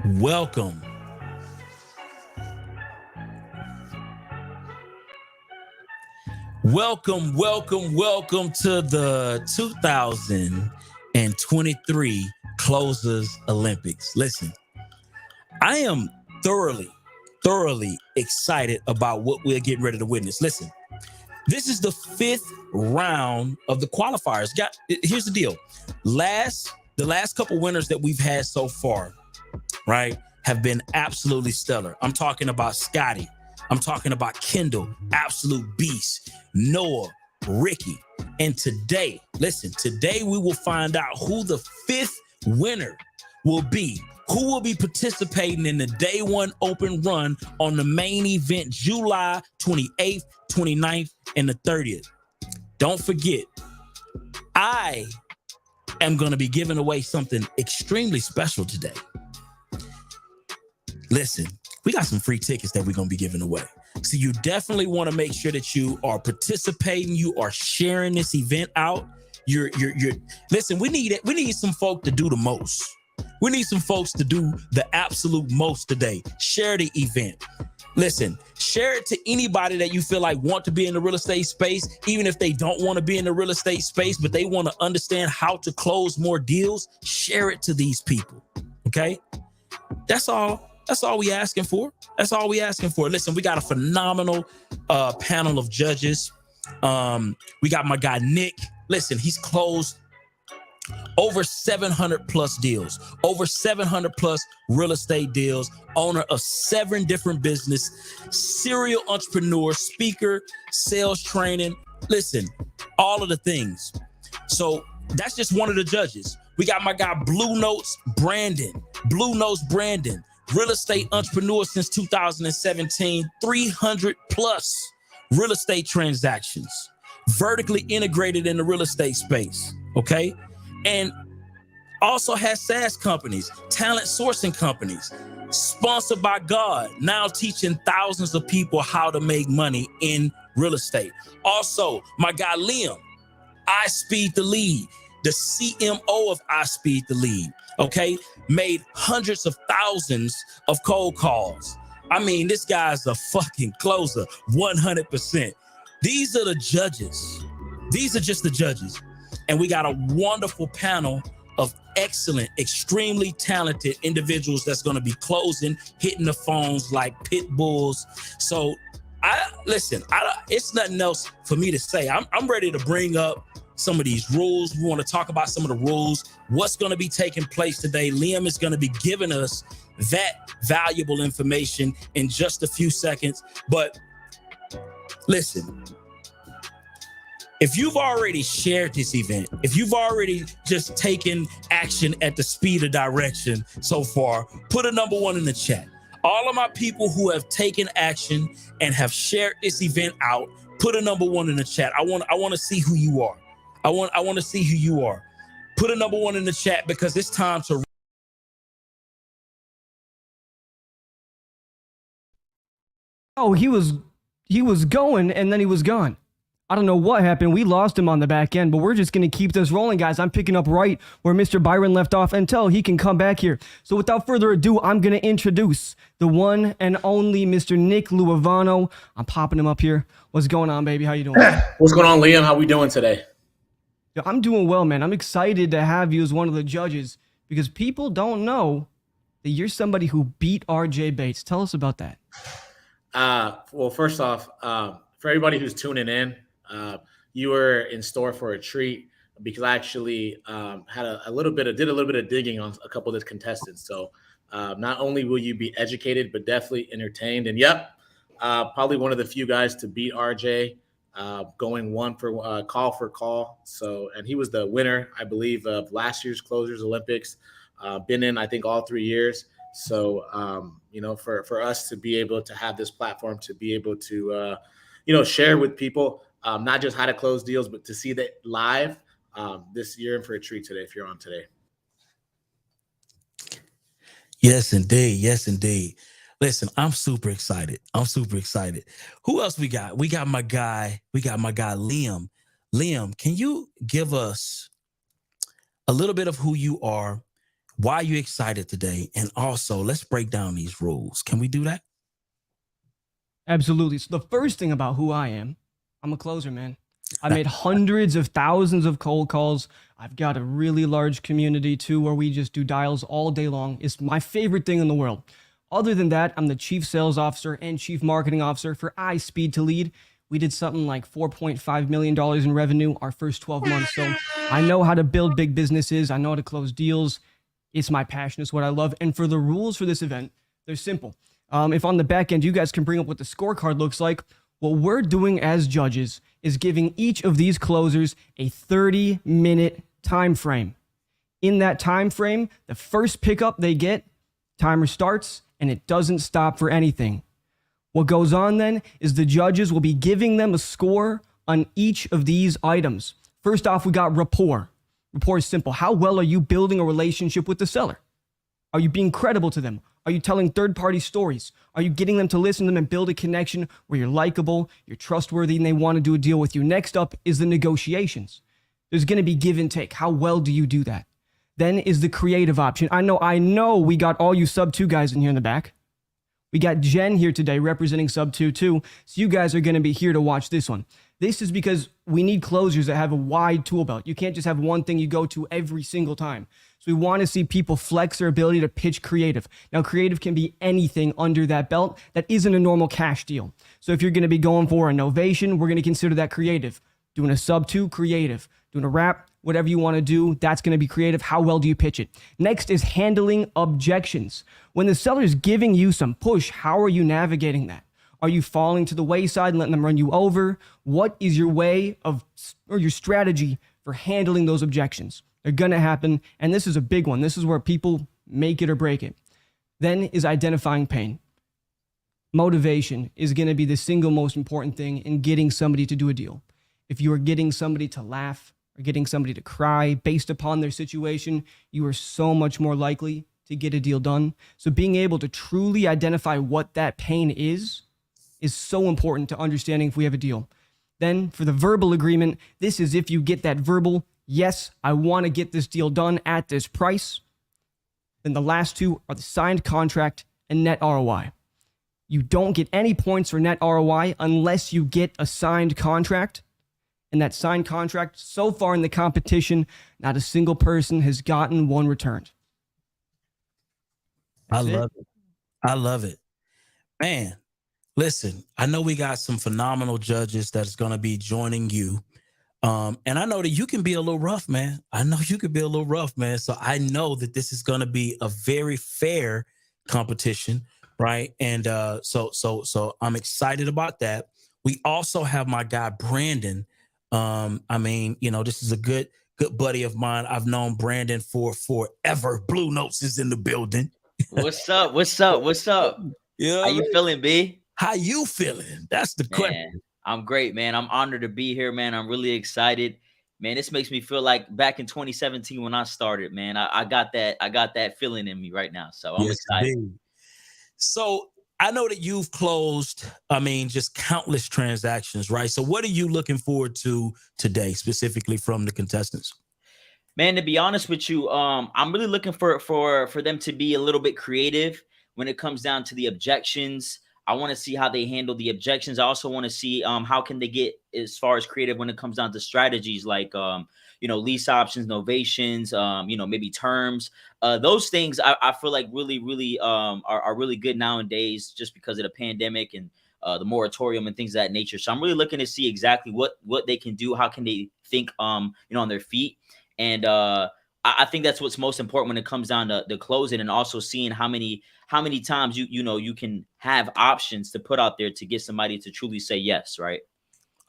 Welcome. Welcome to the 2023 Closers Olympics. Listen, I am thoroughly excited about what we're getting ready to witness. Listen, this is the fifth round of the qualifiers. Here's the deal. The last couple winners that we've had so far, right, have been absolutely stellar. I'm talking about Scotty. I'm talking about Kendall, absolute beast, Noah, Ricky. And today we will find out who the fifth winner will be, who will be participating in the day one open run on the main event, July 28th, 29th, and the 30th. Don't forget, I am going to be giving away something extremely special today. Listen, we got some free tickets that we're going to be giving away. So you definitely want to make sure that you are participating, you are sharing this event out. Listen, we need some folk to do the most. We need some folks to do the absolute most today. Share the event. Listen, share it to anybody that you feel like want to be in the real estate space, even if they don't want to be in the real estate space, but they want to understand how to close more deals. Share it to these people. Okay? That's all we asking for. That's all we asking for. Listen, we got a phenomenal panel of judges. We got my guy, Nick. Listen, he's closed over 700 plus deals, over 700 plus real estate deals, owner of 7 different business, serial entrepreneur, speaker, sales training. Listen, all of the things. So that's just one of the judges. We got my guy, Blue Notes Brandon, real estate entrepreneur since 2017, 300 plus real estate transactions, vertically integrated in the real estate space, okay? And also has SaaS companies, talent sourcing companies, sponsored by God, now teaching thousands of people how to make money in real estate. Also, my guy, Liam, I Speed the Lead, the CMO of I Speed the Lead, okay? Made hundreds of thousands of cold calls. I mean, this guy's a fucking closer, 100%. These are the judges. These are just the judges. And we got a wonderful panel of excellent, extremely talented individuals that's going to be closing, hitting the phones like pit bulls. So it's nothing else for me to say. I'm ready to bring up some of these rules. We want to talk about some of the rules, what's going to be taking place today. Liam is going to be giving us that valuable information in just a few seconds. But listen, if you've already shared this event, if you've already just taken action at the speed of direction so far, put a number 1 in the chat. All of my people who have taken action and have shared this event out, put a number 1 in the chat. I want to see who you are. I want to see who you are. Put a number 1 in the chat because it's time to. Oh, he was going and then he was gone. I don't know what happened. We lost him on the back end, but we're just going to keep this rolling, guys. I'm picking up right where Mr. Byron left off until he can come back here. So without further ado, I'm going to introduce the one and only Mr. Nick Luavano. I'm popping him up here. What's going on, baby? How you doing? What's going on, Liam? How we doing today? I'm doing well, man. I'm excited to have you as one of the judges because people don't know that you're somebody who beat RJ Bates. Tell us about that. Well, first off, for everybody who's tuning in, you were in store for a treat because I actually did a little bit of digging on a couple of the contestants. So not only will you be educated, but definitely entertained. And probably one of the few guys to beat RJ, going one for call for call. So, and he was the winner, I believe, of last year's Closers Olympics. Been in, I think, all 3 years. So, for us to be able to have this platform, to be able to, share with people, not just how to close deals, but to see that live this year and for a treat today if you're on today. Yes, indeed. Yes, indeed. Listen, I'm super excited. Who else we got? We got my guy Liam. Liam, can you give us a little bit of who you are, Why are you excited today? And also, let's break down these rules. Can we do that? Absolutely. So the first thing about who I am, I'm a closer, man. I made hundreds of thousands of cold calls. I've got a really large community too, where we just do dials all day long. It's my favorite thing in the world. Other than that, I'm the chief sales officer and chief marketing officer for iSpeed to Lead. We did something like $4.5 million in revenue our first 12 months. So I know how to build big businesses. I know how to close deals. It's my passion. It's what I love. And for the rules for this event, they're simple. If on the back end, you guys can bring up what the scorecard looks like, what we're doing as judges is giving each of these closers a 30-minute time frame. In that time frame, the first pickup they get, timer starts, and it doesn't stop for anything. What goes on then is the judges will be giving them a score on each of these items. First off, we got rapport. Rapport is simple. How well are you building a relationship with the seller? Are you being credible to them? Are you telling third-party stories? Are you getting them to listen to them and build a connection where you're likable, you're trustworthy, and they want to do a deal with you? Next up is the negotiations. There's going to be give and take. How well do you do that? Then is the creative option. I know we got all you sub 2 guys in here in the back. We got Jen here today representing sub 2 too. So you guys are going to be here to watch this one. This is because we need closers that have a wide tool belt. You can't just have one thing you go to every single time. So we want to see people flex their ability to pitch creative. Now, creative can be anything under that belt that isn't a normal cash deal. So if you're going to be going for a novation, we're going to consider that creative. Doing a sub 2, creative. Doing a wrap, whatever you want to do, that's going to be creative. How well do you pitch it? Next is handling objections. When the seller is giving you some push, how are you navigating that? Are you falling to the wayside and letting them run you over? What is your way of, or your strategy for handling those objections? They're going to happen, and this is a big one. This is where people make it or break it. Then is identifying pain. Motivation is going to be the single most important thing in getting somebody to do a deal. If you are getting somebody to laugh or getting somebody to cry based upon their situation, you are so much more likely to get a deal done. So being able to truly identify what that pain is so important to understanding if we have a deal. Then for the verbal agreement, this is if you get that verbal, yes, I want to get this deal done at this price. Then the last two are the signed contract and net ROI. You don't get any points for net ROI unless you get a signed contract. And that signed contract, so far in the competition, not a single person has gotten one returned. I love it. I love it. Man, listen, I know we got some phenomenal judges that's going to be joining you. And I know that you can be a little rough, man. I know you could be a little rough, man. So I know that this is going to be a very fair competition, right? And so I'm excited about that. We also have my guy Brandon. This is a good buddy of mine. I've known Brandon for forever. Blue Notes is in the building. What's up? What's up? What's up? Yeah. How you feeling, B? How you feeling? That's the question. I'm great, man. I'm honored to be here, man. I'm really excited. Man, this makes me feel like back in 2017 when I started, man. I got that feeling in me right now. So I'm excited. Indeed. So I know that you've closed, just countless transactions, right? So what are you looking forward to today, specifically from the contestants? Man, to be honest with you, I'm really looking for them to be a little bit creative when it comes down to the objections. I want to see how they handle the objections. I also want to see how can they get as far as creative when it comes down to strategies like lease options, novations, maybe terms. Those things I feel like really are really good nowadays just because of the pandemic and the moratorium and things of that nature. So I'm really looking to see exactly what they can do. How can they think on their feet? And I think that's what's most important when it comes down to the closing, and also seeing how many times you can have options to put out there to get somebody to truly say yes, right?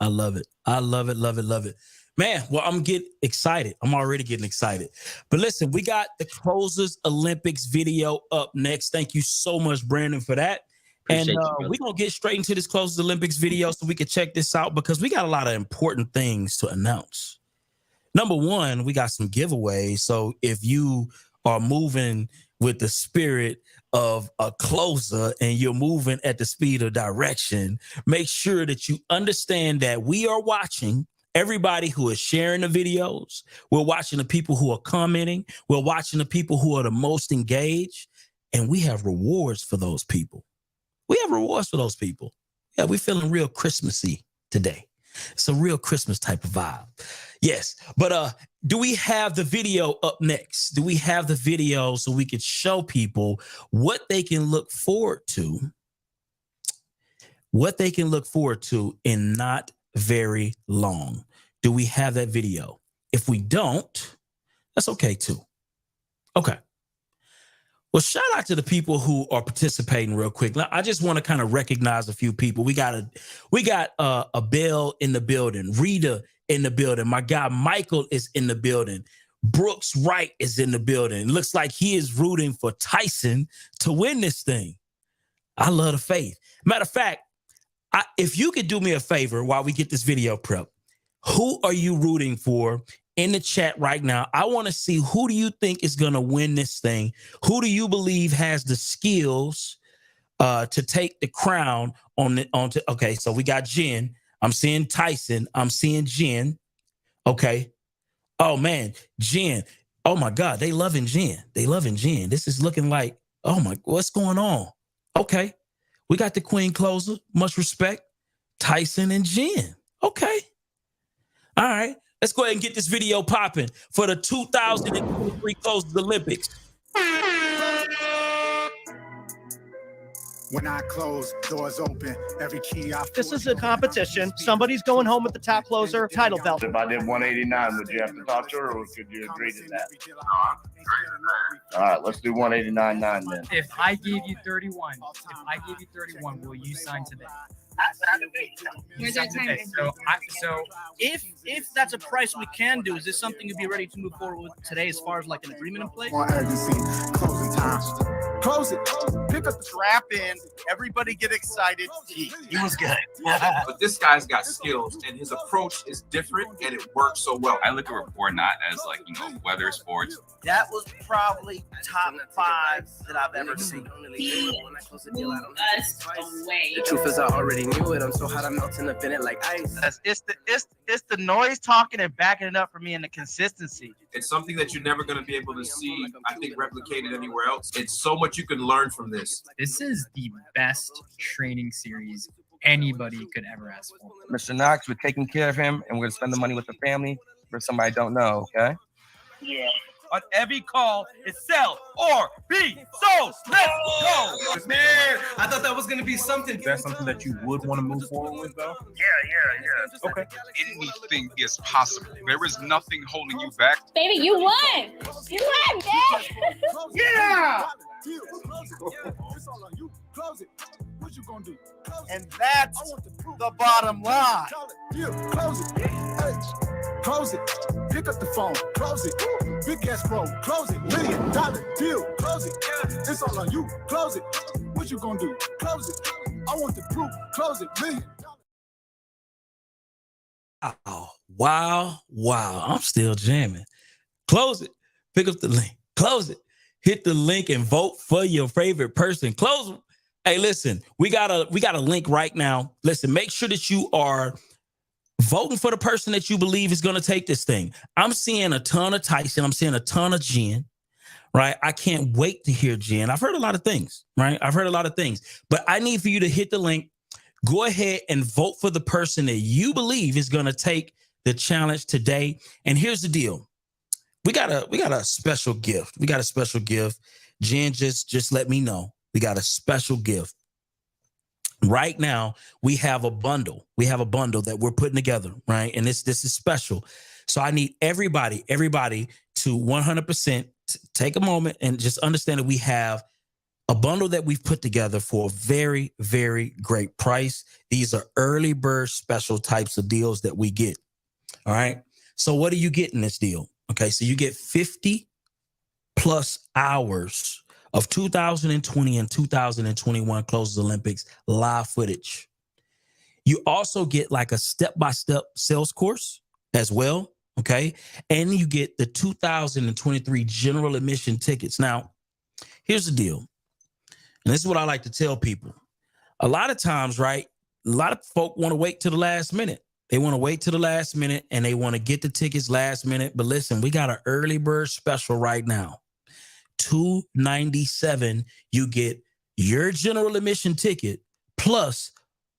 I love it. I love it, love it, love it. Man, well, I'm getting excited. I'm already getting excited. But listen, we got the Closers Olympics video up next. Thank you so much, Brandon, for that. Appreciate and we're going to get straight into this Closers Olympics video so we can check this out because we got a lot of important things to announce. Number one, we got some giveaways. So if you are moving with the spirit of a closer and you're moving at the speed of direction, make sure that you understand that we are watching everybody who is sharing the videos. We're watching the people who are commenting. We're watching the people who are the most engaged. And we have rewards for those people. We have rewards for those people. Yeah, we're feeling real Christmassy today. It's a real Christmas type of vibe. Yes, but do we have the video up next? Do we have the video so we could show people what they can look forward to? What they can look forward to in not very long. Do we have that video? If we don't, that's okay too. Okay. Well, shout out to the people who are participating real quick. Now, I just want to kind of recognize a few people. We got a Bell in the building, Rita in the building. My guy Michael is in the building. Brooks Wright is in the building. Looks like he is rooting for Tyson to win this thing. I love the faith. Matter of fact, if you could do me a favor while we get this video prep, who are you rooting for in the chat right now? I want to see, who do you think is going to win this thing? Who do you believe has the skills to take the crown okay, so we got Jen. I'm seeing Tyson. I'm seeing Jen. Okay. Oh, man, Jen. Oh, my God. They loving Jen. They loving Jen. This is looking like, oh, my, what's going on? Okay. We got the queen closer. Much respect. Tyson and Jen. Okay. All right. Let's go ahead and get this video popping for the 2023 Closed Olympics. When I close, doors open, every key I... This is a competition. Somebody's going home with the top closer title belt. If I did 189, would you have to talk to her, or could you agree to that? All right, let's do 189.9 then. If I gave you 31, will you sign today? Where's our time? So If that's a price we can do, is this something you'd be ready to move forward with today as far as like an agreement in place? On urgency, closing time. Close it. Pick up the Strap in. Everybody get excited. He was good. But this guy's got skills, and his approach is different, and it works so well. I look at rapport not as like, weather sports. That was probably top 5 that I've ever seen. He moved us away. The truth is, I already knew it. I'm so hot, I'm melting up in it like ice. It's the noise talking and backing it up for me, and the consistency. It's something that you're never going to be able to see, I think, replicated anywhere else. It's so much you can learn from this. this is the best training series anybody could ever ask for. Mr. Knox, we're taking care of him, and we're going to spend the money with the family for somebody I don't know, okay? Yeah. On every call, it's sell or be sold. Let's go. Man, I thought that was going to be something. Is that something that you would want to move forward with, though? Yeah. Okay. Anything is possible. There is nothing holding you back. Baby, you won. You won, man. Yeah. What you gonna do? And that's the bottom line. Close it. Hey, close it. Pick up the phone. Close it. Big ass bro. Close it. $1 million deal. Close it. It's all on you. Close it. What you gonna do? Close it. I want the proof. Close it. $1 million. Oh, wow. I'm still jamming. Close it. Pick up the link. Close it. Hit the link and vote for your favorite person. Close them. Hey, listen, we got a link right now. Listen, make sure that you are voting for the person that you believe is going to take this thing. I'm seeing a ton of Tyson. I'm seeing a ton of Jen, right? I can't wait to hear Jen. I've heard a lot of things, right? But I need for you to hit the link. Go ahead and vote for the person that you believe is going to take the challenge today. And here's the deal. We got a special gift. Jen just let me know. We got a special gift. Right now, we have a bundle. That we're putting together, right? And this is special. So I need everybody to 100% take a moment and just understand that we have a bundle that we've put together for a very, very great price. These are early bird special types of deals that we get. All right. So what do you get in this deal? Okay. So you get 50 plus hours of 2020 and 2021 Closed Olympics live footage. You also get like a step-by-step sales course as well, okay? And you get the 2023 general admission tickets. Now, here's the deal. And this is what I like to tell people. A lot of times, right, a lot of folk want to wait till the last minute. They want to wait to the last minute and they want to get the tickets last minute. But listen, we got an early bird special right now. $297. You get your general admission ticket plus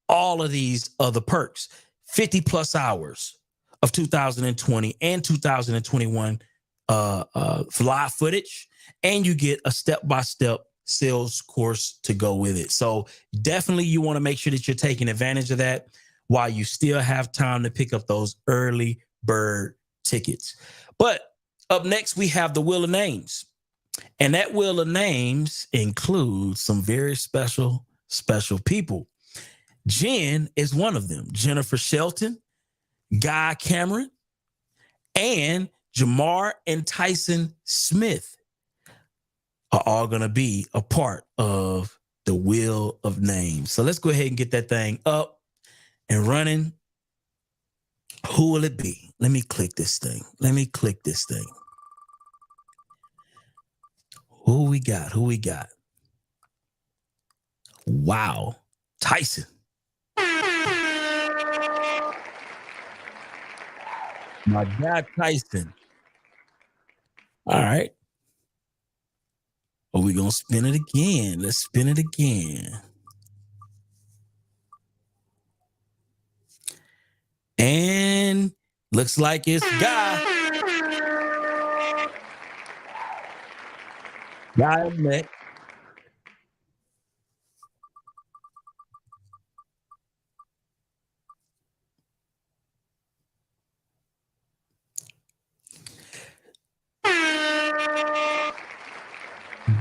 all of these other perks. 50 plus hours of 2020 and 2021 live footage, and you get a step-by-step sales course to go with it. So definitely you want to make sure that you're taking advantage of that while you still have time to pick up those early bird tickets. But up next, we have the Wheel of Names. And that Wheel of Names includes some very special people. Jen is one of them. Jennifer Shelton, Guy Cameron, and Jamar and Tyson Smith are all going to be a part of the Wheel of Names. So let's go ahead and get that thing up and running. Who will it be? Let me click this thing. Who we got? Wow. Tyson. My guy, Tyson. All right. Are we going to spin it again? Let's spin it again. And looks like it's Guy. Guy next.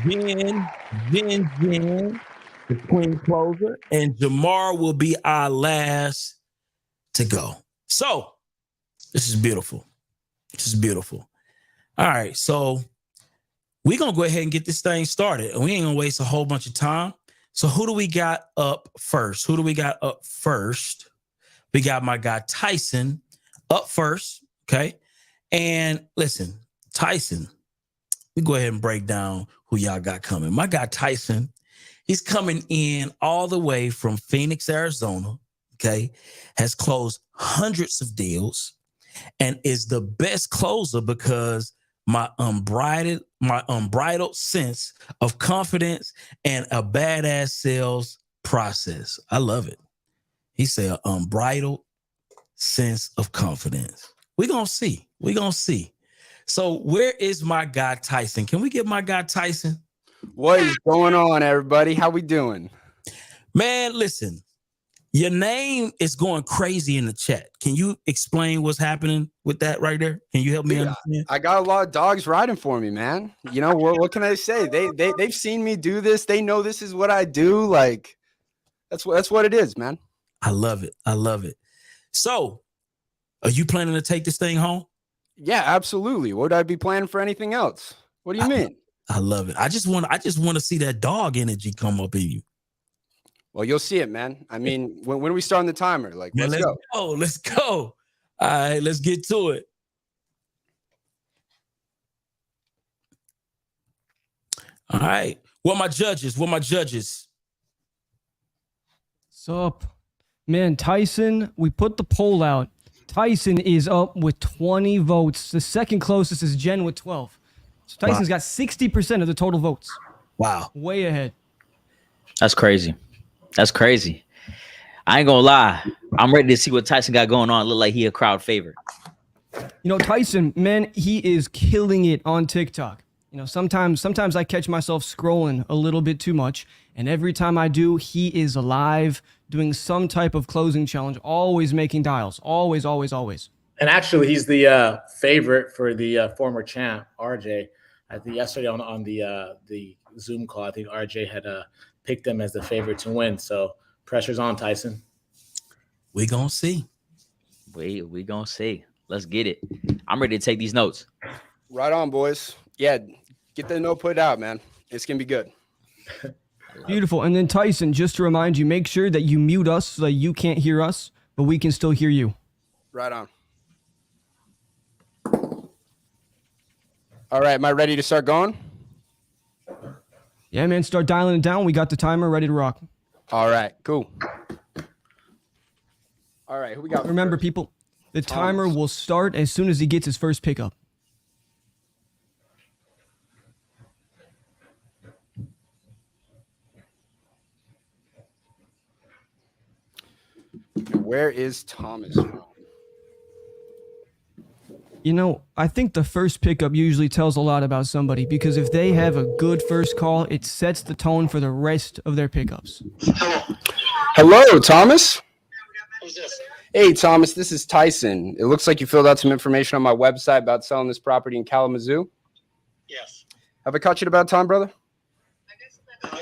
Jen, the queen closer, and Jamar will be our last to go. So this is beautiful. All right, so we're going to go ahead and get this thing started, and we ain't going to waste a whole bunch of time. So who do we got up first? We got my guy Tyson up first, okay? And listen, Tyson, we go ahead and break down who y'all got coming. My guy Tyson, he's coming in all the way from Phoenix, Arizona, okay? Has closed hundreds of deals and is the best closer because my unbridled sense of confidence and a badass sales process. I love it. He said an unbridled sense of confidence. We're going to see. So where is my guy Tyson? Can we get my guy Tyson? What is going on, everybody? How we doing? Man, listen, your name is going crazy in the chat. Can you explain what's happening with that right there? Can you help me understand? I got a lot of dogs riding for me, man. You know, what can I say? They've seen me do this. They know this is what I do. Like, that's what it is, man. I love it. So, are you planning to take this thing home? Yeah, absolutely. Would I be planning for anything else? What do you mean? I love it. I just want to see that dog energy come up in you. Well, you'll see it, man. I mean, when are we starting the timer? Like, let's go. Let's go. All right, let's get to it. All right. What my judges? What's up? Man, Tyson, we put the poll out. Tyson is up with 20 votes. The second closest is Jen with 12. So Tyson's got 60% of the total votes. Wow. Way ahead. That's crazy. I ain't gonna lie. I'm ready to see what Tyson got going on. Look like he a crowd favorite. You know, Tyson, man, he is killing it on TikTok. You know, sometimes I catch myself scrolling a little bit too much. And every time I do, he is live doing some type of closing challenge, always making dials. Always. And actually, he's the favorite for the former champ, RJ. I think yesterday on the Zoom call, I think RJ had picked him as the favorite to win. So pressure's on, Tyson. We gonna see. We gonna see. Let's get it. I'm ready to take these notes. Right on, boys. Yeah, get the note put out, man. It's gonna be good. Beautiful. And then Tyson, just to remind you, make sure that you mute us so that you can't hear us, but we can still hear you. Right on. All right, am I ready to start going? Yeah, man, start dialing it down. We got the timer ready to rock. All right, cool. All right. right, who we got? Remember, first? people, the Thomas. timer will start as soon as he gets his first pickup. Where is Thomas from? You know, I think the first pickup usually tells a lot about somebody because if they have a good first call, it sets the tone for the rest of their pickups. Hello, Thomas. Who's this? Hey, Thomas, this is Tyson. It looks like you filled out some information on my website about selling this property in Kalamazoo. Yes. Have I caught you at a bad time, brother?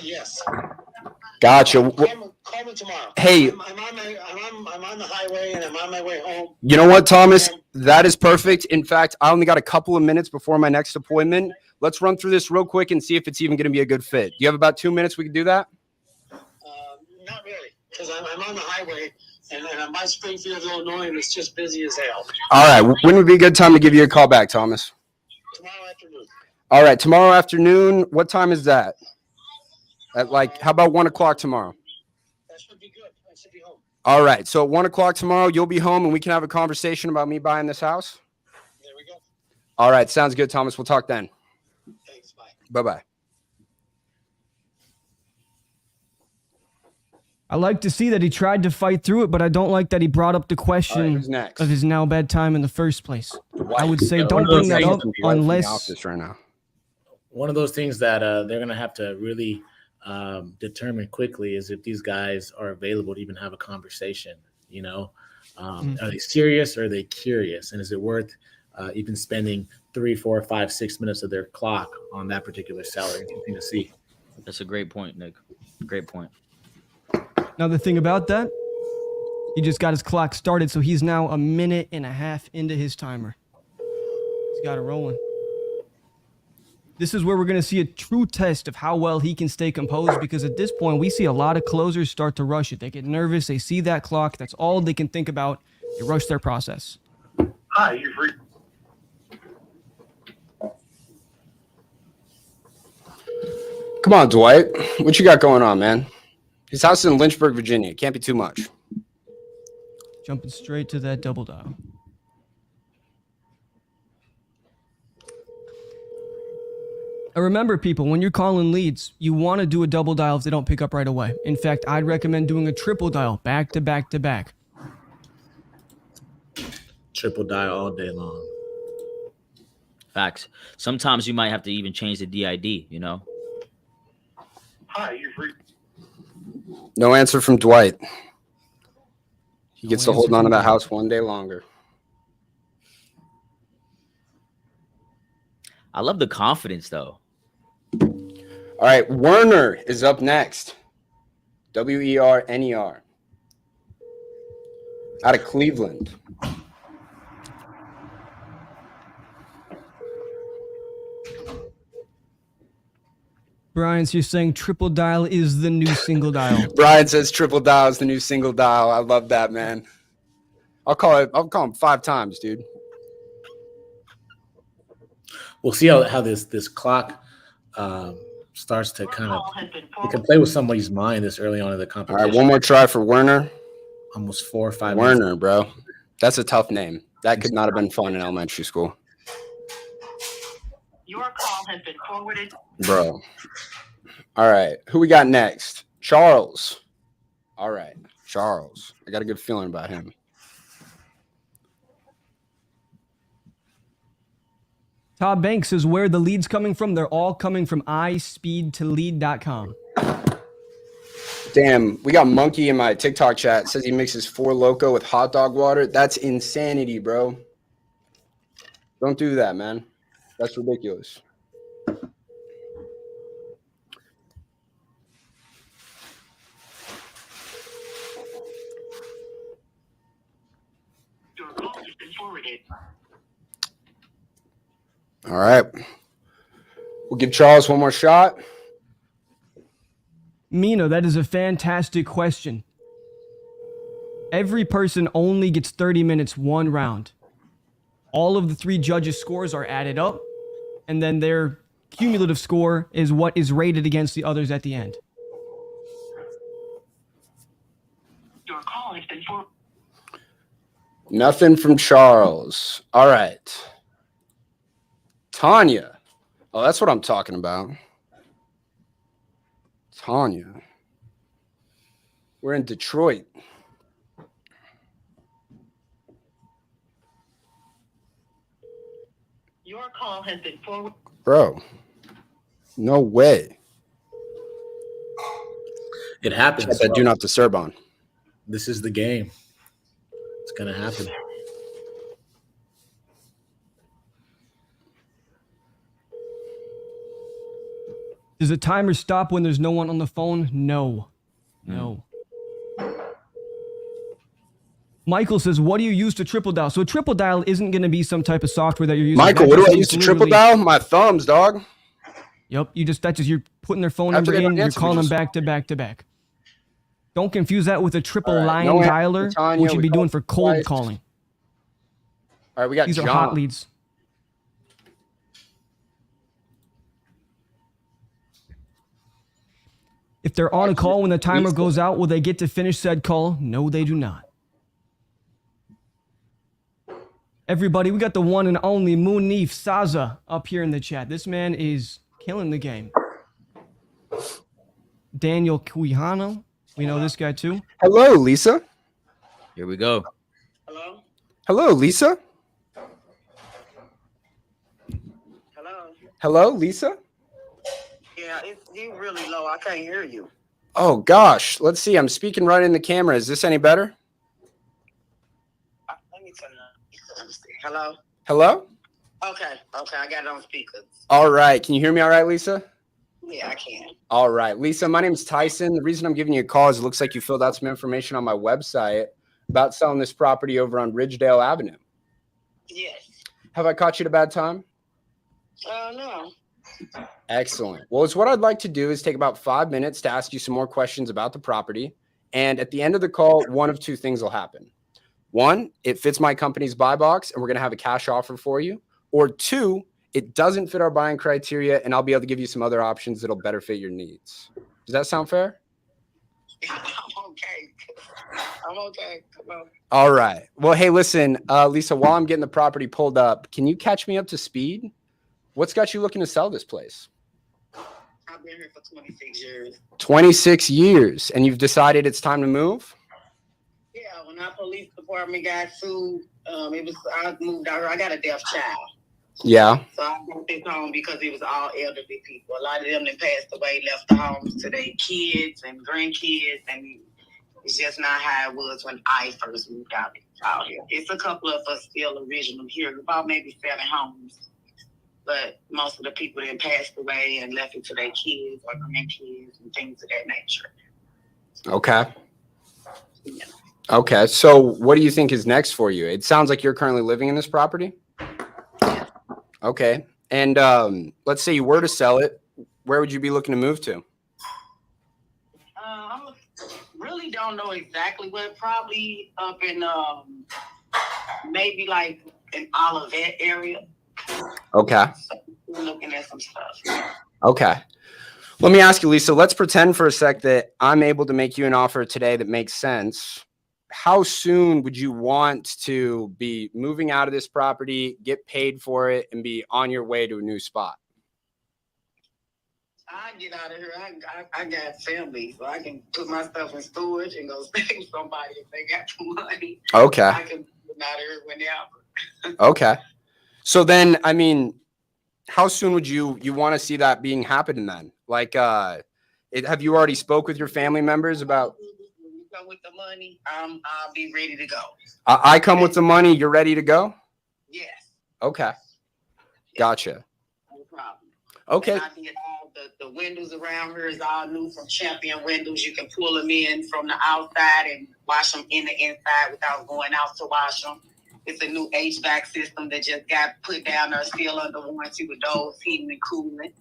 Yes. Gotcha. Call me tomorrow. Hey. I'm on the highway and I'm on my way home. You know what, Thomas? That is perfect. In fact, I only got a couple of minutes before my next appointment. Let's run through this real quick and see if it's even going to be a good fit. Do you have about 2 minutes we can do that? Not really, because I'm on the highway and I'm by Springfield, Illinois, and it's just busy as hell. All right. When would be a good time to give you a call back, Thomas? Tomorrow afternoon. All right. Tomorrow afternoon. What time is that? How about 1 o'clock tomorrow? That should be good. I should be home. All right. So at 1 o'clock tomorrow, you'll be home and we can have a conversation about me buying this house. There we go. All right. Sounds good, Thomas. We'll talk then. Thanks. Bye. Bye-bye. I like to see that he tried to fight through it, but I don't like that he brought up the question who's next? of his now bedtime in the first place. I would say Yeah, don't one of bring that those up things- unless right now. One of those things that they're going to have to really determine quickly is if these guys are available to even have a conversation. You know, are they serious or are they curious? And is it worth even spending 3, 4, 5, 6 minutes of their clock on that particular salary? Anything to see. That's a great point, Nick. Great point. Now, the thing about that, he just got his clock started, so he's now 1.5 minutes into his timer. He's got it rolling. This is where we're going to see a true test of how well he can stay composed, because at this point, we see a lot of closers start to rush it. They get nervous. They see that clock. That's all they can think about. They rush their process. Hi, you're free. Come on, Dwight. What you got going on, man? His house is in Lynchburg, Virginia. Can't be too much. Jumping straight to that double dial. Remember, people, when you're calling leads, you want to do a double dial if they don't pick up right away. In fact, I'd recommend doing a triple dial back to back to back. Triple dial all day long. Facts. Sometimes you might have to even change the DID, you know? Hi, you're free. No answer from Dwight. He gets to hold on to that house one day longer. I love the confidence, though. All right, Werner is up next. Werner. Out of Cleveland. Brian, so you're saying triple dial is the new single dial. Brian says triple dial is the new single dial. I love that, man. I'll call him 5 times, dude. We'll see how this clock starts to kind of. You can play with somebody's mind this early on in the All competition. right, one more try for Werner. Almost 4 or 5 Werner, minutes. bro. That's a tough name. That could not have been fun in elementary school. Your call has been forwarded. Bro. All right. Who we got next? Charles. All right. Charles. I got a good feeling about him. Todd Banks is where the lead's coming from. They're all coming from ispeedtolead.com. Damn, we got Monkey in my TikTok chat. Says he mixes 4 Loco with hot dog water. That's insanity, bro. Don't do that, man. That's ridiculous. Your call has been forwarded. All right. We'll give Charles one more shot. Mino, that is a fantastic question. Every person only gets 30 minutes, 1 round. All of the 3 judges' scores are added up, and then their cumulative score is what is rated against the others at the end. Your call has been forwarded. Nothing from Charles. All right. Tanya. Oh, that's what I'm talking about. Tanya. We're in Detroit. Your call has been forwarded. Bro. No way. It happens. Got that do not disturb on. This is the game. It's gonna happen. Does the timer stop when there's no one on the phone? No. No. Michael says, what do you use to triple dial? So a triple dial isn't going to be some type of software that you're using. Michael, what do I use to triple dial? My thumbs, dog. Yep. You're putting their phone number in, you're calling them back to back to back. Don't confuse that with a triple line dialer, which you'd be doing for cold calling. All right, we got These John. are hot leads. If they're on a call when the timer goes out, will they get to finish said call? No, they do not. Everybody, we got the one and only Munif Saza up here in the chat. This man is killing the game. Daniel Quijano, we know this guy too. Hello, Lisa. Here we go. Hello, Lisa. Hello, Lisa. Yeah, you really low. I can't hear you. Oh, gosh. Let's see. I'm speaking right in the camera. Is this any better? Let me turn it on. Hello? Hello? Okay, I got it on speakers. All right. Can you hear me all right, Lisa? Yeah, I can. All right. Lisa, my name's Tyson. The reason I'm giving you a call is it looks like you filled out some information on my website about selling this property over on Ridgedale Avenue. Yes. Have I caught you at a bad time? No. Excellent. Well, it's what I'd like to do is take about 5 minutes to ask you some more questions about the property. And at the end of the call, one of two things will happen. One, it fits my company's buy box and we're going to have a cash offer for you. Or two, it doesn't fit our buying criteria and I'll be able to give you some other options that'll better fit your needs. Does that sound fair? I'm okay. Come on. All right. Well, hey, listen, Lisa, while I'm getting the property pulled up, can you catch me up to speed? What's got you looking to sell this place? I've been here for 26 years. 26 years. And you've decided it's time to move? Yeah, when our police department got sued, I moved out here. I got a deaf child. Yeah. So I moved this home because it was all elderly people. A lot of them that passed away left the homes to their kids and grandkids, and it's just not how it was when I first moved out here. It's a couple of us still original here, about maybe 7 homes. But most of the people that passed away and left it to their kids or grandkids and things of that nature. Okay. Yeah. Okay. So what do you think is next for you? It sounds like you're currently living in this property. Okay. And let's say you were to sell it. Where would you be looking to move to? I really don't know exactly where. Probably up in maybe like in Olivet area. Okay. We're looking at some stuff. Okay. Let me ask you, Lisa, let's pretend for a sec that I'm able to make you an offer today that makes sense. How soon would you want to be moving out of this property, get paid for it, and be on your way to a new spot? I get out of here. I got family, so I can put my stuff in storage and go stay with somebody if they got the money. Okay. I can get out of here whenever. Okay. So then, I mean, how soon would you want to see that being happening then? Like, have you already spoke with your family members about? You come with the money, I'll be ready to go. I come with the money, you're ready to go? Yes. Okay. Gotcha. No problem. Okay. And I did all the windows around here is all new from Champion Windows. You can pull them in from the outside and wash them in the inside without going out to wash them. It's a new HVAC system that just got put down there, still under warranty with those heating and cooling.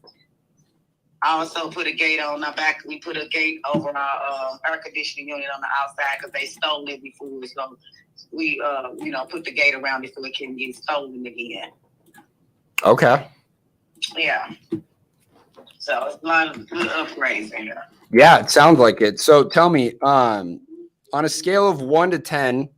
I also put a gate on the back. We put a gate over our air conditioning unit on the outside because they stole it before. So we, put the gate around it so it can get stolen again. Okay. Yeah. So it's a lot of good upgrades in here. Yeah, it sounds like it. So tell me, on a scale of 1 to 10,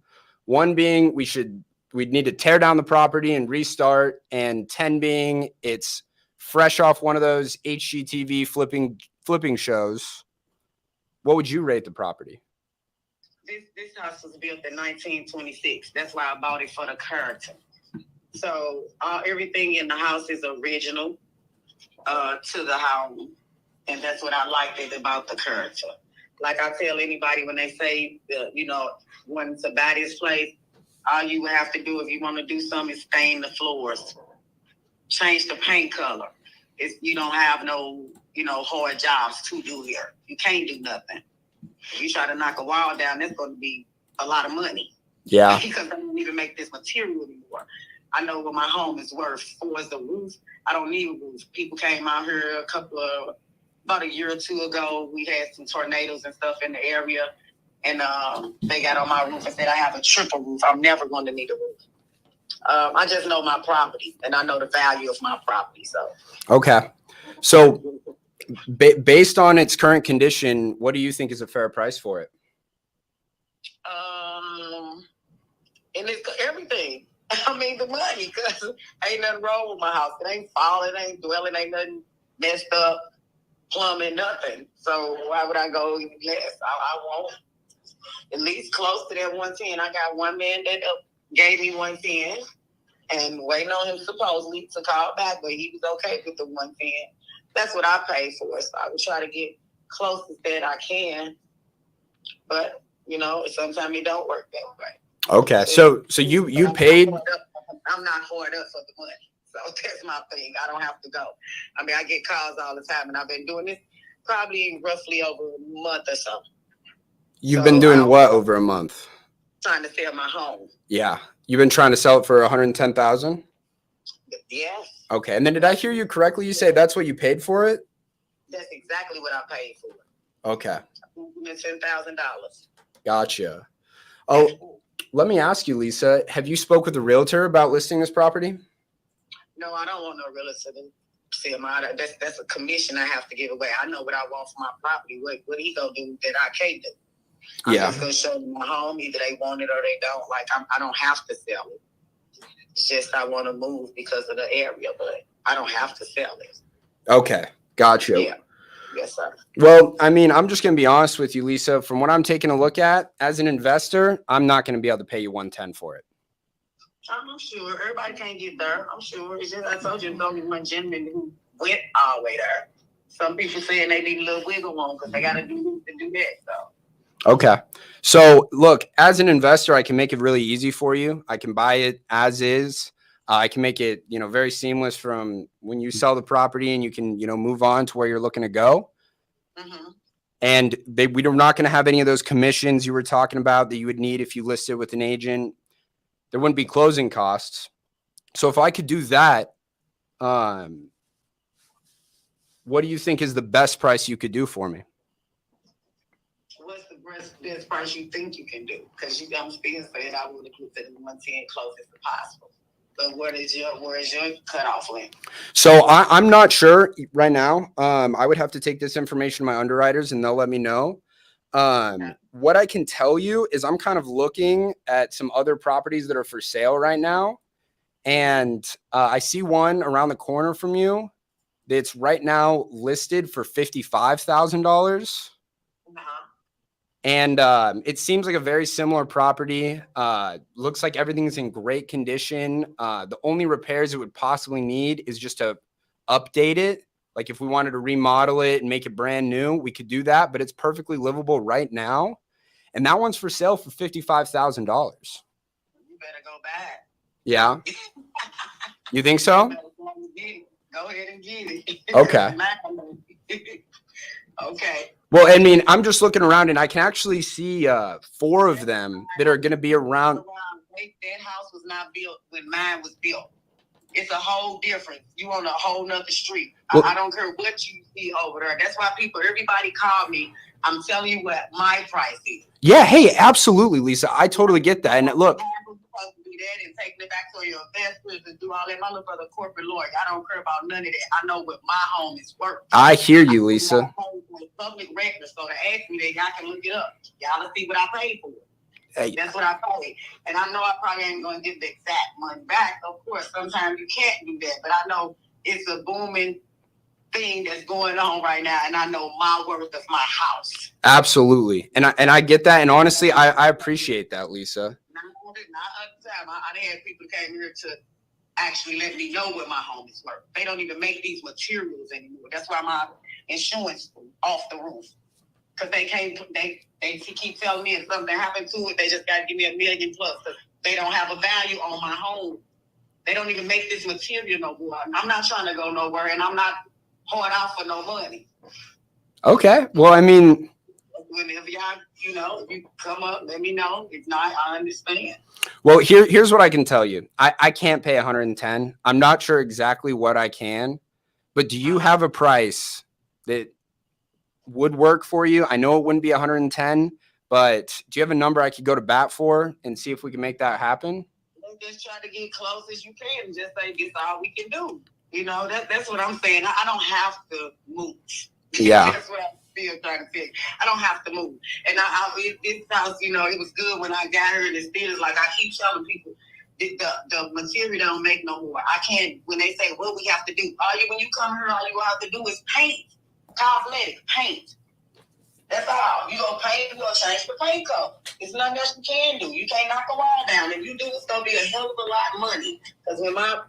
1 being we'd need to tear down the property and restart, and 10 being it's fresh off one of those HGTV flipping shows. What would you rate the property? This house was built in 1926. That's why I bought it for the character. So everything in the house is original to the house, and that's what I liked it about the character. Like I tell anybody when they say, when to buy this place, all you would have to do if you want to do something is stain the floors, change the paint color. You don't have no, hard jobs to do here. You can't do nothing. If you try to knock a wall down, that's going to be a lot of money. Yeah. Because I don't even make this material anymore. I know what my home is worth. For the roof, I don't need a roof. People came out here about a year or 2 ago. We had some tornadoes and stuff in the area. And they got on my roof and said, I have a triple roof. I'm never going to need a roof. I just know my property, and I know the value of my property. So Okay. So based on its current condition, what do you think is a fair price for it? And it's everything. I mean, the money, because ain't nothing wrong with my house. It ain't falling, ain't dwelling, ain't nothing messed up, plumbing, nothing. So why would I go even less? I want at least close to that 110. I got one man that gave me 110 and waiting on him supposedly to call back, but he was okay with the 110. That's what I paid for it. So I would try to get close as that I can. But, sometimes it don't work that way. Okay. So you paid. I'm not hard up for the money. So that's my thing. I don't have to go. I mean, I get calls all the time, and I've been doing this probably roughly over a month or so. You've been doing what over a month? Trying to sell my home. Yeah. You've been trying to sell it for 110,000? Yes. Okay. And then did I hear you correctly? You say that's what you paid for it? That's exactly what I paid for it. Okay. $10,000. Gotcha. Oh, let me ask you, Lisa, have you spoke with a realtor about listing this property? No, I don't want no realtor to sell my. That's a commission I have to give away. I know what I want for my property. What he gonna do that I can't do? I'm just gonna show them my home. Either they want it or they don't. Like I don't have to sell it. It's just I want to move because of the area, but I don't have to sell it. Okay. Gotcha. Yeah. Yes, sir. Well, I mean, I'm just going to be honest with you, Lisa. From what I'm taking a look at as an investor, I'm not going to be able to pay you 110 for it. I'm sure everybody can't get there. I'm sure. It's just I told you there's only one gentleman who went all the way there. Some people saying they need a little wiggle room because they got to do that. So. Okay. So look, as an investor, I can make it really easy for you. I can buy it as is. I can make it, very seamless from when you sell the property and you can, move on to where you're looking to go. Mm-hmm. And we're not going to have any of those commissions you were talking about that you would need if you listed with an agent. There wouldn't be closing costs. So if I could do that, what do you think is the best price you could do for me? What's the best price you think you can do? Because I'm being said I would have put the 110 closest as possible. But where is your cutoff link? So I'm not sure right now. I would have to take this information to my underwriters and they'll let me know. What I can tell you is I'm kind of looking at some other properties that are for sale right now. And I see one around the corner from you that's right now listed for $55,000. And it seems like a very similar property. Looks like everything's in great condition. The only repairs it would possibly need is just to update it. Like if we wanted to remodel it and make it brand new, we could do that, but it's perfectly livable right now. And that one's for sale for $55,000. You better go back. Yeah. You think so? Go ahead and get it. Okay. Okay. Well, I mean, I'm just looking around and I can actually see 4 of them that are going to be around. That house was not built when mine was built. It's a whole difference. You on a whole nother street. Well, I don't care what you see over there. That's why everybody call me. I'm telling you what my price is. Yeah. Hey, absolutely, Lisa. I totally get that. And look. And taking it back to your investors and do all that. My little brother, corporate lawyer. I don't care about none of that. I know what my home is worth. I hear you, Lisa. Public record, so to ask me that, y'all can look it up. Y'all will see what I paid for it. That's what I paid. And I know I probably ain't going to get the exact money back. Of course, sometimes you can't do that. But I know it's a booming thing that's going on right now. And I know my worth of my house. Absolutely. And I get that. And honestly, I appreciate that, Lisa. Not all the time. I had people came here to actually let me know what my home is worth. They don't even make these materials anymore. That's why my insurance off the roof. Because they can't, they keep telling me if something happened to it, they just got to give me $1 million plus. They don't have a value on my home. They don't even make this material no more. I'm not trying to go nowhere, and I'm not hard out for no money. Okay. Well, I mean, Whenever y'all, you come up, let me know. If not, I understand. well, here's what I can tell you. I can't pay 110. I'm not sure exactly what I can, but do you have a price that would work for you? I know it wouldn't be 110, but do you have a number I could go to bat for and see if we can make that happen? Just try to get close as you can and just say this all we can do. That's what I'm saying. I don't have to move. Yeah. That's what I'm still trying to say. I don't have to move. And this house, it was good when I got here, and it's still like I keep telling people, the material don't make no more. I can't, when they say, what we have to do, when you come here, all you have to do is paint. Cosmetic, paint. That's all. You gonna paint, you gonna change the paint color. There's nothing else you can do. You can't knock the wall down. If you do, it's gonna be a hell of a lot of money. Because when my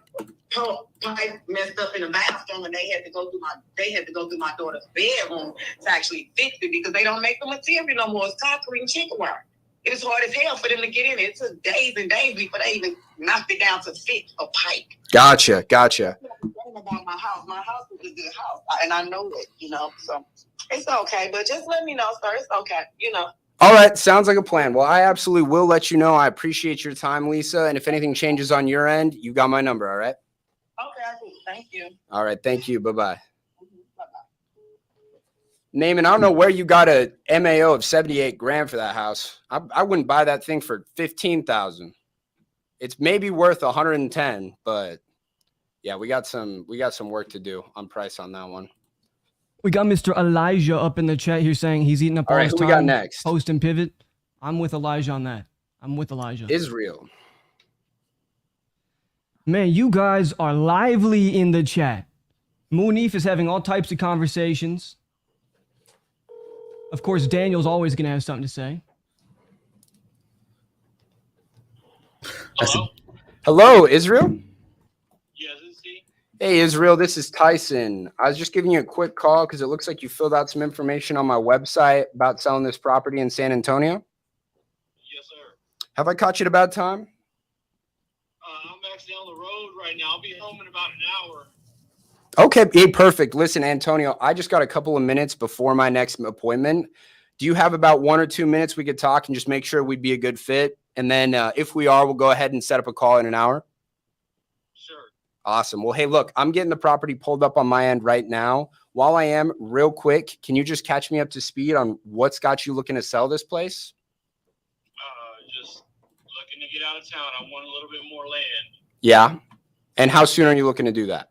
pipe messed up in the bathroom and they had to go through my daughter's bedroom to actually fix it because they don't make the material no more. It's concrete and chicken wire. It was hard as hell for them to get in. It took days and days before they even knocked it down to fix a pipe. Gotcha. About my house is a good house, and I know it, so it's okay. But just let me know, sir. It's okay, All right. Sounds like a plan. Well, I absolutely will let you know. I appreciate your time, Lisa. And if anything changes on your end, you got my number. All right. Okay, I do. Thank you. All right. Thank you. Bye-bye. Naaman, I don't know where you got a MAO of 78 grand for that house. I wouldn't buy that thing for 15,000. It's maybe worth 110, but yeah, we got some work to do on price on that one. We got Mr. Elijah up in the chat here saying he's eating up all his time. Who we got next? Post and pivot. I'm with Elijah on that. I'm with Elijah. Israel. Man, you guys are lively in the chat. Munif is having all types of conversations. Of course, Daniel's always going to have something to say. Hello, Israel? Yes, this is he. Hey, Israel, this is Tyson. I was just giving you a quick call because it looks like you filled out some information on my website about selling this property in San Antonio. Yes, sir. Have I caught you at a bad time? I'm actually on the road right now. I'll be home in about an hour. Okay, hey, perfect. Listen, Antonio, I just got a couple of minutes before my next appointment. Do you have about 1 or 2 minutes we could talk and just make sure we'd be a good fit? And then if we are, we'll go ahead and set up a call in an hour. Sure. Awesome. Well, hey, look, I'm getting the property pulled up on my end right now. While I am, real quick, can you just catch me up to speed on what's got you looking to sell this place? Just looking to get out of town. I want a little bit more land. Yeah. And how soon are you looking to do that?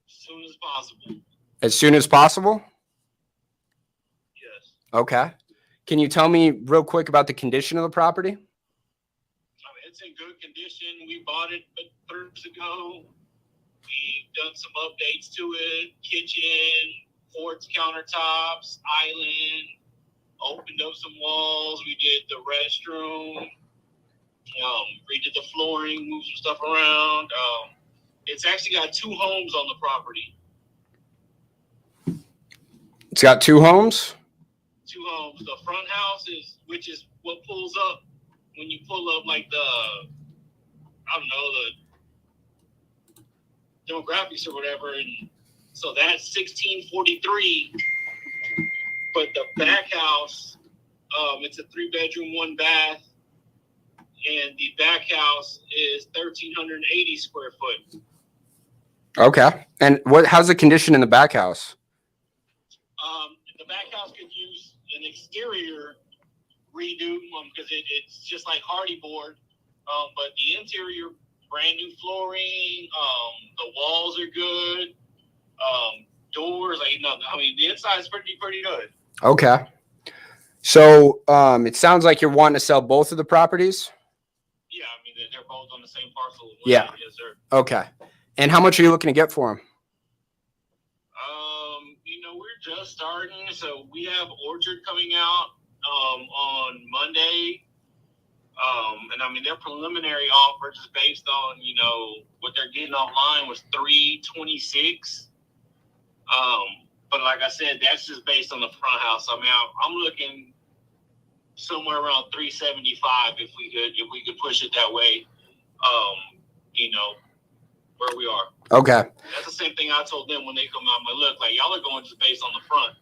As soon as possible. As soon as possible? Yes. Okay. Can you tell me real quick about the condition of the property? I mean, it's in good condition. We bought it 3 years ago. We've done some updates to it. Kitchen, quartz countertops, island, opened up some walls. We did the restroom. Redid the flooring, moved some stuff around. It's actually got 2 homes on the property. It's got 2 homes? 2 homes. The front house which is what pulls up when you pull up like the demographics or whatever. And so that's 1643. But the back house, it's a 3-bedroom, 1 bath. And the back house is 1,380 square foot. Okay. And how's the condition in the back house? The back house could use an exterior redo because it's just like hardy board. But the interior, brand new flooring. The walls are good. Doors, the inside is pretty good. Okay. So it sounds like you're wanting to sell both of the properties. Yeah, I mean they're both on the same parcel. Of land. Yeah. Yes, sir. Okay. And how much are you looking to get for them? We're just starting, so we have Orchard coming out on Monday. And I mean their preliminary offer just based on what they're getting online was $326. But like I said, that's just based on the front house. I mean I'm looking somewhere around 375 if we could push it that way. Where we are. Okay. That's the same thing I told them when they come out. I'm like, look, like y'all are going just based on the front.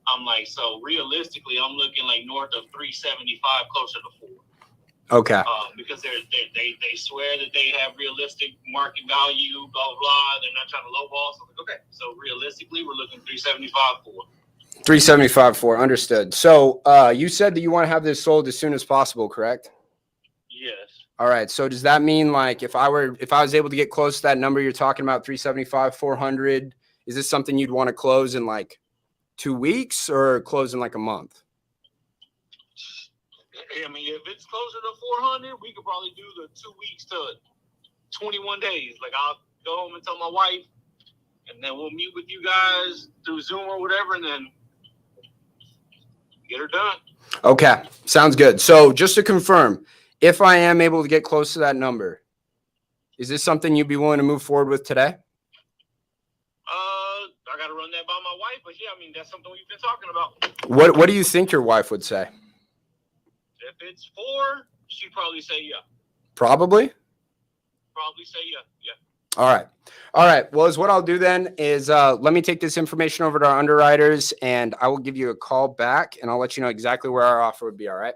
I'm like, so realistically, I'm looking like north of 375, closer to 4. Okay. Because they swear that they have realistic market value, blah blah. They're not trying to lowball. So I'm like, okay, so realistically, we're looking 375 for. 375 for. Understood. So you said that you want to have this sold as soon as possible, correct? Yes. All right. So does that mean like if I was able to get close to that number you're talking about, 375, 400, is this something you'd want to close in like 2 weeks or close in like a month? I mean, if it's closer to 400, we could probably do the 2 weeks to 21 days. Like I'll go home and tell my wife, and then we'll meet with you guys through Zoom or whatever, and then get her done. Okay. Sounds good. So just to confirm, if I am able to get close to that number, is this something you'd be willing to move forward with today? I got to run that by my wife, but yeah, I mean, that's something we've been talking about. What do you think your wife would say? If it's 4, she'd probably say yeah. Probably? Probably say yeah. Yeah. All right. All right. Well, what I'll do then is let me take this information over to our underwriters, and I will give you a call back, and I'll let you know exactly where our offer would be. All right?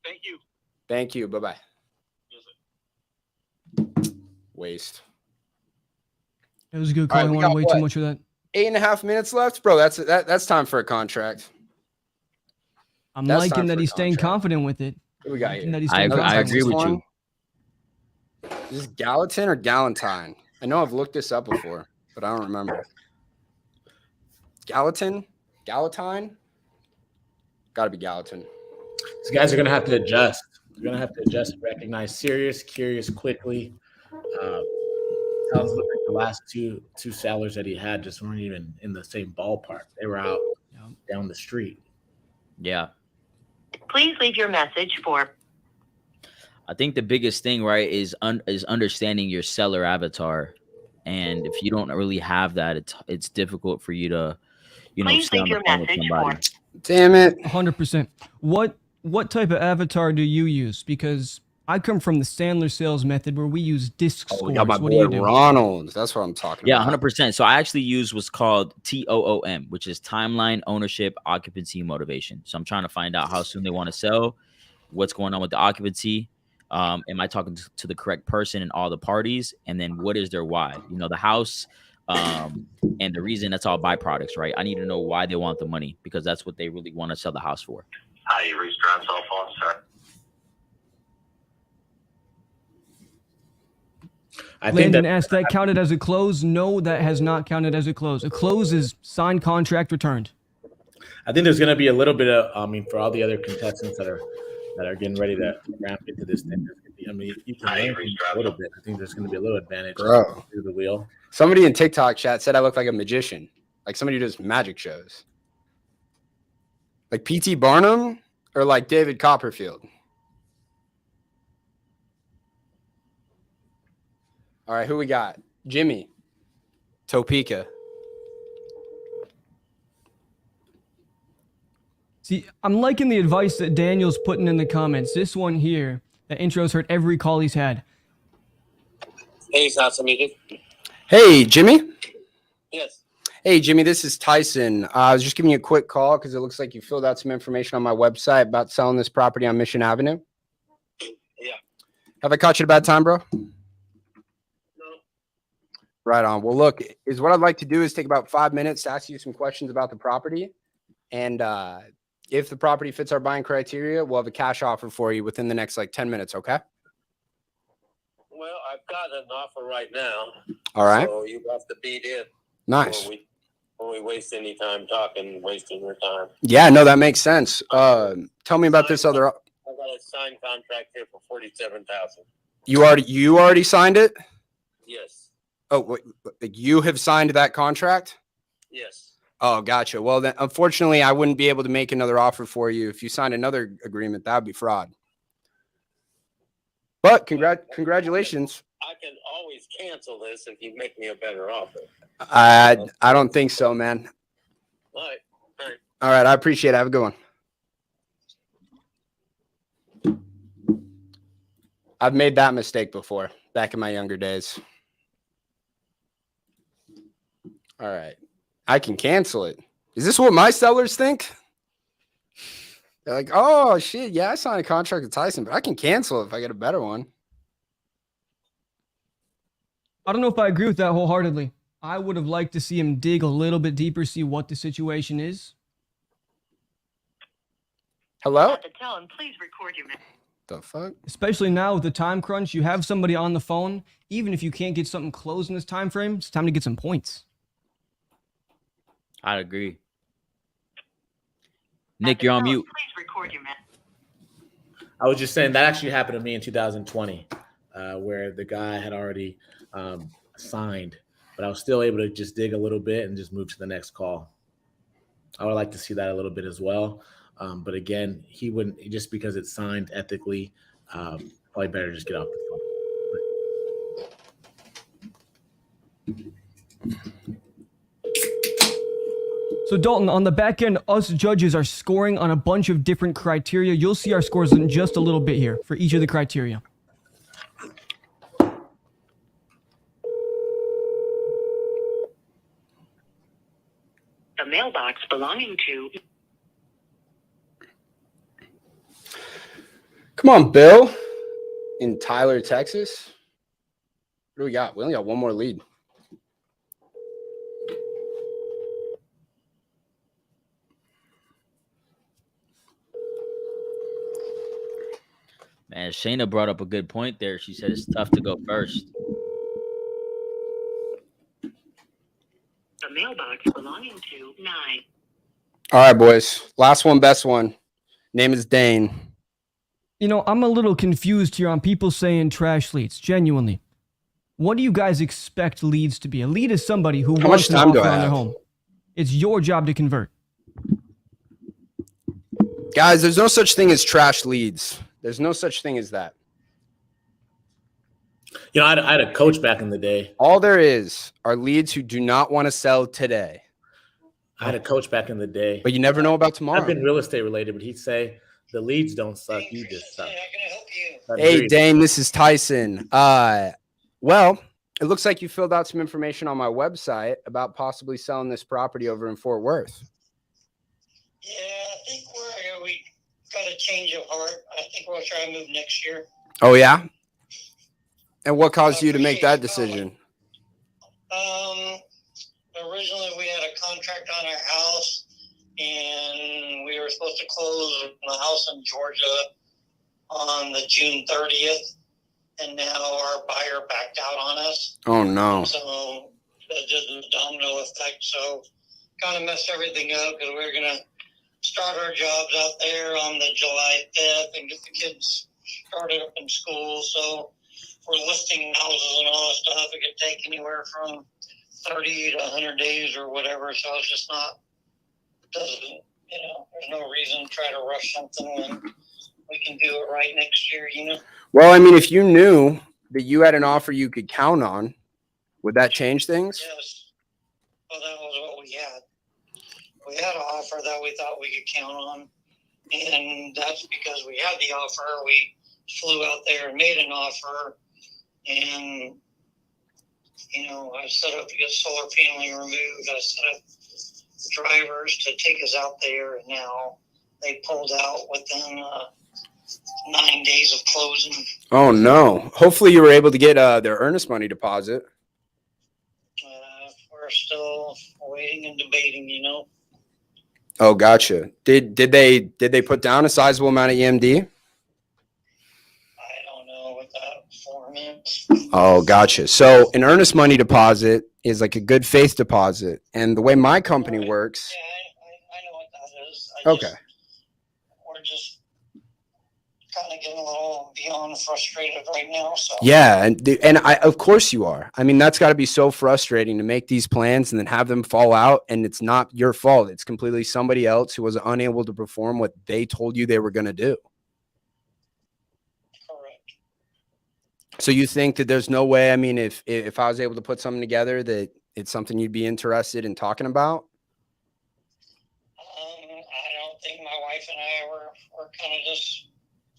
Thank you. Thank you. Bye-bye. Waste. It was a good call. All right, I we want to got wait what? too much for that. 8.5 minutes left, bro. That's time for a contract. I'm That's liking time that for a he's staying confident with it. What we got Liking here? that he's I staying confident agree with one? you. Is this Gallatin or Galentine? I know I've looked this up before, but I don't remember. Gallatin? Galatine? Got to be Gallatin. These guys are going to have to adjust. They're going to have to adjust and recognize serious, curious, quickly. Sounds like the last two sellers that he had just weren't even in the same ballpark. They were out down the street. Yeah. Please leave your message for. I think the biggest thing, right, is understanding your seller avatar. And if you don't really have that, it's difficult for you to, Please stay leave on your the phone with message somebody. Damn it. 100%. What type of avatar do you use? Because I come from the Sandler sales method where we use disc Oh, scores. we got my What do you boy do? Ronald. That's what I'm talking Yeah, about. 100%. So I actually use what's called TOOM, which is timeline, ownership, occupancy, motivation. So I'm trying to find out how soon they want to sell, what's going on with the occupancy. Am I talking to the correct person and all the parties? And then what is their why? The house and the reason. That's all byproducts, right? I need to know why they want the money because that's what they really want to sell the house for. Hi, you reached your own cell phone, sir. Landon asked, that counted as a close? No, that has not counted as a close. A close is signed contract returned. I think there's going to be a little bit of, for all the other contestants that are getting ready to ramp into this thing. You can learn a little bit. I think there's going to be a little advantage Bro. through the wheel. Somebody in TikTok chat said I look like a magician, like somebody who does magic shows. Like P.T. Barnum or like David Copperfield? All right, who we got? Jimmy. Topeka. See, I'm liking the advice that Daniel's putting in the comments. This one here, that intro's heard every call he's had. Hey, it's not meeting. Hey, Jimmy. Yes. Hey, Jimmy, this is Tyson. I was just giving you a quick call because it looks like you filled out some information on my website about selling this property on Mission Avenue. Yeah. Have I caught you at a bad time, bro? No. Right on. Well, look, what I'd like to do is take about 5 minutes to ask you some questions about the property. And if the property fits our buying criteria, we'll have a cash offer for you within the next 10 minutes, okay? Well, I've got an offer right now. All right. So you have to beat it. Nice. when we waste any time talking, wasting your time. Yeah, no, that makes sense. Tell me about this other. I got a signed contract here for $47,000. You already signed it? Yes. Oh, wait, you have signed that contract? Yes. Oh, gotcha. Well, then, unfortunately, I wouldn't be able to make another offer for you. If you signed another agreement, that would be fraud. But congratulations. I can always cancel this if you make me a better offer. I don't think so, man. All right. All right. All right, I appreciate it. Have a good one. I've made that mistake before, back in my younger days. All right. I can cancel it. Is this what my sellers think? They're like, oh, shit, yeah, I signed a contract with Tyson, but I can cancel it if I get a better one. I don't know if I agree with that wholeheartedly. I would have liked to see him dig a little bit deeper, see what the situation is. Hello? At the tone, please record your message. The fuck? Especially now with the time crunch, you have somebody on the phone. Even if you can't get something closed in this time frame, it's time to get some points. I agree. Nick, you're on mute. Please record your message. I was just saying that actually happened to me in 2020, where the guy had already signed, but I was still able to just dig a little bit and just move to the next call. I would like to see that a little bit as well. But again, he wouldn't, just because it's signed ethically, probably better just get off the phone. So Dalton, on the back end, us judges are scoring on a bunch of different criteria. You'll see our scores in just a little bit here for each of the criteria. The mailbox belonging to... Come on, Bill. In Tyler, Texas. What do we got? We only got one more lead. Man, Shayna brought up a good point there. She said it's tough to go first. The mailbox belonging to 9. All right, boys. Last one, best one. Name is Dane. You know, I'm a little confused here on people saying trash leads. Genuinely. What do you guys expect leads to be? A lead is somebody who How wants much an time do offer I on their have? home. It's your job to convert. Guys, there's no such thing as trash leads. There's no such thing as that. You know, I had a coach back in the day. All there is are leads who do not want to sell today. I had a coach back in the day. But you never know about tomorrow. I've been real estate related, but he'd say the leads don't suck, you just suck. Hey, Dane, this is Tyson. Well, it looks like you filled out some information on my website about possibly selling this property over in Fort Worth. Yeah, I think we got a change of heart. I think we'll try and move next year. Oh, yeah? And what caused you to make that decision? Originally we had a contract on our house, and we were supposed to close on the house in Georgia on the June 30th, and now our buyer backed out on us. Oh, no. So that did the domino effect. So kind of messed everything up because we were going to start our jobs out there on the July 5th and get the kids started up in school. So we're listing houses and all that stuff. It could take anywhere from 30 to 100 days or whatever. So it's just not, doesn't, there's no reason to try to rush something when we can do it right next year, Well, I mean, if you knew that you had an offer you could count on, would that change things? Yes. Well, that was what we had. We had an offer that we thought we could count on. And that's because we had the offer. We flew out there and made an offer. And, I set up to get solar paneling removed. I set up drivers to take us out there. And now they pulled out within 9 days of closing. Oh, no. Hopefully you were able to get their earnest money deposit. We're still waiting and debating, Oh, gotcha. Did they put down a sizable amount of EMD? I don't know what that form is. Oh, gotcha. So an earnest money deposit is like a good faith deposit. And the way my company works. I know what that is. Okay. We're just kind of getting a little beyond frustrated right now. So Yeah, and I, of course you are. I mean, that's got to be so frustrating to make these plans and then have them fall out, and it's not your fault. It's completely somebody else who was unable to perform what they told you they were going to do. Correct. So you think that there's no way, I mean, if I was able to put something together, that it's something you'd be interested in talking about? I don't think my wife and I were kind of just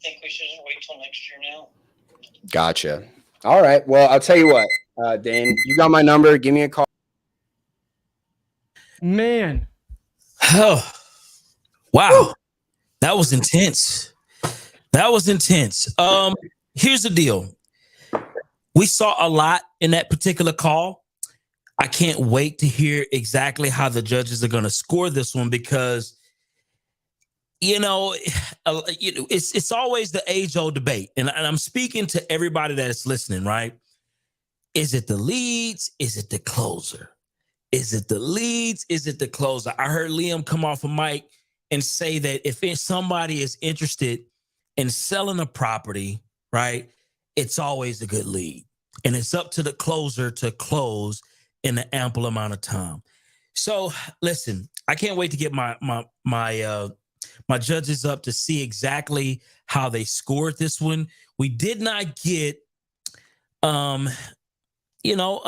think we should just wait till next year now. Gotcha. All right. Well, I'll tell you what, Dane, you got my number. Give me a call. Man. Oh, wow. That was intense. That was intense. Here's the deal. We saw a lot in that particular call. I can't wait to hear exactly how the judges are going to score this one because, it's always the age-old debate. And I'm speaking to everybody that is listening, right? Is it the leads? Is it the closer? Is it the leads? Is it the closer? I heard Liam come off a mic and say that if somebody is interested in selling a property, right, it's always a good lead. And it's up to the closer to close in an ample amount of time. So listen, I can't wait to get my judges up to see exactly how they scored this one. We did not get, a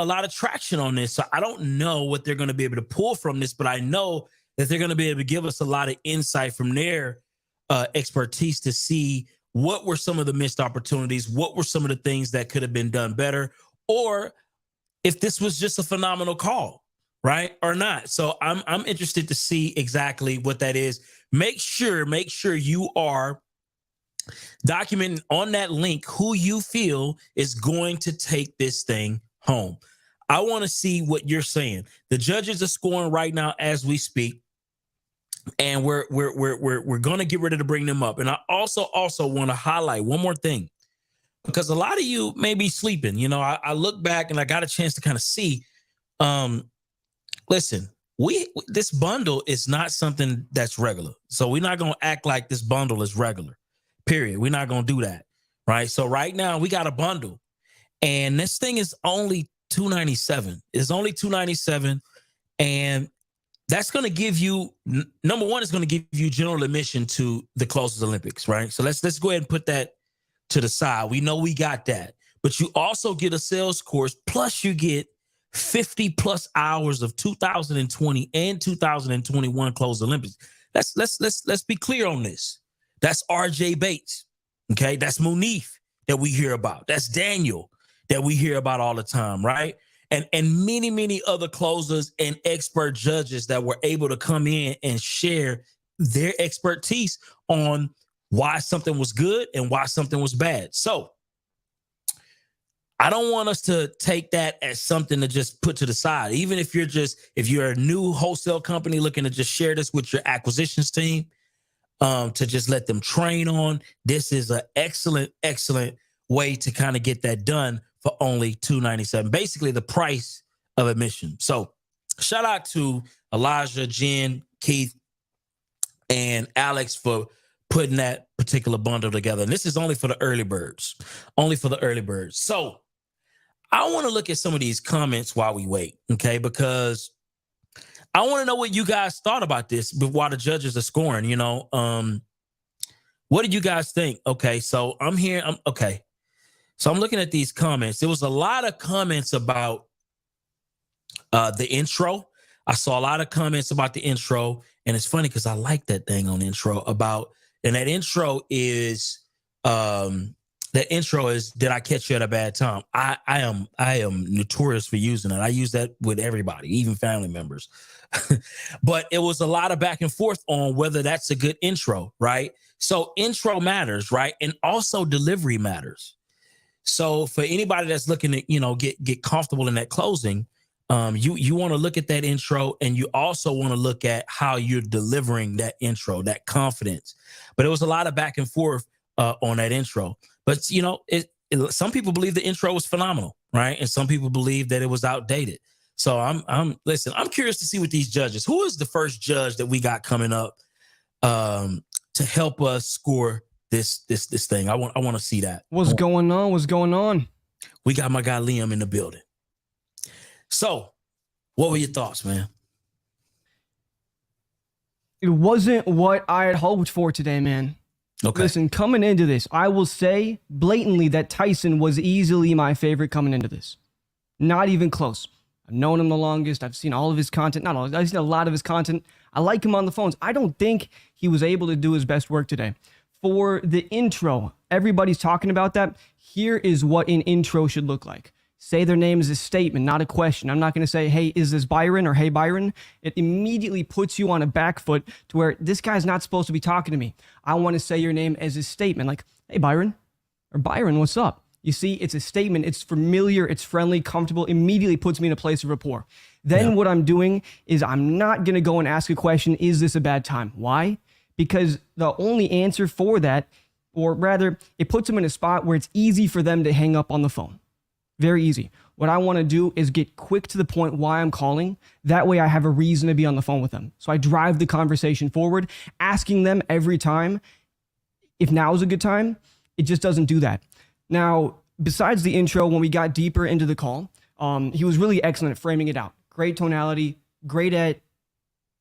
lot of traction on this. So I don't know what they're going to be able to pull from this, but I know that they're going to be able to give us a lot of insight from their expertise to see what were some of the missed opportunities, what were some of the things that could have been done better, or if this was just a phenomenal call, right, or not. So I'm interested to see exactly what that is. Make sure you are documenting on that link who you feel is going to take this thing home. I want to see what you're saying. The judges are scoring right now as we speak, and we're going to get ready to bring them up. And I also want to highlight one more thing, because a lot of you may be sleeping. I look back and I got a chance to kind of see. Listen, this bundle is not something that's regular. So we're not going to act like this bundle is regular, period. We're not going to do that, right? So right now we got a bundle, and this thing is only $297. It's only $297, and that's going to give you, number one, it's going to give you general admission to the closest Olympics, right? So let's go ahead and put that to the side. We know we got that, but you also get a sales course, plus you get 50 plus hours of 2020 and 2021 closed Olympics. Let's be clear on this. That's RJ Bates. Okay. That's Munif that we hear about. That's Daniel that we hear about all the time. Right. And many, many other closers and expert judges that were able to come in and share their expertise on why something was good and why something was bad. So I don't want us to take that as something to just put to the side. Even if you're a new wholesale company looking to just share this with your acquisitions team, to just let them train on, this is an excellent way to kind of get that done for only $297, basically the price of admission. So shout out to Elijah, Jen, Keith, and Alex for putting that particular bundle together. And this is only for the early birds. So I want to look at some of these comments while we wait, okay? Because I want to know what you guys thought about this while the judges are scoring, What did you guys think? Okay, so I'm here. So I'm looking at these comments. There was a lot of comments about the intro. I saw a lot of comments about the intro, and it's funny because I like that thing on intro and that intro is, did I catch you at a bad time? I am notorious for using it. I use that with everybody, even family members. But it was a lot of back and forth on whether that's a good intro, right? So intro matters, right? And also delivery matters. So for anybody that's looking to, get comfortable in that closing, you want to look at that intro, and you also want to look at how you're delivering that intro, that confidence. But it was a lot of back and forth on that intro. But, some people believe the intro was phenomenal, right? And some people believe that it was outdated. So listen, I'm curious to see what these judges. Who is the first judge that we got coming up to help us score this thing? I want to see that. What's going on? What's going on? We got my guy Liam in the building. So, what were your thoughts, man? It wasn't what I had hoped for today, man. Okay. Listen, coming into this, I will say blatantly that Tyson was easily my favorite coming into this. Not even close. I've known him the longest. I've seen all of his content. Not all. I've seen a lot of his content. I like him on the phones. I don't think he was able to do his best work today. For the intro, everybody's talking about that. Here is what an intro should look like. Say their name as a statement, not a question. I'm not going to say, hey, is this Byron or hey, Byron? It immediately puts you on a back foot to where this guy's not supposed to be talking to me. I want to say your name as a statement, like, hey, Byron, or Byron, what's up? You see, it's a statement. It's familiar. It's friendly, comfortable. Immediately puts me in a place of rapport. Then what I'm doing is I'm not going to go and ask a question, is this a bad time? Why? Because the only answer for that, or rather, it puts them in a spot where it's easy for them to hang up on the phone. Very easy. What I want to do is get quick to the point why I'm calling. That way I have a reason to be on the phone with them. So I drive the conversation forward, asking them every time if now is a good time. It just doesn't do that. Now, besides the intro, when we got deeper into the call, he was really excellent at framing it out. Great tonality, great at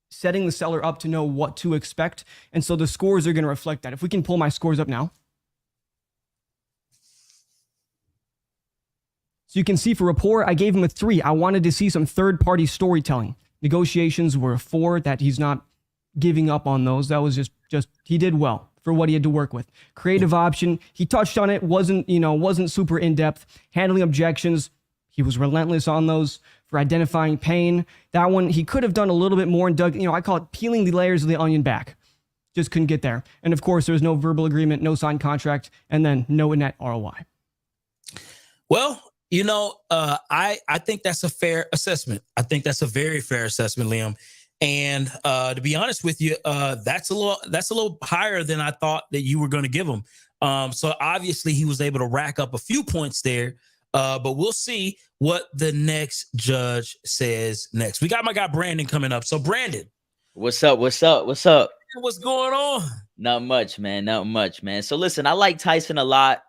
setting the seller up to know what to expect. And so the scores are going to reflect that. If we can pull my scores up now. So you can see for rapport, I gave him a 3. I wanted to see some third-party storytelling. Negotiations were a 4, that he's not giving up on those. That was just he did well for what he had to work with. Creative option, he touched on it, wasn't super in-depth. Handling objections, he was relentless on those. For identifying pain, that one, he could have done a little bit more and dug, I call it peeling the layers of the onion back. Just couldn't get there. And of course, there was no verbal agreement, no signed contract, and then no net ROI. Well, I think that's a fair assessment. I think that's a very fair assessment, Liam. And to be honest with you, that's a little higher than I thought that you were going to give him. So obviously he was able to rack up a few points there. But we'll see what the next judge says next. We got my guy Brandon coming up. So Brandon, what's up? What's going on? Not much, man. So listen, I like Tyson a lot.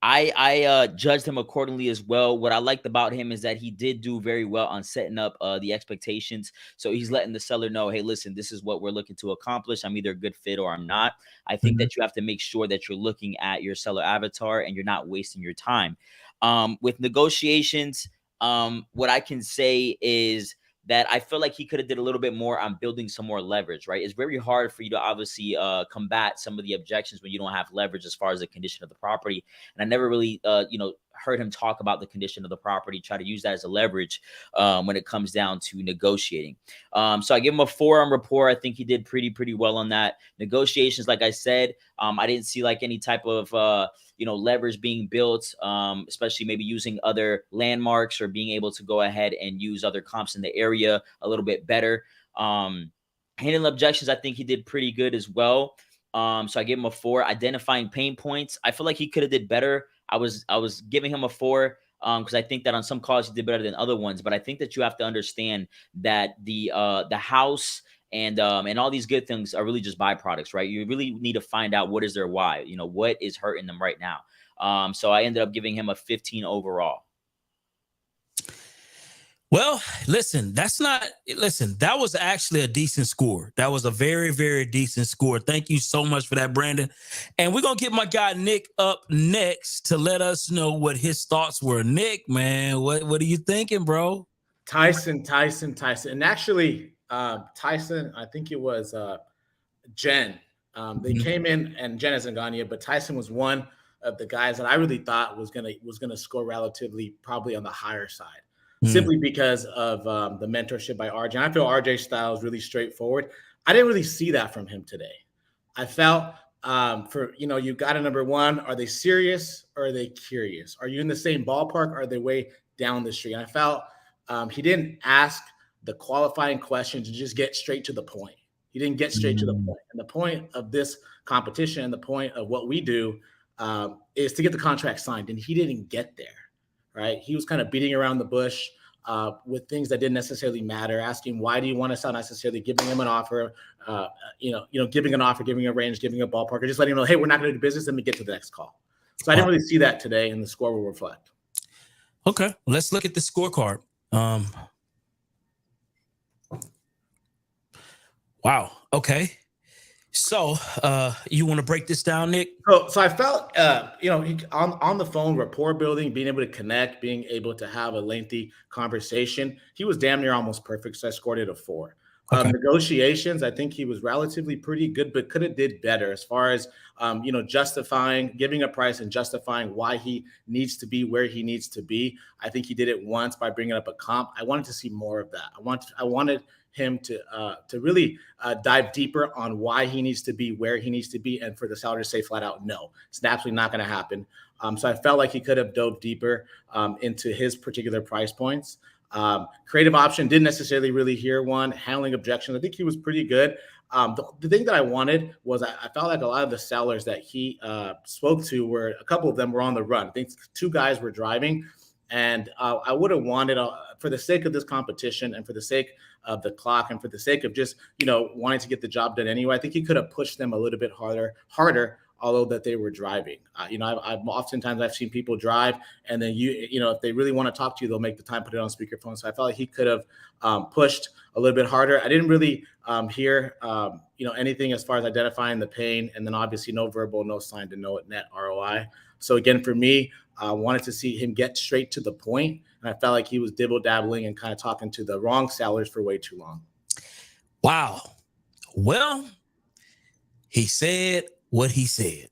I judged him accordingly as well. What I liked about him is that he did do very well on setting up the expectations. So he's letting the seller know, hey, listen, this is what we're looking to accomplish. I'm either a good fit or I'm not. I think that you have to make sure that you're looking at your seller avatar and you're not wasting your time. With negotiations, what I can say is that I feel like he could have did a little bit more on building some more leverage, right? It's very hard for you to obviously combat some of the objections when you don't have leverage as far as the condition of the property. And I never really, heard him talk about the condition of the property, try to use that as a leverage when it comes down to negotiating. So I give him a 4 on rapport. I think he did pretty well on that. Negotiations, like I said, I didn't see like any type of, leverage being built, especially maybe using other landmarks or being able to go ahead and use other comps in the area a little bit better. Handling objections, I think he did pretty good as well. So I gave him a 4. Identifying pain points, I feel like he could have did better. I was giving him a 4 because I think that on some calls he did better than other ones. But I think that you have to understand that the house and all these good things are really just byproducts, right? You really need to find out what is their why, what is hurting them right now. So I ended up giving him a 15 overall. Well, listen, that was actually a decent score. That was a very, very decent score. Thank you so much for that, Brandon. And we're going to get my guy Nick up next to let us know what his thoughts were. Nick, man, what are you thinking, bro? Tyson. And actually, Tyson, I think it was Jen. They came in, and Jen hasn't gone yet, but Tyson was one of the guys that I really thought was gonna score relatively probably on the higher side. Simply because of the mentorship by RJ. And I feel RJ's style is really straightforward. I didn't really see that from him today. I felt you got a number 1. Are they serious or are they curious? Are you in the same ballpark? Or are they way down the street? And I felt he didn't ask the qualifying questions and just get straight to the point. He didn't get straight to the point. And the point of this competition and the point of what we do is to get the contract signed. And he didn't get there. Right, he was kind of beating around the bush. with things that didn't necessarily matter, asking why do you want to sell, not necessarily giving him an offer, giving an offer, giving a range, giving a ballpark, or just letting him know, hey, we're not going to do business. Let me get to the next call. So I didn't really see that today, and the score will reflect. Okay, let's look at the scorecard. Wow. Okay. So you want to break this down, Nick? So I felt, on the phone, rapport building, being able to connect, being able to have a lengthy conversation. He was damn near almost perfect. So I scored it a 4. Okay. Negotiations, I think he was relatively pretty good, but could have did better as far as, justifying, giving a price and justifying why he needs to be where he needs to be. I think he did it once by bringing up a comp. I wanted to see more of that. I wanted him to really dive deeper on why he needs to be where he needs to be, and for the seller to say flat out, no, it's absolutely not going to happen. So I felt like he could have dove deeper into his particular price points. Creative option, didn't necessarily really hear one. Handling objections, I think he was pretty good. The thing that I wanted was I felt like a lot of the sellers that he spoke to a couple of them were on the run. I think 2 guys were driving, and I would have wanted, for the sake of this competition and for the sake of the clock and for the sake of just, wanting to get the job done anyway, I think he could have pushed them a little bit harder, although that they were driving. I've oftentimes I've seen people drive, and then if they really want to talk to you, they'll make the time, put it on speakerphone. So I felt like he could have pushed a little bit harder. I didn't really hear anything as far as identifying the pain, and then obviously no verbal, no sign to no net ROI. So again, for me, I wanted to see him get straight to the point, and I felt like he was dibble-dabbling and kind of talking to the wrong sellers for way too long. Wow. Well, he said what he said.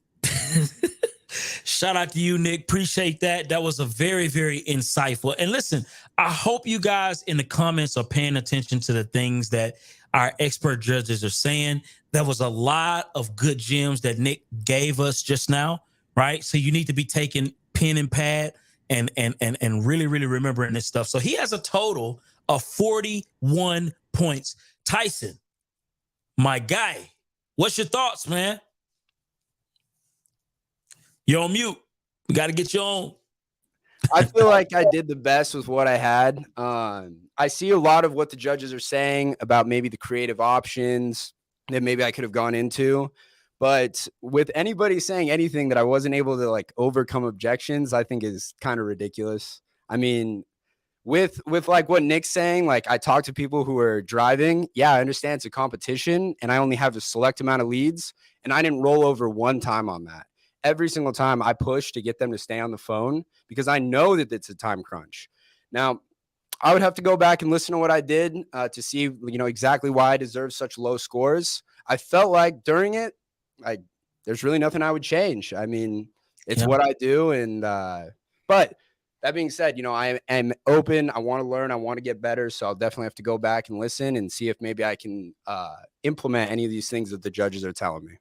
Shout out to you, Nick. Appreciate that. That was a very, very insightful. And listen, I hope you guys in the comments are paying attention to the things that our expert judges are saying. There was a lot of good gems that Nick gave us just now, right? So you need to be taking pen and pad and really, really remembering this stuff. So he has a total of 41 points. Tyson, my guy, what's your thoughts, man? You're on mute. We got to get you on. I feel like I did the best with what I had. I see a lot of what the judges are saying about maybe the creative options that maybe I could have gone into. But with anybody saying anything that I wasn't able to overcome objections, I think is kind of ridiculous. I mean, with like what Nick's saying, I talk to people who are driving. Yeah, I understand it's a competition and I only have a select amount of leads, and I didn't roll over one time on that. Every single time I push to get them to stay on the phone because I know that it's a time crunch. Now, I would have to go back and listen to what I did to see, exactly why I deserve such low scores. I felt like during it, there's really nothing I would change. I mean, it's what I do. And, but that being said, I am open. I want to learn. I want to get better. So I'll definitely have to go back and listen and see if maybe I can implement any of these things that the judges are telling me.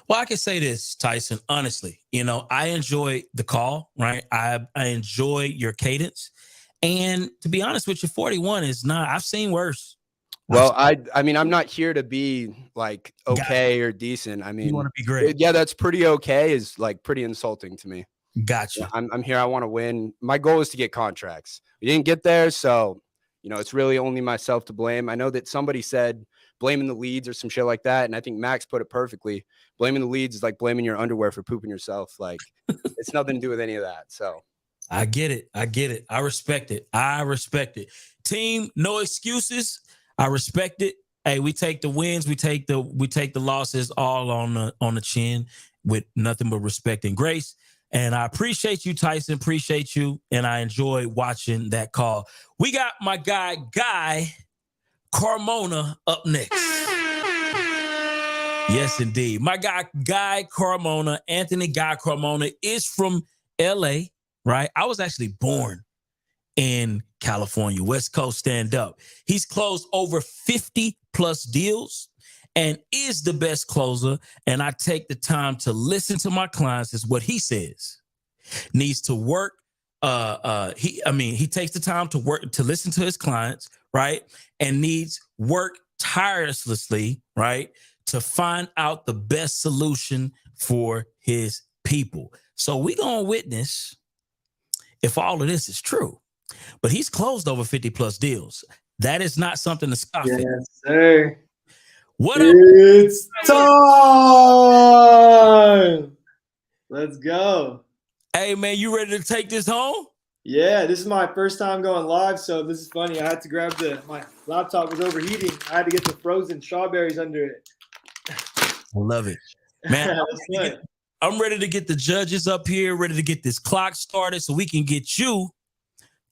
Well, I can say this, Tyson, honestly, I enjoy the call, right? I enjoy your cadence. And to be honest with you, 41 is not, I've seen worse. Well, I mean, I'm not here to be okay or decent. I mean, you want to be great. Yeah, that's pretty okay is pretty insulting to me. Gotcha. I'm here. I want to win. My goal is to get contracts. We didn't get there. So, it's really only myself to blame. I know that somebody said blaming the leads or some shit like that. And I think Max put it perfectly. Blaming the leads is like blaming your underwear for pooping yourself. It's nothing to do with any of that. So I get it. I respect it. Team, no excuses. I respect it. Hey, we take the wins, we take the losses all on the chin with nothing but respect and grace. And I appreciate you, Tyson. Appreciate you. And I enjoy watching that call. We got my guy Carmona up next. Yes, indeed. My guy Carmona, Anthony Guy Carmona, is from LA, right? I was actually born in California, West Coast stand up. He's closed over 50 plus deals and is the best closer. And I take the time to listen to my clients, is what he says. Needs to work. He takes the time to work, to listen to his clients, right? And needs work tirelessly, right? To find out the best solution for his people. So we're going to witness if all of this is true. but he's closed over 50 plus deals. That is not something to scoff at. Yes, sir. What up? It's time. Let's go. Hey, man, you ready to take this home? Yeah, this is my first time going live, so this is funny. I had to grab my laptop was overheating. I had to get the frozen strawberries under it. I love it. Man, I'm ready to get the judges up here, ready to get this clock started so we can get you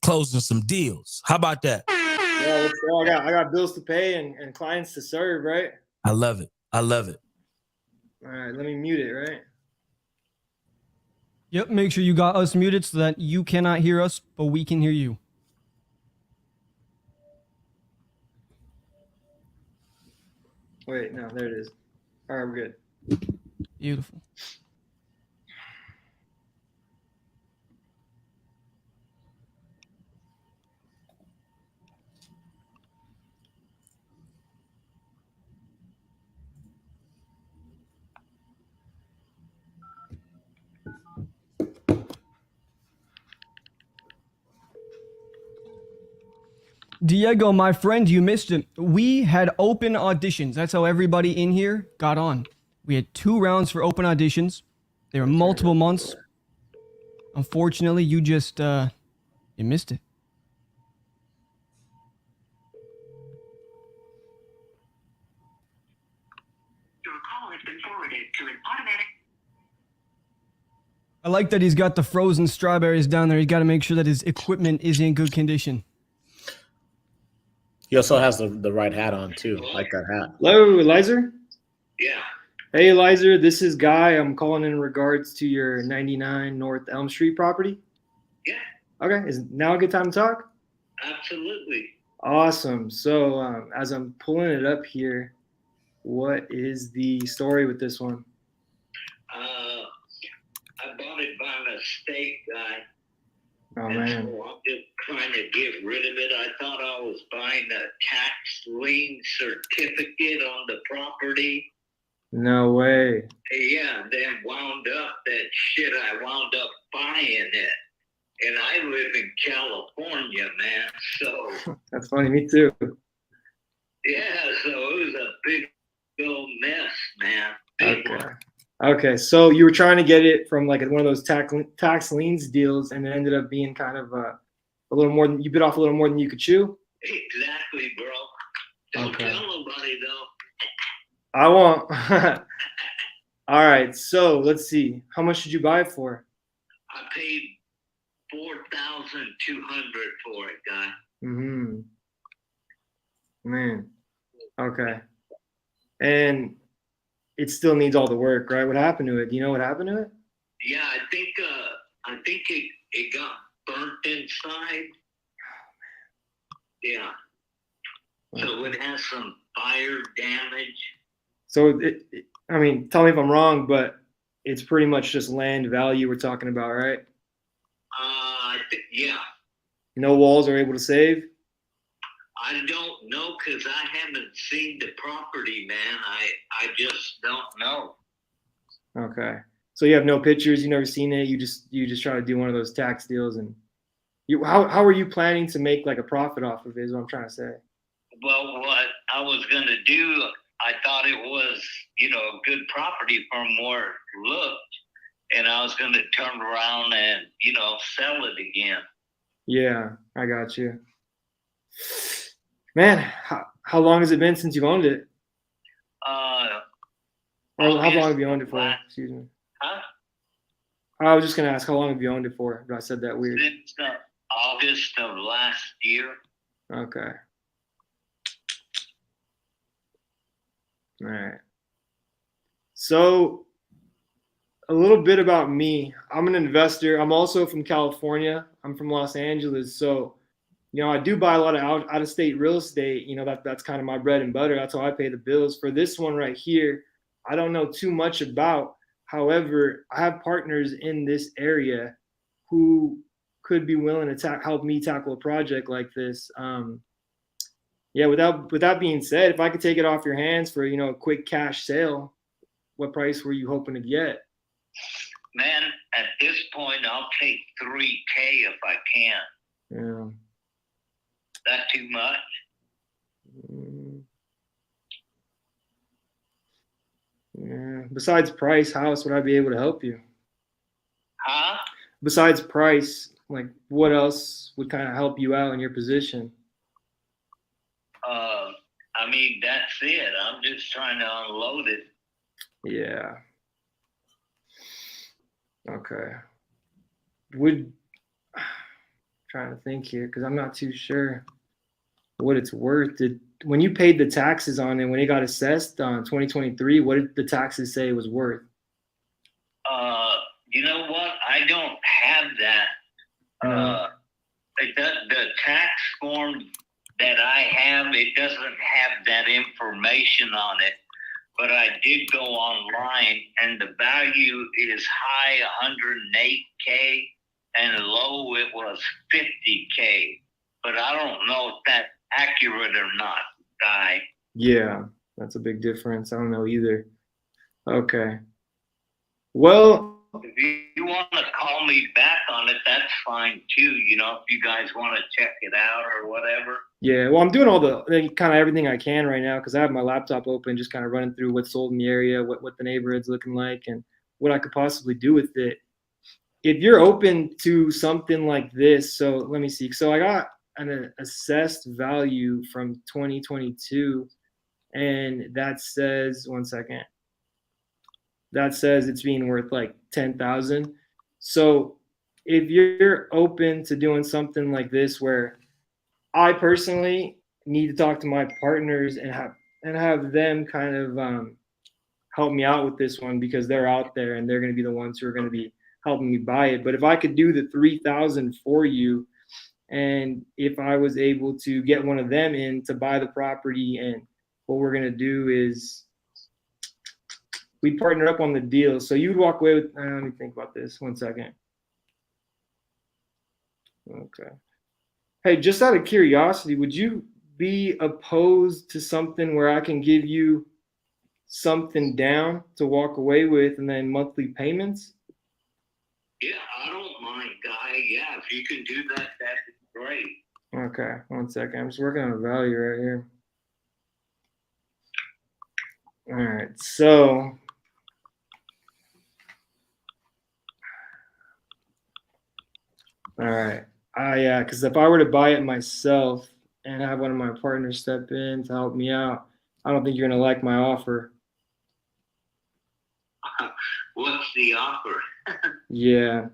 closing some deals. How about that? Yeah, let's go. I got bills to pay and clients to serve, right? I love it. I love it. All right, let me mute it, right? Yep, make sure you got us muted so that you cannot hear us, but we can hear you. Wait, no, there it is. All right, we're good. Beautiful. Diego, my friend, you missed it. We had open auditions. That's how everybody in here got on. We had 2 rounds for open auditions. They were multiple months. Unfortunately, you just, you missed it. Your call has been forwarded to an automatic. I like that he's got the frozen strawberries down there. He's got to make sure that his equipment is in good condition. He also has the right hat on too, like that hat. Hello, Elizer? Yeah. Hey, Elizer, this is Guy. I'm calling in regards to your 99 North Elm Street property. Yeah. Okay, is now a good time to talk? Absolutely. Awesome. So as I'm pulling it up here, what is the story with this one? I bought it by mistake, guy. Oh, and man. so I'm just trying to get rid of it. I thought I was buying a tax lien certificate on the property. No way. Yeah, then wound up that shit. I wound up buying it. And I live in California, man. So, That's funny. Me too. yeah, so it was a big old mess, man. Big one. Okay, so you were trying to get it from like one of those tax liens deals, and it ended up being kind of a little more than you bit off a little more than you could chew. Exactly, bro. Don't tell nobody, though. I won't. All right, so let's see. How much did you buy it for? I paid $4,200 for it, guy. Mm-hmm. Man. Okay. And it still needs all the work, right? What happened to it? Do you know what happened to it? Yeah, I think it got burnt inside. Yeah. So it has some fire damage. So, I mean, tell me if I'm wrong, but it's pretty much just land value we're talking about, right? Yeah. No walls are able to save? I don't know because I haven't seen the property, man. I just don't know. Okay. So you have no pictures, you never seen it, you just try to do one of those tax deals, and how are you planning to make like a profit off of it is what I'm trying to say. Well, what I was gonna do, I thought it was, a good property from where it looked, and I was gonna turn around and, sell it again. Yeah, I got you. Man, how long has it been since you've owned it? Or how long have you owned it for? Excuse me. Huh? I was just gonna ask how long have you owned it for, but I said that weird. Since August of last year. Okay. All right. So a little bit about me. I'm an investor. I'm also from California. I'm from Los Angeles. So, I do buy a lot of out of state real estate. That's kind of my bread and butter. That's how I pay the bills. For this one right here, I don't know too much about. However, I have partners in this area who could be willing to help me tackle a project like this. With that being said, if I could take it off your hands for, a quick cash sale, what price were you hoping to get? Man, at this point, I'll take $3K if I can. Yeah. That too much? Yeah. Besides price, how else would I be able to help you? Huh? Besides price, like what else would kind of help you out in your position? I mean, that's it. I'm just trying to unload it. Yeah. Okay. Trying to think here because I'm not too sure what it's worth. When you paid the taxes on it, when it got assessed on 2023, what did the taxes say it was worth? You know what? I don't have that. The tax form that I have, it doesn't have that information on it. But I did go online, and the value is high 108K, and low it was 50K. But I don't know if that's accurate or not, Guy. Yeah, that's a big difference. I don't know either. Okay. Well, if you want to call me back on it, that's fine too. You know, if you guys want to check it out or whatever. Yeah, well, I'm doing all the kind of everything I can right now because I have my laptop open, just kind of running through what's sold in the area, what the neighborhood's looking like, and what I could possibly do with it. If you're open to something like this, so let me see. So I got an assessed value from 2022, and that says, one second, that says it's being worth like 10,000. So if you're open to doing something like this, where I personally need to talk to my partners and have them kind of help me out with this one because they're out there and they're going to be the ones who are going to be helping me buy it. But if I could do the 3,000 for you, and if I was able to get one of them in to buy the property, and what we're going to do is we'd partner up on the deal. So you'd walk away with, let me think about this. One second. Okay. Hey, just out of curiosity, would you be opposed to something where I can give you something down to walk away with and then monthly payments? Yeah, I don't mind, Guy. Yeah, if you can do that, that'd be great. Okay, one second. I'm just working on a value right here. All right, so all right. Because if I were to buy it myself and have one of my partners step in to help me out, I don't think you're gonna like my offer. What's the offer? Yeah.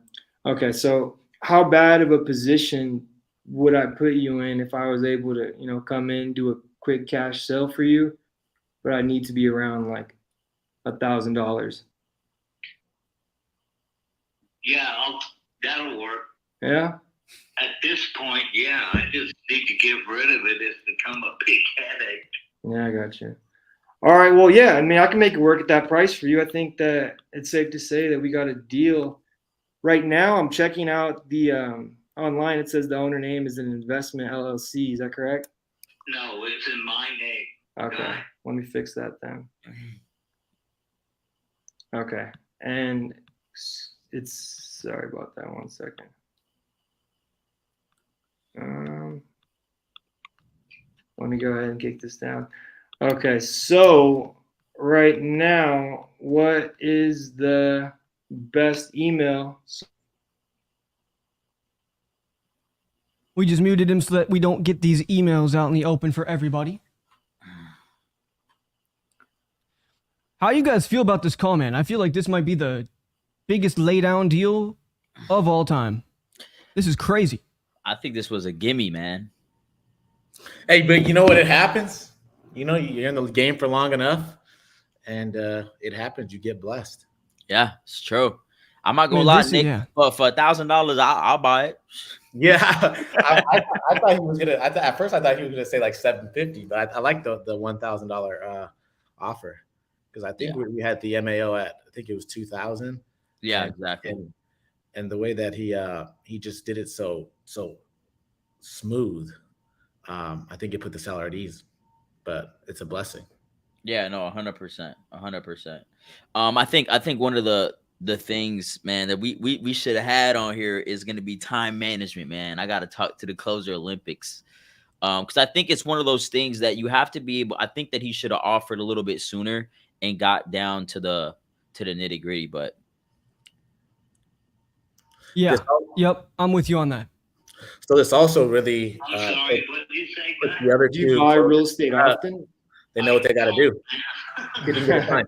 Okay. So how bad of a position would I put you in if I was able to, come in, do a quick cash sale for you, but I need to be around like $1,000? Yeah, that'll work. Yeah. At this point, yeah, I just need to get rid of it. It's become a big headache. Yeah, I got you. All right. Well, yeah, I mean, I can make it work at that price for you. I think that it's safe to say that we got a deal. Right now, I'm checking out the online. It says the owner name is an investment LLC. Is that correct? No, it's in my name. Okay. Let me fix that then. Okay. And sorry about that. One second. Let me go ahead and kick this down. Okay, so right now, what is the best email? We just muted him so that we don't get these emails out in the open for everybody. How you guys feel about this call, man? I feel like this might be the biggest laydown deal of all time. This is crazy. I think this was a gimme, man. Hey, but you know what? It happens. You're in the game for long enough, and it happens. You get blessed. Yeah, it's true. I'm not gonna lie, Nick. Yeah. But for $1,000, I'll buy it. Yeah, I thought he was gonna. At first, I thought he was gonna say like $750, but I like the $1,000 offer because I think we had the MAO at, I think it was 2,000. Yeah, exactly. And the way that he just did it so smooth, I think it put the seller at ease. But it's a blessing. Yeah, no, 100%, 100%. I think one of the the things, man, that we should have had on here is going to be time management, man. I got to talk to the closer Olympics. Because I think it's one of those things that you have to be able. I think that he should have offered a little bit sooner and got down to the nitty gritty. But Yeah. Yep. I'm with you on that. So this also really I'm sorry, what did you say, puts guys? the other Do you two buy real estate often? They know what they got to do. They can get it fine.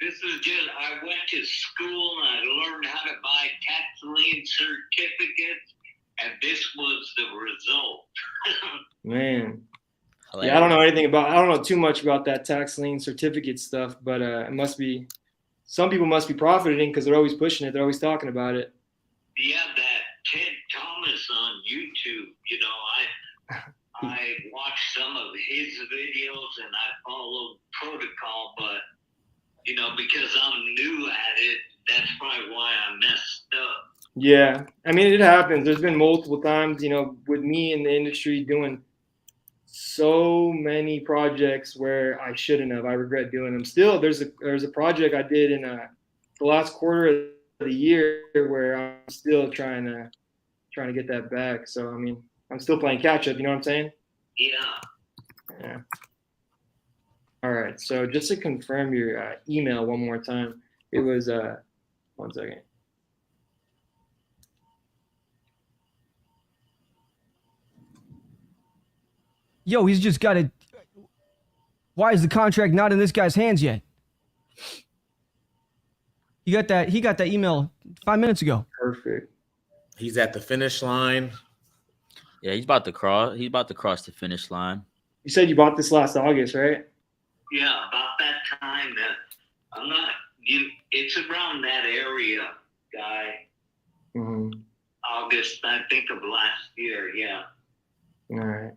This is just, I went to school and I learned how to buy tax lien certificates, and this was the result. Man. Yeah, I don't know anything about. I don't know too much about that tax lien certificate stuff, but it must be. Some people must be profiting because they're always pushing it. They're always talking about it. Yeah, that Ted Thomas on YouTube. You know, I watched some of his videos and I followed protocol, but you know, because I'm new at it, that's probably why I messed up. Yeah, I mean, it happens. There's been multiple times, you know, with me in the industry doing so many projects where I shouldn't have. I regret doing them. Still, there's a project I did in the last quarter of the year where I'm still trying to get that back. So I mean, I'm still playing catch up. You know what I'm saying? Yeah. All right. So just to confirm your email one more time, it was 1 second. Yo, he's just got to. Why is the contract not in this guy's hands yet? He got that email 5 minutes ago. Perfect. He's at the finish line. Yeah, he's about to cross. He's about to cross the finish line. You said you bought this last August, right? Yeah, about that time. That I'm not. It's around that area, guy. Mm-hmm. August, I think, of last year. Yeah. All right.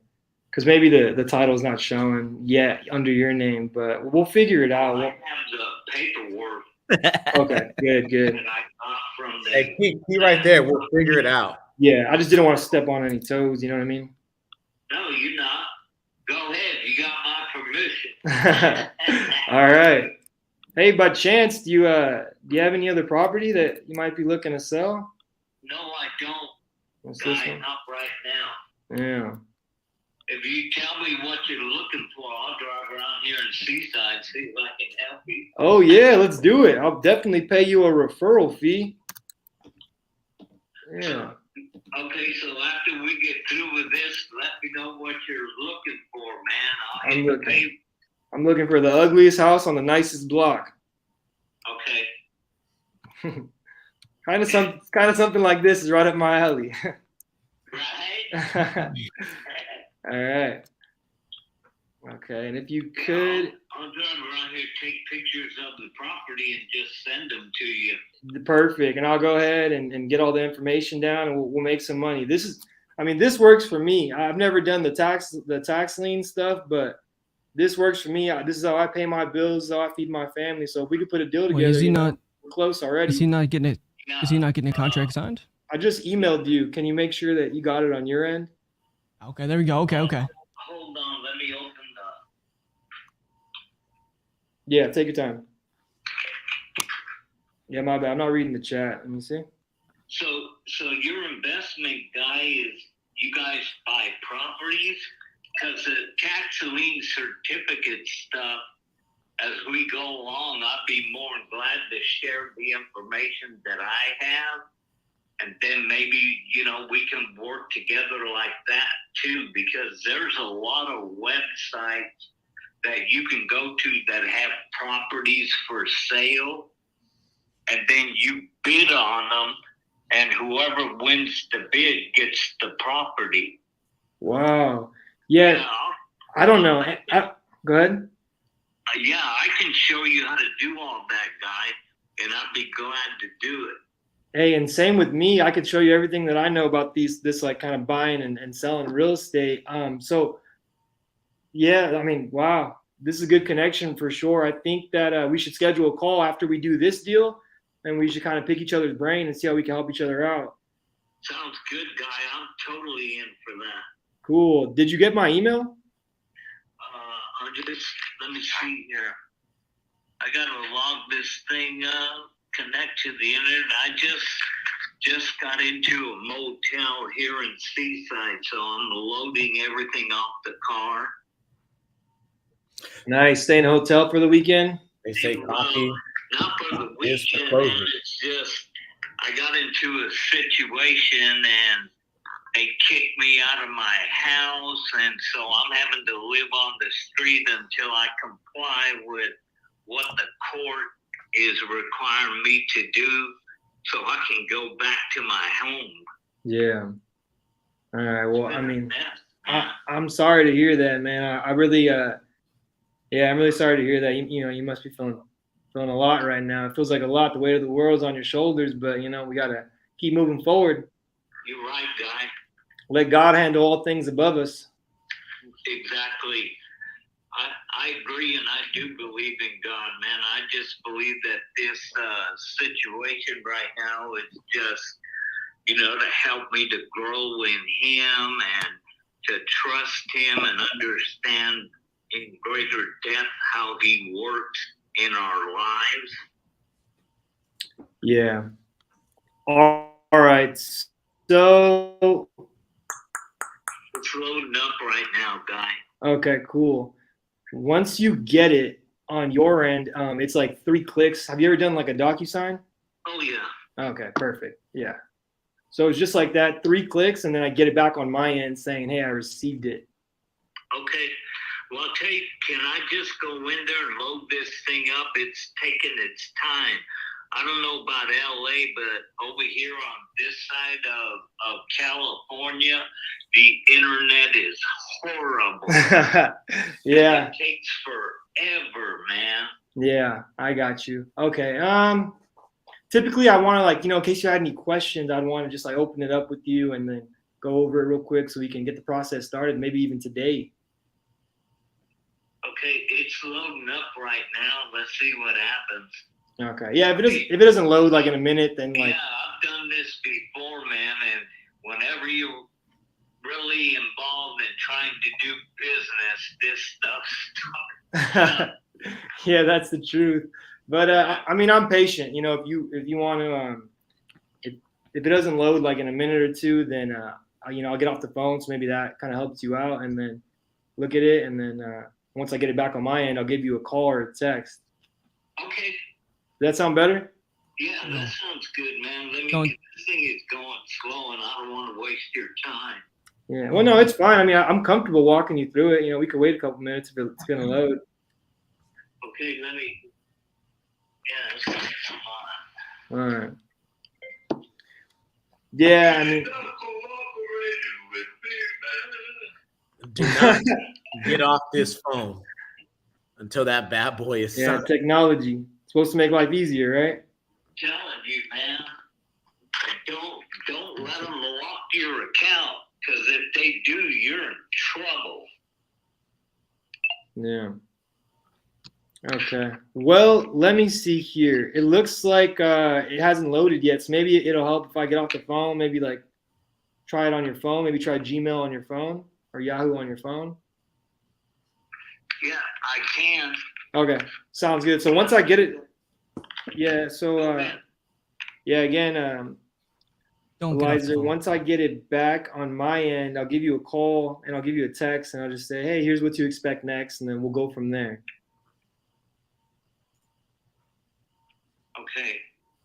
Because maybe the title's not showing yet under your name, but we'll figure it out. I have the paperwork. Okay, good. that I got from the. Hey, keep right there. We'll figure it out. Yeah, I just didn't want to step on any toes. You know what I mean? No, you're not. Go ahead. You got my permission. All right. Hey, by chance, do you have any other property that you might be looking to sell? No, I don't. What's this Guy, one? not right now. Yeah. If you tell me what you're looking for, I'll drive around here in Seaside, see if I can help you. Oh yeah, let's do it. I'll definitely pay you a referral fee. Yeah. Okay, so after we get through with this, let me know what you're looking for, man. I'll pay. I'm looking for the ugliest house on the nicest block. Okay. kind of something like this is right up my alley. Right? All right. Okay, and if you could. I'll drive around here, take pictures of the property, and just send them to you. Perfect, and I'll go ahead and get all the information down, and we'll make some money. This works for me. I've never done the tax lien stuff, but this works for me. This is how I pay my bills, how I feed my family. So if we could put a deal together, Wait, is he not? We're close already. Is he not getting it? Is he not getting a contract signed? I just emailed you. Can you make sure that you got it on your end? Okay, there we go. Okay. Hold on, let me open the. Yeah, take your time. Yeah, my bad. I'm not reading the chat. Let me see. So your investment guy is you guys buy properties? Because the tax lien certificate stuff, as we go along, I'd be more than glad to share the information that I have. And then maybe, we can work together like that too, because there's a lot of websites that you can go to that have properties for sale, and then you bid on them, and whoever wins the bid gets the property. Wow. Yeah. I don't know. Go ahead. Yeah, I can show you how to do all that, guy, and I'd be glad to do it. Hey, and same with me. I could show you everything that I know about this like kind of buying and selling real estate. So yeah, I mean, wow, this is a good connection for sure. I think that we should schedule a call after we do this deal, and we should kind of pick each other's brain and see how we can help each other out. Sounds good, guy. I'm totally in for that. Cool. Did you get my email? Let me see here. I gotta log this thing up. connect to the internet. I just got into a motel here in Seaside, so I'm loading everything off the car. Nice. Stay in a hotel for the weekend. They say coffee. Not for the is the weekend, closure. man. It's just I got into a situation and they kicked me out of my house, and so I'm having to live on the street until I comply with what the court is requiring me to do, so I can go back to my home. Yeah. All right. Well, I mean, I'm sorry to hear that, man. I really, yeah, I'm really sorry to hear that. You know, you must be feeling a lot right now. It feels like a lot. The weight of the world's on your shoulders, but you know, we gotta keep moving forward. You're right, guy. Let God handle all things above us. Exactly. I agree, and I do believe in God, man. I just believe that this situation right now is just, you know, to help me to grow in Him and to trust Him and understand in greater depth how He works in our lives. Yeah. All right. So. It's loading up right now, guy. Okay, cool. Once you get it on your end, it's like 3 clicks. Have you ever done like a DocuSign? Oh, yeah. Okay, perfect. Yeah. So it's just like that, 3 clicks, and then I get it back on my end saying, hey, I received it. Okay. Well, I'll tell you, can I just go in there and load this thing up? It's taking its time. I don't know about LA, but over here on this side of California, the internet is horrible. Yeah. It takes forever, man. Yeah, I got you. Okay. Typically I want to, like, you know, in case you had any questions, I'd want to just like open it up with you and then go over it real quick so we can get the process started, maybe even today. Okay, it's loading up right now. Let's see what happens. Okay. Yeah, if it doesn't load like in a minute, then like. Yeah, I've done this before, man, and whenever you're really involved in trying to do business, this stuff. Yeah, that's the truth. But I mean, I'm patient. You know, if you want to, if it doesn't load like in a minute or two, then you know, I'll get off the phone. So maybe that kind of helps you out, and then look at it, and then once I get it back on my end, I'll give you a call or a text. Okay. Does that sound better? Yeah, that sounds good, man. Let me get this thing is going slow, and I don't want to waste your time. Yeah. Well, no, it's fine. I mean, I'm comfortable walking you through it. You know, we could wait a couple minutes if it's gonna load. Okay, let me. Yeah, it's gonna come on. All right. Yeah, I mean. Do not get off this phone until that bad boy is Yeah, sunk. technology. It's supposed to make life easier, right? Telling you, man. Don't let them lock your account, because if they do, you're in trouble. Yeah. Okay. Well, let me see here. It looks like it hasn't loaded yet, so maybe it'll help if I get off the phone. Maybe like try it on your phone. Maybe try Gmail on your phone or Yahoo on your phone. Yeah, I can. Okay, sounds good. So once I get it, yeah. So yeah, again, Eliza, once I get it back on my end, I'll give you a call and I'll give you a text and I'll just say, hey, here's what to expect next, and then we'll go from there. Okay.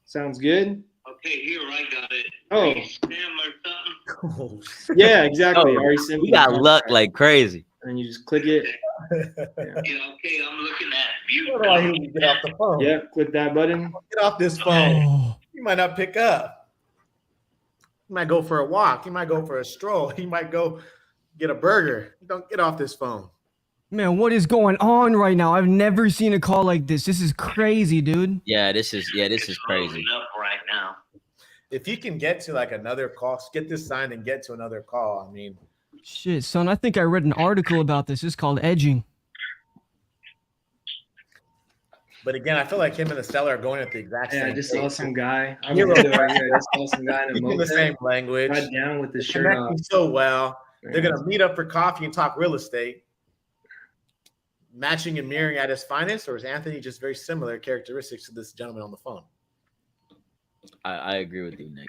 Sounds good. Okay, here I got it. Oh. Spam or something? Yeah, exactly. Oh, Already sent we me got the luck like crazy. and you just click it. Yeah, okay, I'm looking at view. What do I hear you get off the phone? Yeah, click that button. Get off this phone. You might not pick up. You might go for a walk. You might go for a stroll. You might go get a burger. Don't get off this phone. Man, what is going on right now? I've never seen a call like this. This is crazy, dude. Yeah, this is crazy. Up right now. If you can get to like another call, get this signed and get to another call. I mean, Shit, son, I think I read an article about this. It's called edging. but again, I feel like him and the seller are going at the exact same. Yeah, I just saw pace. some guy. I'm You're right here. I just saw some guy in a Speaking the moped, same language. right down with the They're shirt connecting off. so well. They're gonna meet up for coffee and talk real estate. Matching and mirroring at his finest, or is Anthony just very similar characteristics to this gentleman on the phone? I agree with you, Nick.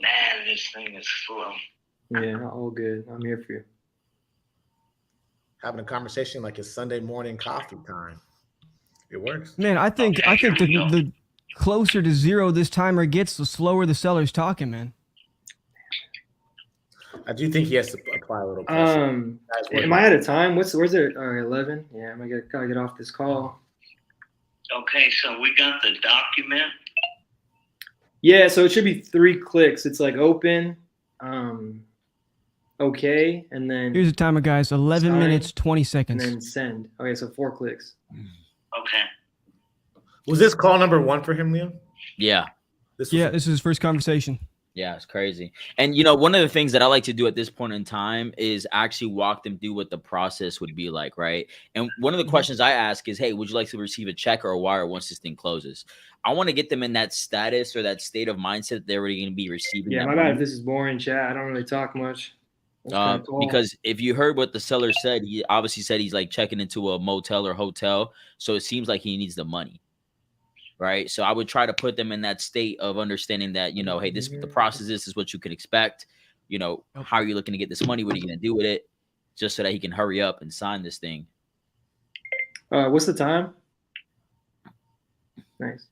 Man, this thing is slow. Yeah, all good. I'm here for you. Having a conversation like it's Sunday morning coffee time. It works. Man, I think the closer to 0 this timer gets, the slower the seller's talking, man. I do think he has to apply a little pressure. Am I out of time? Where's it? 11. Yeah, gotta get off this call. Okay, so we got the document. Yeah, so it should be 3 clicks. It's like open, okay, and then Here's the timer, guys. 11 sign, minutes, 20 and seconds. then send. Okay, so 4 clicks. Okay. Was this call number 1 for him, Liam? Yeah. This is his first conversation. Yeah, it's crazy. And, one of the things that I like to do at this point in time is actually walk them through what the process would be like, right? And one of the questions I ask is, hey, would you like to receive a check or a wire once this thing closes? I want to get them in that status or that state of mindset that they're already going to be receiving. Yeah, that my money. bad if this is boring, chat. I don't really talk much. Because if you heard what the seller said, he obviously said he's like checking into a motel or hotel. So it seems like he needs the money. Right. So I would try to put them in that state of understanding that, hey, this is what the process is. This is what you can expect. How are you looking to get this money? What are you going to do with it? Just so that he can hurry up and sign this thing. What's the time? Nice.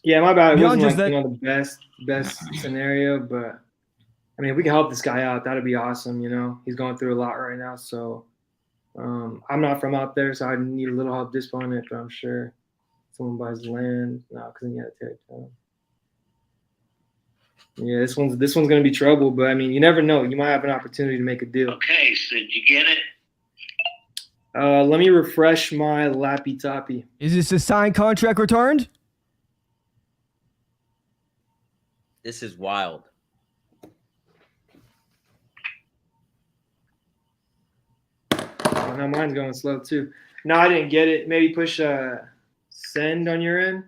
Yeah, my bad. It wasn't like the best scenario, but I mean, if we can help this guy out, that'd be awesome. He's going through a lot right now, so. I'm not from out there, so I need a little help disposing it, but I'm sure someone buys land. No, because then you got to tear it down. Yeah, this one's gonna be trouble, but I mean, you never know. You might have an opportunity to make a deal. Okay, so did you get it? Let me refresh my lappy toppy. Is this a signed contract returned? This is wild. Oh, now mine's going slow too. No, I didn't get it. Maybe push send on your end.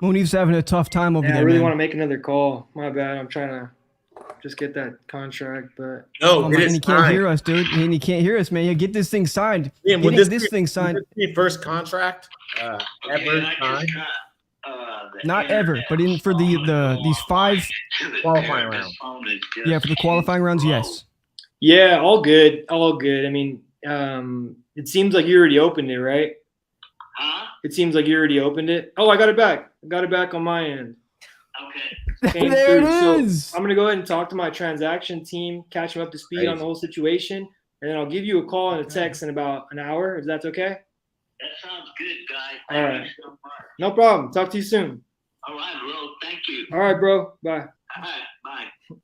Mooney's having a tough time over there. I really man. want to make another call. My bad. I'm trying to just get that contract, but man, he can't hear us, dude. And he can't hear us, man. You get this thing signed. Liam, Getting this thing signed. Would this be first contract ever signed? Not ever, but for these 5 qualifying rounds. Yeah, for the qualifying rounds, yes. Yeah, all good. All good. I mean, it seems like you already opened it, right? Huh? It seems like you already opened it. Oh, I got it back. I got it back on my end. Okay. There it is. So I'm gonna go ahead and talk to my transaction team, catch them up to speed on the whole situation, and then I'll give you a call and a text in about an hour. If that's okay? That sounds good, guys. All right. No problem. Talk to you soon. All right, bro. Thank you. All right, bro. Bye. All right, bye.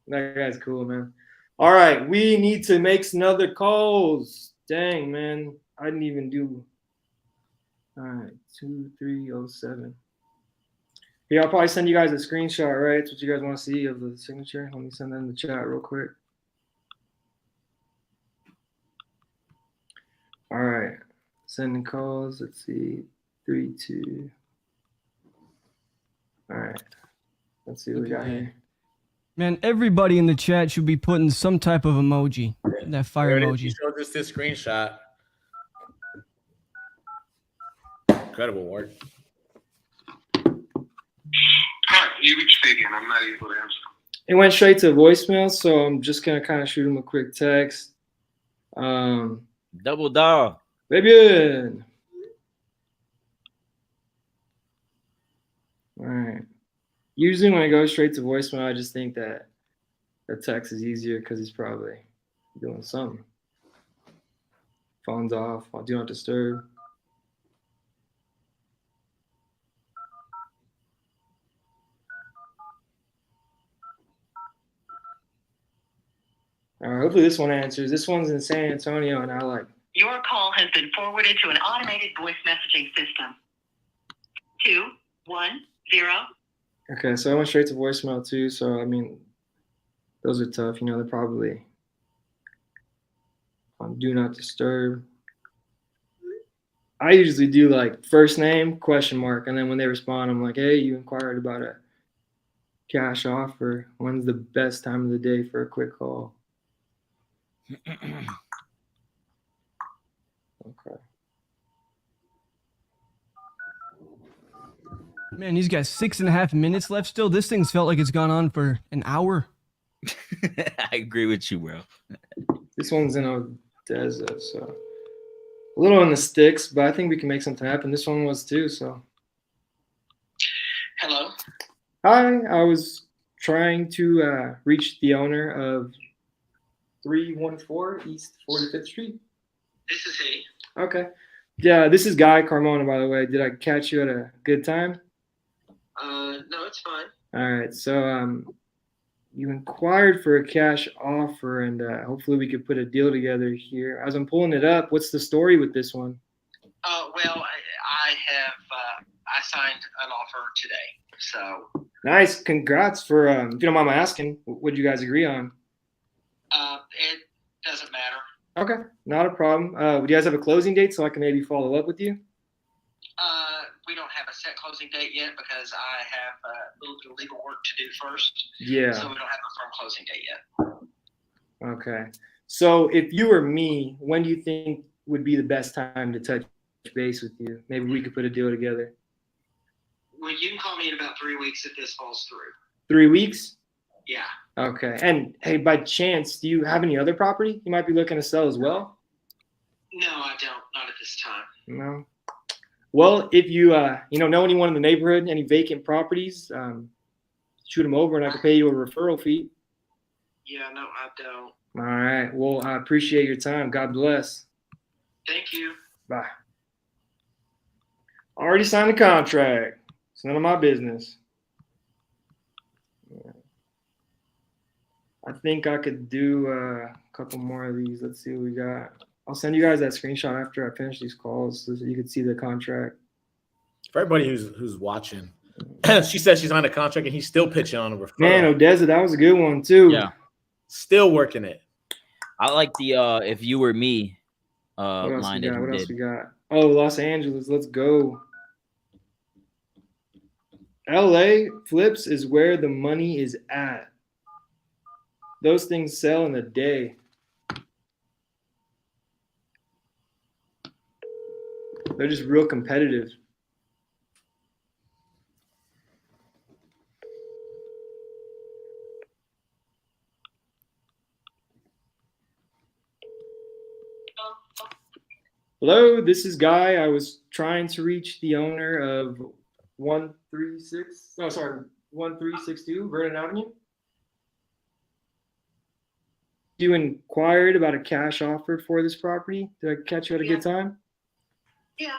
That guy's cool, man. All right, we need to make some other calls. Dang, man. I didn't even do. All right, 2307. Yeah, I'll probably send you guys a screenshot, right? That's what you guys want to see of the signature. Let me send that in the chat real quick. All right, sending calls. Let's see, 3, 2. All right, let's see what we got here. Man, everybody in the chat should be putting some type of emoji. That fire emoji. You showed us this screenshot. Incredible work. Hi, you reached me again. I'm not able to answer. It went straight to voicemail, so I'm just gonna kind of shoot him a quick text. Double dog. Baby. All right. Usually when I go straight to voicemail, I just think that the text is easier because he's probably doing something. Phone's off. I'll do not disturb. All right, hopefully this one answers. This one's in San Antonio, and I like. Your call has been forwarded to an automated voice messaging system. 210. Okay, so I went straight to voicemail too. So I mean, those are tough. You know, they're probably on do not disturb. I usually do like first name, question mark, and then when they respond, I'm like, hey, you inquired about a cash offer. When's the best time of the day for a quick call? Okay. Man, he's got 6.5 minutes left still. This thing's felt like it's gone on for an hour. I agree with you, bro. This one's in Odessa, so a little on the sticks, but I think we can make something happen. This one was too, so. Hello. Hi, I was trying to reach the owner of 314 East 45th Street. This is he. Okay. Yeah, this is Guy Carmona, by the way. Did I catch you at a good time? No, it's fine. All right. So you inquired for a cash offer, and hopefully we could put a deal together here. As I'm pulling it up, what's the story with this one? Well, I signed an offer today. So Nice. Congrats for, if you don't mind my asking, what did you guys agree on? it doesn't matter. Okay. Not a problem. Would you guys have a closing date so I can maybe follow up with you? We don't have a set closing date yet because I have a little bit of legal work to do first. Yeah. So we don't have a firm closing date yet. Okay. So if you were me, when do you think would be the best time to touch base with you? Maybe we could put a deal together. Well, you can call me in about 3 weeks if this falls through. 3 weeks? Yeah. Okay. And hey, by chance, do you have any other property you might be looking to sell as well? No, I don't. Not at this time. No. Well, if you know anyone in the neighborhood, any vacant properties, shoot them over, and I can pay you a referral fee. Yeah, no, I don't. All right. Well, I appreciate your time. God bless. Thank you. Bye. Already signed the contract. It's none of my business. Yeah. I think I could do a couple more of these. Let's see what we got. I'll send you guys that screenshot after I finish these calls so you can see the contract. For everybody who's watching, she says she's on a contract and he's still pitching on a referral. Man, Odessa, that was a good one too. Yeah. Still working it. I like the if you were me What else line we that got? he What else did. we got? Oh, Los Angeles. Let's go. LA flips is where the money is at. Those things sell in a day. They're just real competitive. Hello, this is Guy. I was trying to reach the owner of 1362 Vernon Avenue. You inquired about a cash offer for this property. Did I catch you at a good time? Yeah,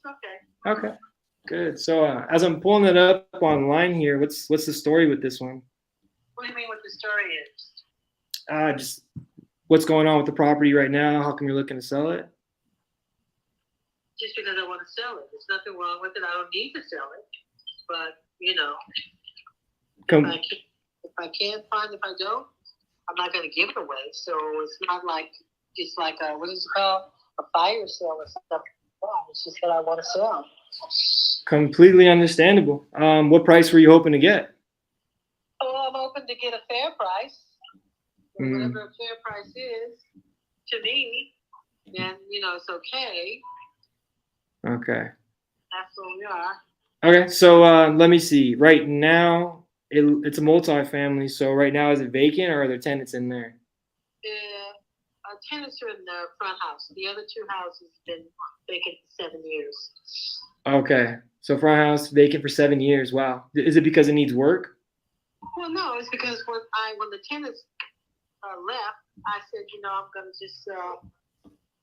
okay. Okay, good. So as I'm pulling it up online here, what's the story with this one? What do you mean what the story is? Just what's going on with the property right now? How come you're looking to sell it? Just because I want to sell it. There's nothing wrong with it. I don't need to sell it. But, you know, if I don't, I'm not going to give it away. So it's not like, it's like, what is it called? A fire sale or something. It's just that I want to sell. Completely understandable. What price were you hoping to get? Oh, I'm hoping to get a fair price. Whatever a fair price is to me, then, you know, it's okay. Okay. That's what we are. Okay, so let me see. Right now, it's a multi-family. So right now, is it vacant or are there tenants in there? Tenants are in the front house. The other two houses have been vacant for 7 years. Okay, so front house vacant for 7 years. Wow. Is it because it needs work? Well, no, it's because when the tenants left, I said, you know, I'm going to just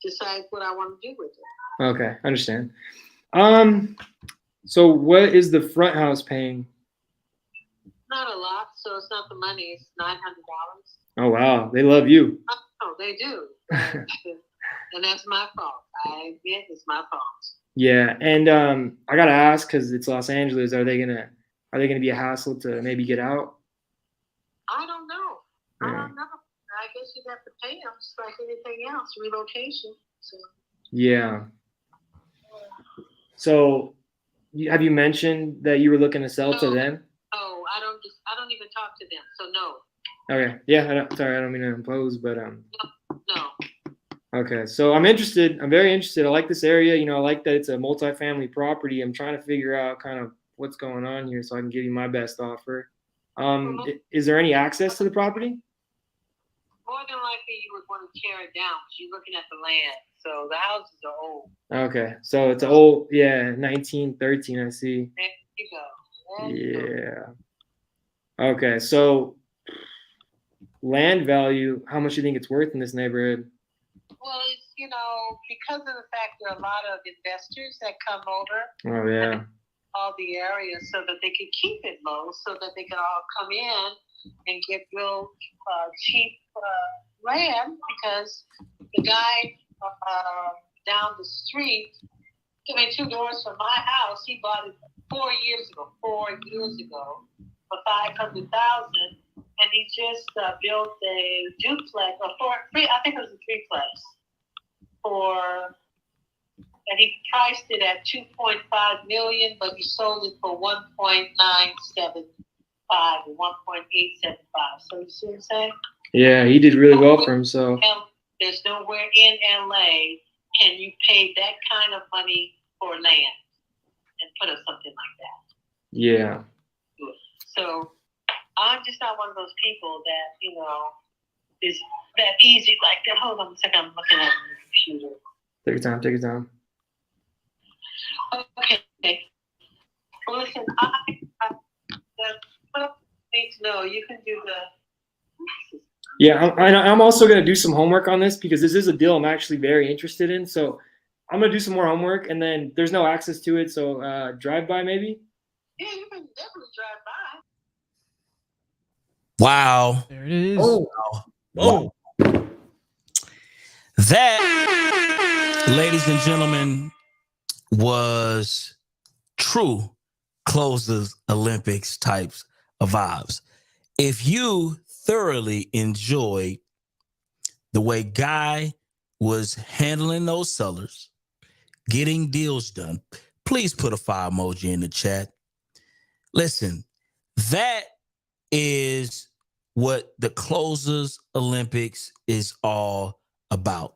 decide what I want to do with it. Okay, understand. So what is the front house paying? Not a lot, so it's not the money. It's $900. Oh wow, they love you. Oh, they do, and that's my fault. I admit it's my fault. Yeah, and I gotta ask because it's Los Angeles. Are they gonna be a hassle to maybe get out? I don't know. Yeah. I don't know. I guess you'd have to pay them just like anything else, relocation. So. Yeah. So have you mentioned that you were looking to sell to them? Oh, I don't even talk to them. So no. Okay. Yeah. Sorry, I don't mean to impose, but No. Okay. So I'm interested. I'm very interested. I like this area. I like that it's a multifamily property. I'm trying to figure out kind of what's going on here so I can give you my best offer. Is there any access to the property? More than likely, you would want to tear it down because you're looking at the land. So the houses are old. Okay. So it's old. Yeah. 1913. I see. There you go. Yeah. Okay. So land value, how much do you think it's worth in this neighborhood? Well, it's, because of the fact there are a lot of investors that come over. Oh, yeah. All the areas so that they could keep it low, so that they could all come in and get real cheap land, because the guy down the street, 2 doors from my house, he bought it 4 years ago for $500,000, and he just built a duplex, or I think it was a triplex, and he priced it at $2.5 million, but he sold it for $1.975 or $1.875. So you see what I'm saying? Yeah, he did really well for himself. There's nowhere in LA can you pay that kind of money for land and put up something like that. Yeah. So I'm just not one of those people that, is that easy like that. Hold on a second, I'm looking at the computer. Take your time. Okay. Well, listen, I need to know. You can do the. Yeah, I'm also going to do some homework on this because this is a deal I'm actually very interested in. So I'm going to do some more homework, and then there's no access to it. So drive by maybe? Yeah, you can definitely drive by. Wow. There it is. Oh. Wow. That, ladies and gentlemen, was true Closers Olympics types of vibes. If you thoroughly enjoyed the way Guy was handling those sellers, getting deals done, please put a fire emoji in the chat. Listen, that is what the Closers Olympics is all about.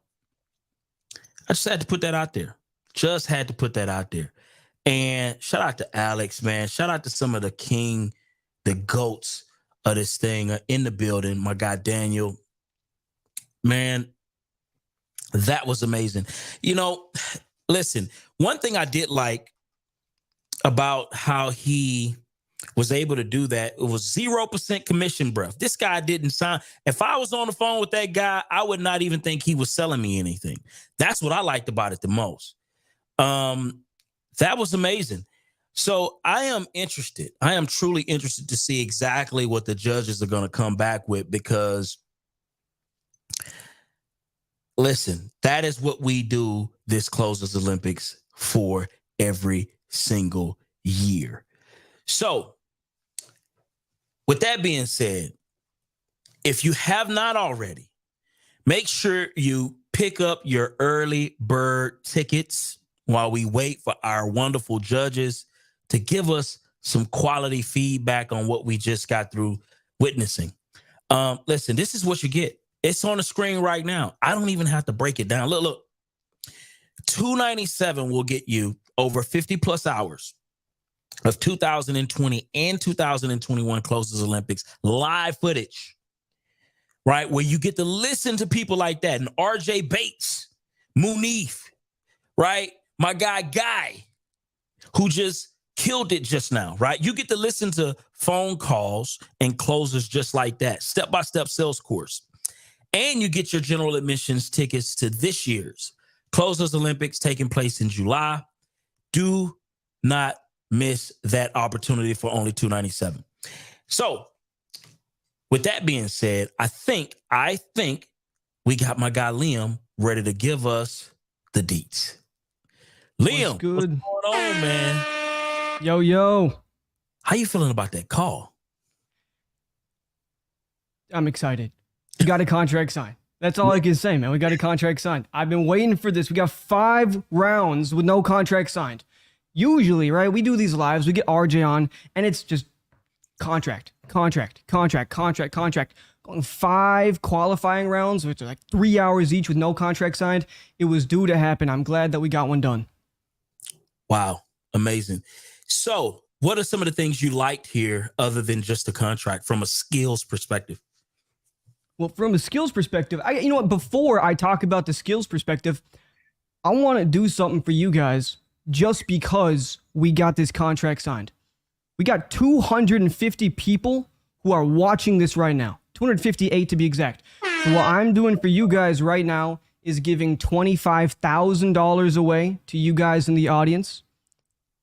I just had to put that out there. And shout out to Alex, man. Shout out to some of the GOATs of this thing in the building. My guy, Daniel. Man, that was amazing. Listen, one thing I did like about how he was able to do that, it was 0% commission, bruh. This guy didn't sign. If I was on the phone with that guy, I would not even think he was selling me anything. That's what I liked about it the most. That was amazing. So I am interested. I am truly interested to see exactly what the judges are going to come back with, because listen, that is what we do this Closers Olympics for every single year. So with that being said, if you have not already, make sure you pick up your early bird tickets while we wait for our wonderful judges to give us some quality feedback on what we just got through witnessing. Listen, this is what you get. It's on the screen right now. I don't even have to break it down. Look. $297 will get you over 50 plus hours of 2020 and 2021 Closers Olympics live footage, right? Where you get to listen to people like that. And RJ Bates, Munif, right? My guy, who just killed it just now, right? You get to listen to phone calls and closers just like that, step-by-step sales course. And you get your general admissions tickets to this year's Closers Olympics taking place in July. Do not miss that opportunity for only $297. So with that being said, I think we got my guy Liam ready to give us the deets. Liam, what's going on, man? Yo. How you feeling about that call? I'm excited. We got a contract signed. That's all I can say, man. We got a contract signed. I've been waiting for this. We got 5 rounds with no contract signed. Usually, right, we do these lives, we get RJ on, and it's just contract, going 5 qualifying rounds, which are like 3 hours each with no contract signed. It was due to happen. I'm glad that we got one done. Wow. Amazing. So what are some of the things you liked here other than just the contract from a skills perspective? Well, from a skills perspective, you know what, before I talk about the skills perspective, I want to do something for you guys just because we got this contract signed. We got 250 people who are watching this right now. 258 to be exact. So what I'm doing for you guys right now is giving $25,000 away to you guys in the audience.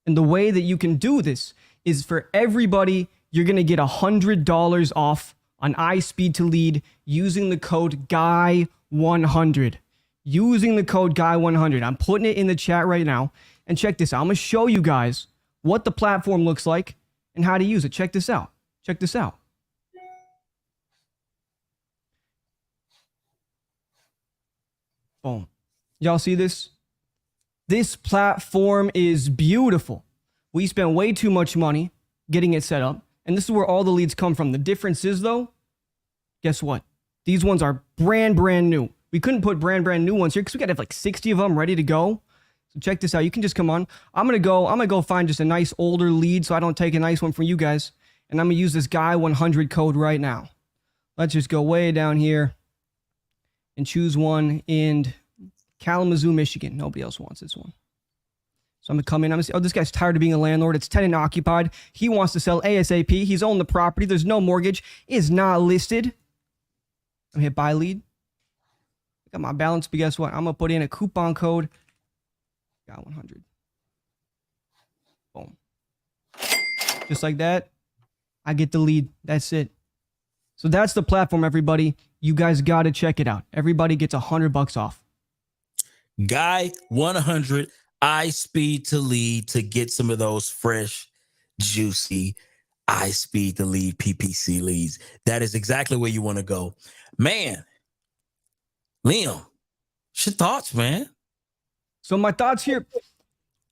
And the way that you can do this is for everybody, you're going to get $100 off on iSpeed to Lead using the code GUY100. Using the code GUY100. I'm putting it in the chat right now. And check this out. I'm going to show you guys what the platform looks like and how to use it. Check this out. Check this out. Boom. Y'all see this? This platform is beautiful. We spent way too much money getting it set up, and this is where all the leads come from. The difference is, though, guess what? These ones are brand new. We couldn't put brand new ones here because we got to have like 60 of them ready to go. So check this out. You can just come on. I'm gonna go find just a nice older lead so I don't take a nice one from you guys, and I'm gonna use this GUY100 code right now. Let's just go way down here and choose one in Kalamazoo, Michigan. Nobody else wants this one. So I'm going to come in. I'm going to say, oh, this guy's tired of being a landlord. It's tenant occupied. He wants to sell ASAP. He's owned the property. There's no mortgage. Is not listed. I'm going to hit buy lead. Got my balance, but guess what? I'm going to put in a coupon code. Got 100. Boom. Just like that, I get the lead. That's it. So that's the platform, everybody. You guys got to check it out. Everybody gets $100 off. GUY100 iSpeed to Lead to get some of those fresh, juicy iSpeed to Lead PPC leads. That is exactly where you want to go. Man, Liam, what's your thoughts, man? So my thoughts here,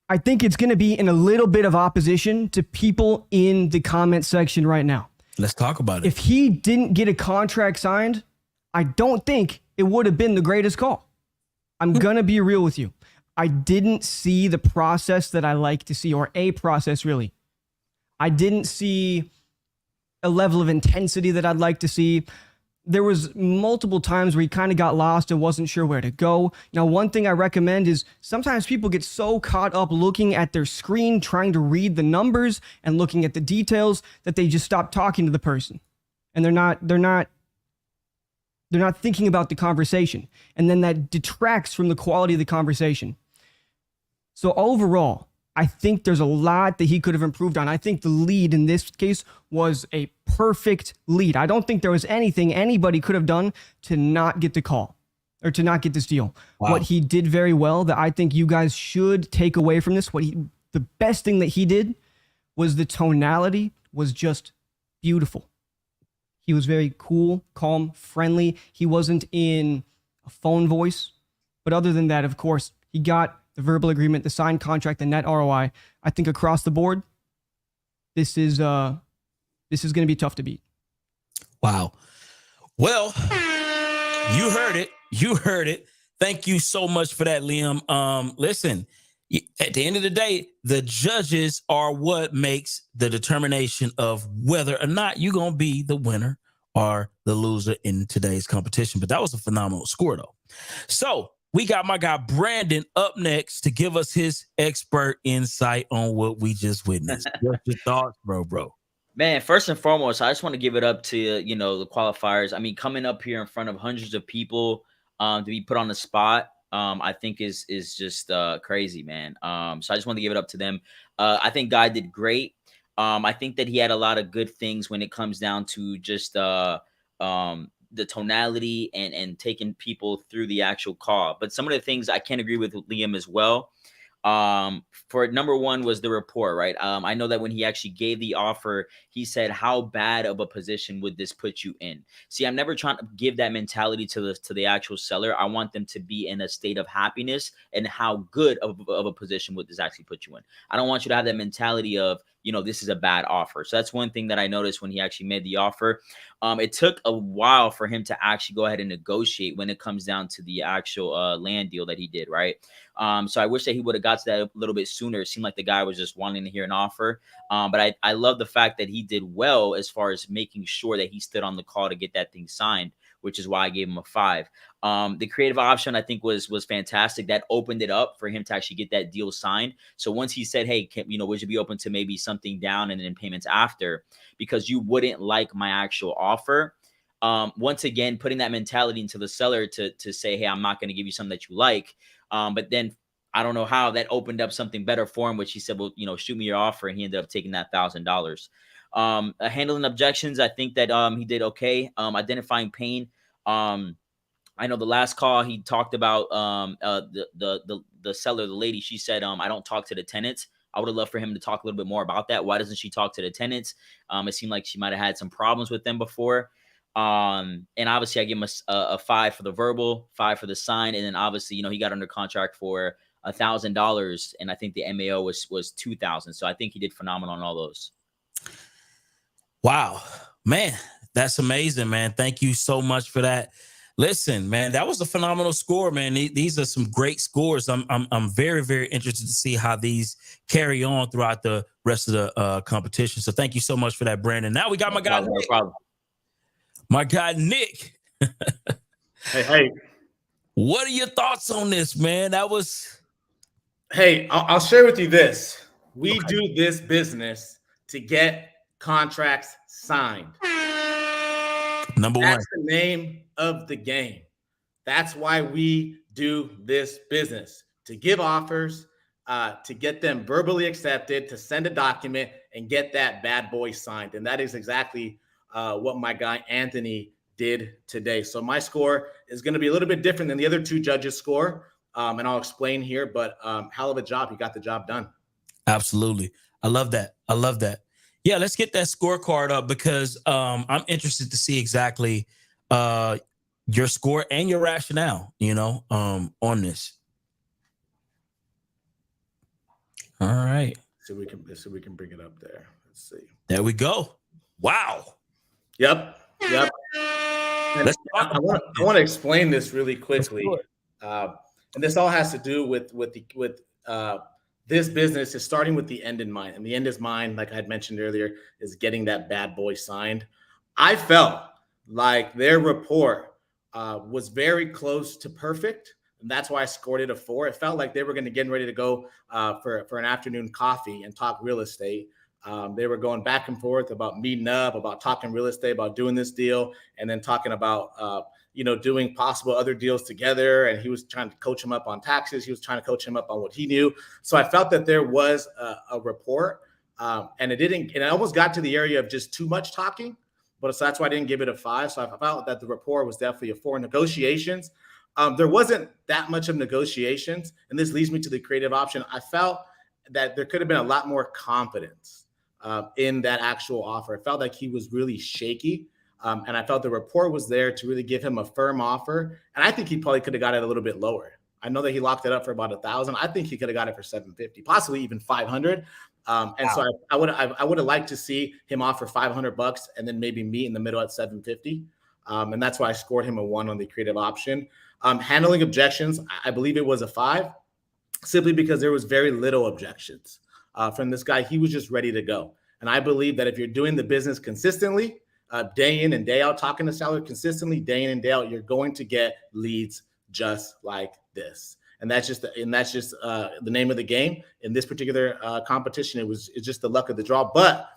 I think it's going to be in a little bit of opposition to people in the comment section right now. Let's talk about it. If he didn't get a contract signed, I don't think it would have been the greatest call. I'm going to be real with you. I didn't see the process that I like to see, or a process really. I didn't see a level of intensity that I'd like to see. There was multiple times where he kind of got lost and wasn't sure where to go. Now, one thing I recommend is sometimes people get so caught up looking at their screen, trying to read the numbers and looking at the details that they just stop talking to the person. And they're not thinking about the conversation. And then that detracts from the quality of the conversation. So overall, I think there's a lot that he could have improved on. I think the lead in this case was a perfect lead. I don't think there was anything anybody could have done to not get the call or to not get this deal. Wow. What he did very well that I think you guys should take away from this, the best thing that he did was the tonality was just beautiful. He was very cool, calm, friendly. He wasn't in a phone voice. But other than that, of course, he got the verbal agreement, the signed contract, the net ROI. I think across the board, this is going to be tough to beat. Wow. Well, you heard it. You heard it. Thank you so much for that, Liam. Listen, at the end of the day, the judges are what makes the determination of whether or not you're going to be the winner or the loser in today's competition. But that was a phenomenal score, though. So we got my guy Brandon up next to give us his expert insight on what we just witnessed. What's your thoughts, bro? Man, first and foremost, I just want to give it up to, the qualifiers. I mean, coming up here in front of hundreds of people to be put on the spot, I think is just crazy, man. So I just want to give it up to them. I think Guy did great. I think that he had a lot of good things when it comes down to just the tonality and taking people through the actual call. But some of the things I can't agree with Liam as well. For number one was the report, right? I know that when he actually gave the offer, he said, how bad of a position would this put you in? See, I'm never trying to give that mentality to the actual seller. I want them to be in a state of happiness and how good of a position would this actually put you in. I don't want you to have that mentality of, this is a bad offer. So that's one thing that I noticed when he actually made the offer. It took a while for him to actually go ahead and negotiate when it comes down to the actual land deal that he did, right? So I wish that he would have got to that a little bit sooner. It seemed like the guy was just wanting to hear an offer. But I love the fact that he did well as far as making sure that he stood on the call to get that thing signed, which is why I gave him a 5. The creative option, I think, was fantastic. That opened it up for him to actually get that deal signed. So once he said, hey, would you be open to maybe something down and then payments after, because you wouldn't like my actual offer. Once again, putting that mentality into the seller to say, hey, I'm not going to give you something that you like. But then I don't know how that opened up something better for him, which he said, well, shoot me your offer. And he ended up taking that $1,000. Handling objections, I think that he did okay. Identifying pain. I know the last call he talked about the seller, the lady, she said, I don't talk to the tenants. I would have loved for him to talk a little bit more about that. Why doesn't she talk to the tenants? It seemed like she might have had some problems with them before. And obviously I give him a 5 for the verbal, 5 for the sign. And then obviously, he got under contract for $1,000. And I think the MAO was $2,000. So I think he did phenomenal on all those. Wow, man, that's amazing, man. Thank you so much for that. Listen, man, that was a phenomenal score, man. These are some great scores. I'm very, very interested to see how these carry on throughout the rest of the competition. So thank you so much for that, Brandon. Now we got my guy, Nick. My guy, Nick. Hey. What are your thoughts on this, man? That was... Hey, I'll share with you this. We do this business to get contracts signed. Number one. That's the name of the game. That's why we do this business, to give offers, to get them verbally accepted, to send a document and get that bad boy signed. And that is exactly what my guy Anthony did today. So my score is going to be a little bit different than the other two judges' score. And I'll explain here, but hell of a job. He got the job done. Absolutely. I love that. I love that. Yeah, let's get that scorecard up because I'm interested to see exactly your score and your rationale, on this. All right. So we can bring it up there. Let's see. There we go. Wow. Yep. I want to explain this really quickly. And this all has to do with this business is starting with the end in mind. And the end is mine, like I had mentioned earlier, is getting that bad boy signed. I felt like their report was very close to perfect. And that's why I scored it a 4. It felt like they were getting ready to go for an afternoon coffee and talk real estate. They were going back and forth about meeting up, about talking real estate, about doing this deal, and then talking about doing possible other deals together. And he was trying to coach him up on taxes. He was trying to coach him up on what he knew. So I felt that there was a rapport, and it almost got to the area of just too much talking. But so that's why I didn't give it a 5. So I felt that the rapport was definitely a 4. Negotiations, there wasn't that much of negotiations. And this leads me to the creative option. I felt that there could have been a lot more confidence in that actual offer. It felt like he was really shaky. And I felt the report was there to really give him a firm offer. And I think he probably could have got it a little bit lower. I know that he locked it up for about $1,000. I think he could have got it for $750, possibly even $500. And so I would have liked to see him offer $500 and then maybe meet in the middle at $750. And that's why I scored him a 1 on the creative option. Handling objections, I believe it was a 5, simply because there was very little objections from this guy. He was just ready to go. And I believe that if you're doing the business consistently, day in and day out, talking to seller consistently, day in and day out, you're going to get leads just like this. And that's just the name of the game. In this particular competition, it's just the luck of the draw. But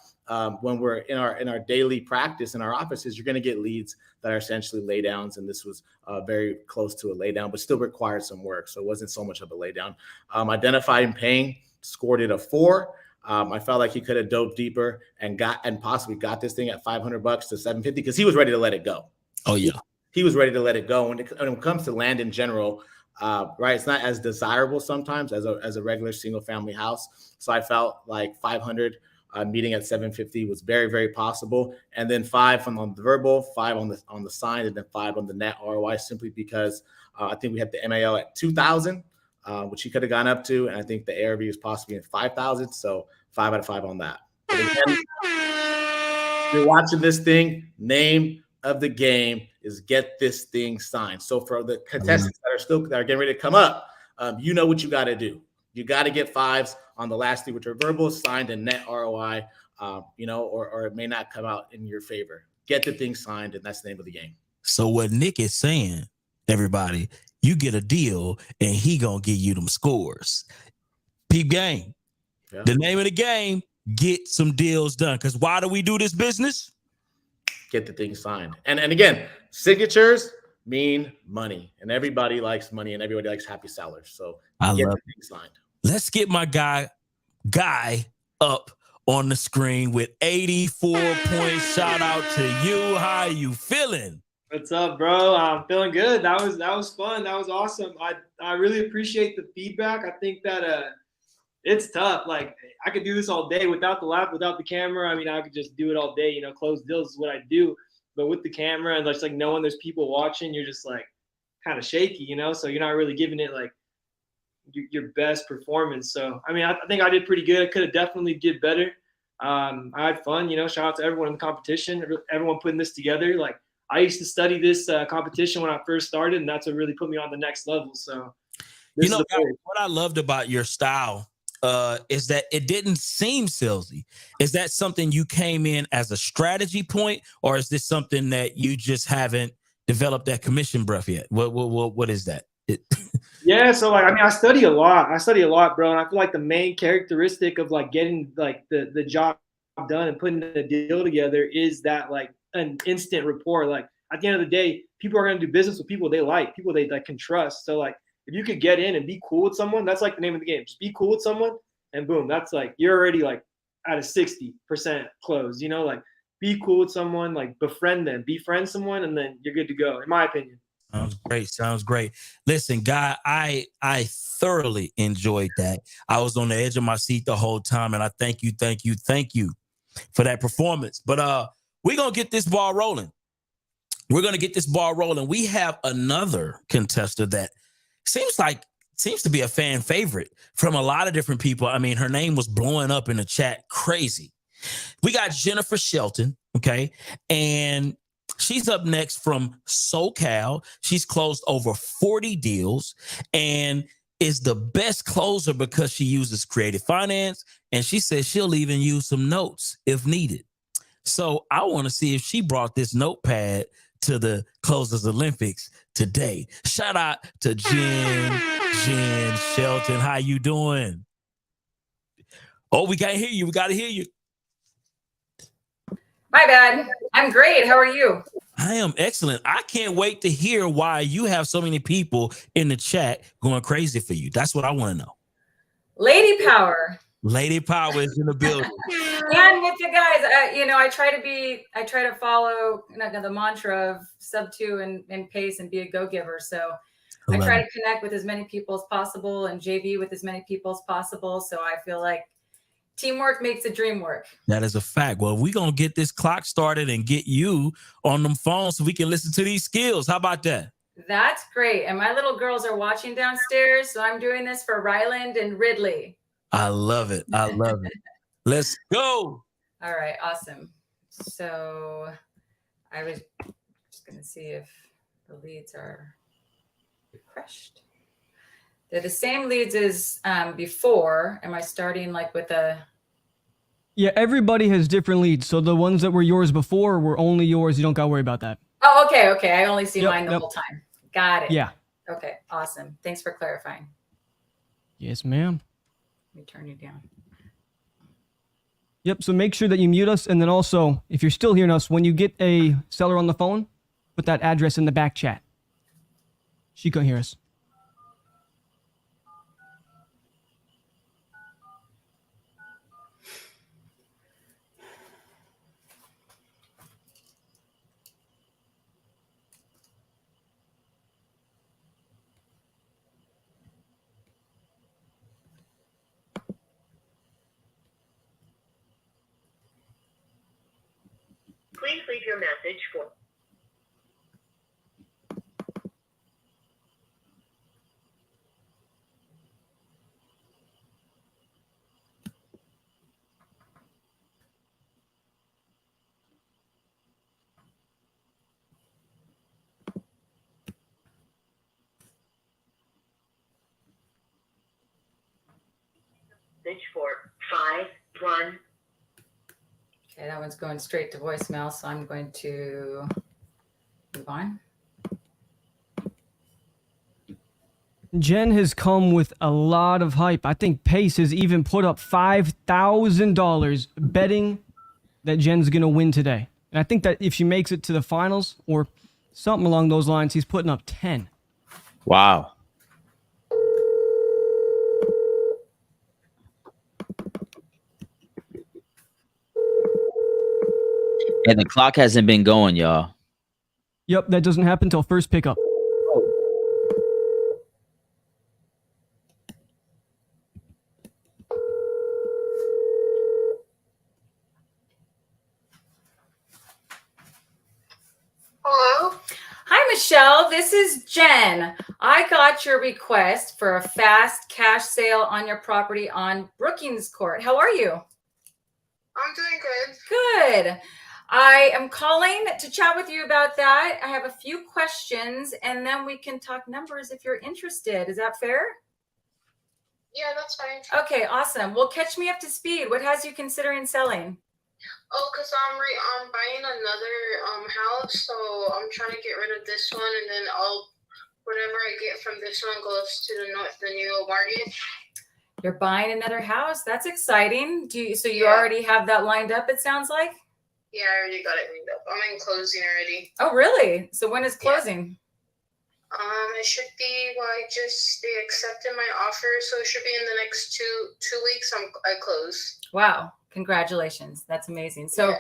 when we're in our daily practice in our offices, you're going to get leads that are essentially laydowns. And this was very close to a laydown, but still required some work. So it wasn't so much of a laydown. Identifying paying, scored it a 4. I felt like he could have dove deeper and possibly got this thing at $500 to $750 because he was ready to let it go. Oh yeah, he was ready to let it go. When it comes to land in general, right? It's not as desirable sometimes as a regular single family house. So I felt like 500 meeting at 750 was very, very possible. And then 5 on the verbal, 5 on the sign, and then 5 on the net ROI, simply because I think we had the MAO at 2,000, which he could have gone up to, and I think the ARV is possibly at 5,000. So 5 out of 5 on that. But again, if you're watching this thing, name of the game is get this thing signed. So for the contestants that are getting ready to come up, you know what you got to do. You got to get 5s on the last 3, which are verbal, signed, and net ROI. Or it may not come out in your favor. Get the thing signed, and that's the name of the game. So what Nick is saying, everybody, you get a deal, and he gonna give you them scores. Peep game. Yeah. The name of the game: get some deals done. Because why do we do this business? Get the thing signed. And again, signatures mean money, and everybody likes money, and everybody likes happy sellers. So get the thing signed. Let's get my guy up on the screen with 84 points. Shout out to you. How you feeling? What's up, bro? I'm feeling good. That was fun. That was awesome. I really appreciate the feedback. I think that it's tough. Like, I could do this all day without the lap, without the camera. I mean, I could just do it all day. Close deals is what I do. But with the camera and just like knowing there's people watching, you're just like kind of shaky, so you're not really giving it like your best performance. So, I mean, I think I did pretty good. I could have definitely did better. I had fun, shout out to everyone in the competition, everyone putting this together. Like, I used to study this competition when I first started, and that's what really put me on the next level. So, what I loved about your style is that it didn't seem salesy. Is that something you came in as a strategy point, or is this something that you just haven't developed that commission breath yet? What is that? Yeah, so I study a lot, bro, and I feel like the main characteristic of like getting like the job done and putting the deal together is that like an instant rapport. Like, at the end of the day, people are going to do business with people they like, people they can trust. So like, if you could get in and be cool with someone, that's like the name of the game. Just be cool with someone, and boom, that's like you're already like at a 60% close. Like, be cool with someone, like befriend them, befriend someone, and then you're good to go, in my opinion. Sounds great. Listen, Guy, I thoroughly enjoyed that. I was on the edge of my seat the whole time, and I thank you for that performance. But we're gonna get this ball rolling. We have another contestant that seems to be a fan favorite from a lot of different people. I mean, her name was blowing up in the chat crazy. We got Jennifer Shelton, okay? And she's up next from SoCal. She's closed over 40 deals and is the best closer because she uses creative finance, and she says she'll even use some notes if needed. So I want to see if she brought this notepad to the Closers Olympics today. Shout out to Jen Shelton. How you doing? Oh, we can't hear you. We got to hear you. My bad. I'm great. How are you? I am excellent. I can't wait to hear why you have so many people in the chat going crazy for you. That's what I want to know. Lady power. Lady power is in the building. And with you guys, I try to follow the mantra of sub 2 and pace and be a go-giver. So I try to connect with as many people as possible and JV with as many people as possible. So I feel like teamwork makes the dream work. That is a fact. Well, we're going to get this clock started and get you on them phones so we can listen to these skills. How about that? That's great. And my little girls are watching downstairs. So I'm doing this for Ryland and Ridley. I love it. Let's go. All right. Awesome. So I was just going to see if the leads are refreshed. They're the same leads as before. Am I starting like with a... Yeah, everybody has different leads. So the ones that were yours before were only yours. You don't got to worry about that. Oh, okay. I only see mine the whole time. Got it. Yeah. Okay. Awesome. Thanks for clarifying. Yes, ma'am. Let me turn you down. Yep. So make sure that you mute us. And then also, if you're still hearing us, when you get a seller on the phone, put that address in the back chat. She can't hear us. Please leave your message for. Message for 51. Okay, that one's going straight to voicemail, so I'm going to move on. Jen has come with a lot of hype. I think Pace has even put up $5,000 betting that Jen's going to win today. And I think that if she makes it to the finals or something along those lines, he's putting up 10. Wow. And the clock hasn't been going, y'all. Yep, that doesn't happen till first pickup. Hello? Hi, Michelle. This is Jen. I got your request for a fast cash sale on your property on Brookings Court. How are you? I'm doing good. Good. I am calling to chat with you about that. I have a few questions and then we can talk numbers if you're interested. Is that fair? Yeah, that's fine. Okay, awesome. Well, catch me up to speed. What has you considering selling? Oh, because I'm buying another house, so I'm trying to get rid of this one, and then whatever I get from this one goes to the new market. You're buying another house. That's exciting. So you already have that lined up, it sounds like? Yeah, I already got it lined up. I'm in closing already. Oh, really? So when is closing? It should be, they accepted my offer, so it should be in the next two weeks. I close. Wow. Congratulations. That's amazing. So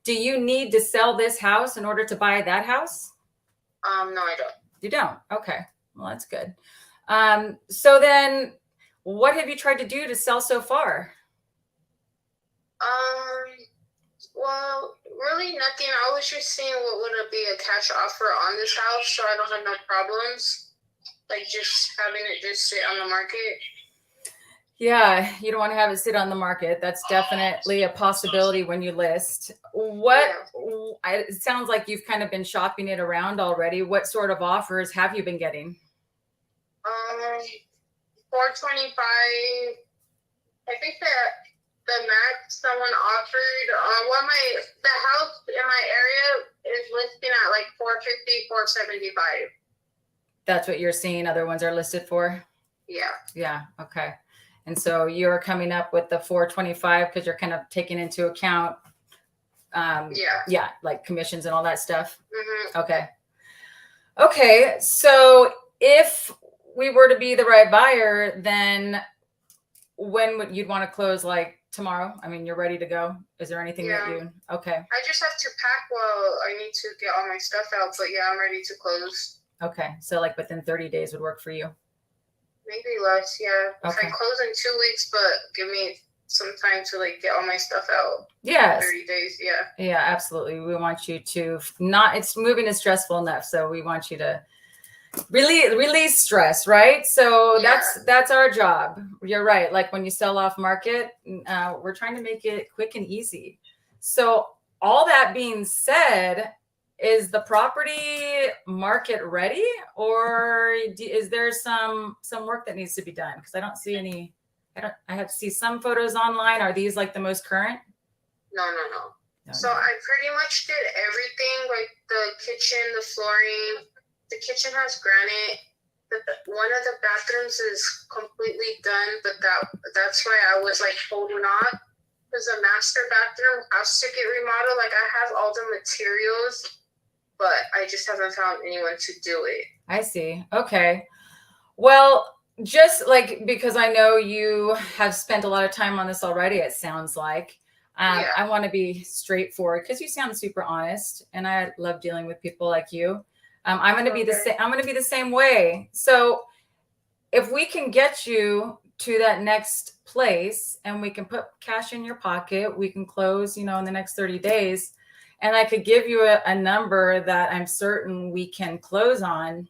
do you need to sell this house in order to buy that house? No, I don't. You don't? Okay. Well, that's good. So then what have you tried to do to sell so far? Well, really nothing. I was just seeing what would be a cash offer on this house, so I don't have no problems. Like just having it just sit on the market. Yeah, you don't want to have it sit on the market. That's definitely a possibility when you list. It sounds like you've kind of been shopping it around already. What sort of offers have you been getting? $425. I think the max someone offered. The house in my area is listing at like $450, $475. That's what you're seeing. Other ones are listed for? Yeah. Yeah. Okay. And so you're coming up with the 425 because you're kind of taking into account, like commissions and all that stuff. Mm-hmm. Okay. Okay. So if we were to be the right buyer, then when would you'd want to close? Like tomorrow? I mean, you're ready to go. Is there anything that you? Okay. I just have to pack while I need to get all my stuff out, but yeah, I'm ready to close. Okay. So like within 30 days would work for you. Maybe less, yeah. Okay. If I close in 2 weeks, but give me some time to like get all my stuff out. Yes. 30 days, yeah. Yeah, absolutely. We want you to it's moving is stressful enough. So we want you to release stress, right? So that's our job. You're right. Like when you sell off market, we're trying to make it quick and easy. So all that being said, is the property market ready, or is there some work that needs to be done? Because I don't see any. I have to see some photos online. Are these like the most current? No. So I pretty much did everything, like the kitchen, the flooring. The kitchen has granite. One of the bathrooms is completely done, but that's why I was like holding on. Because the master bathroom has to get remodeled. Like I have all the materials, but I just haven't found anyone to do it. I see. Okay. Well, just like, because I know you have spent a lot of time on this already, it sounds like. I want to be straightforward because you sound super honest, and I love dealing with people like you. I'm going to be I'm going to be the same way. So if we can get you to that next place and we can put cash in your pocket, we can close, in the next 30 days. and I could give you a number that I'm certain we can close on,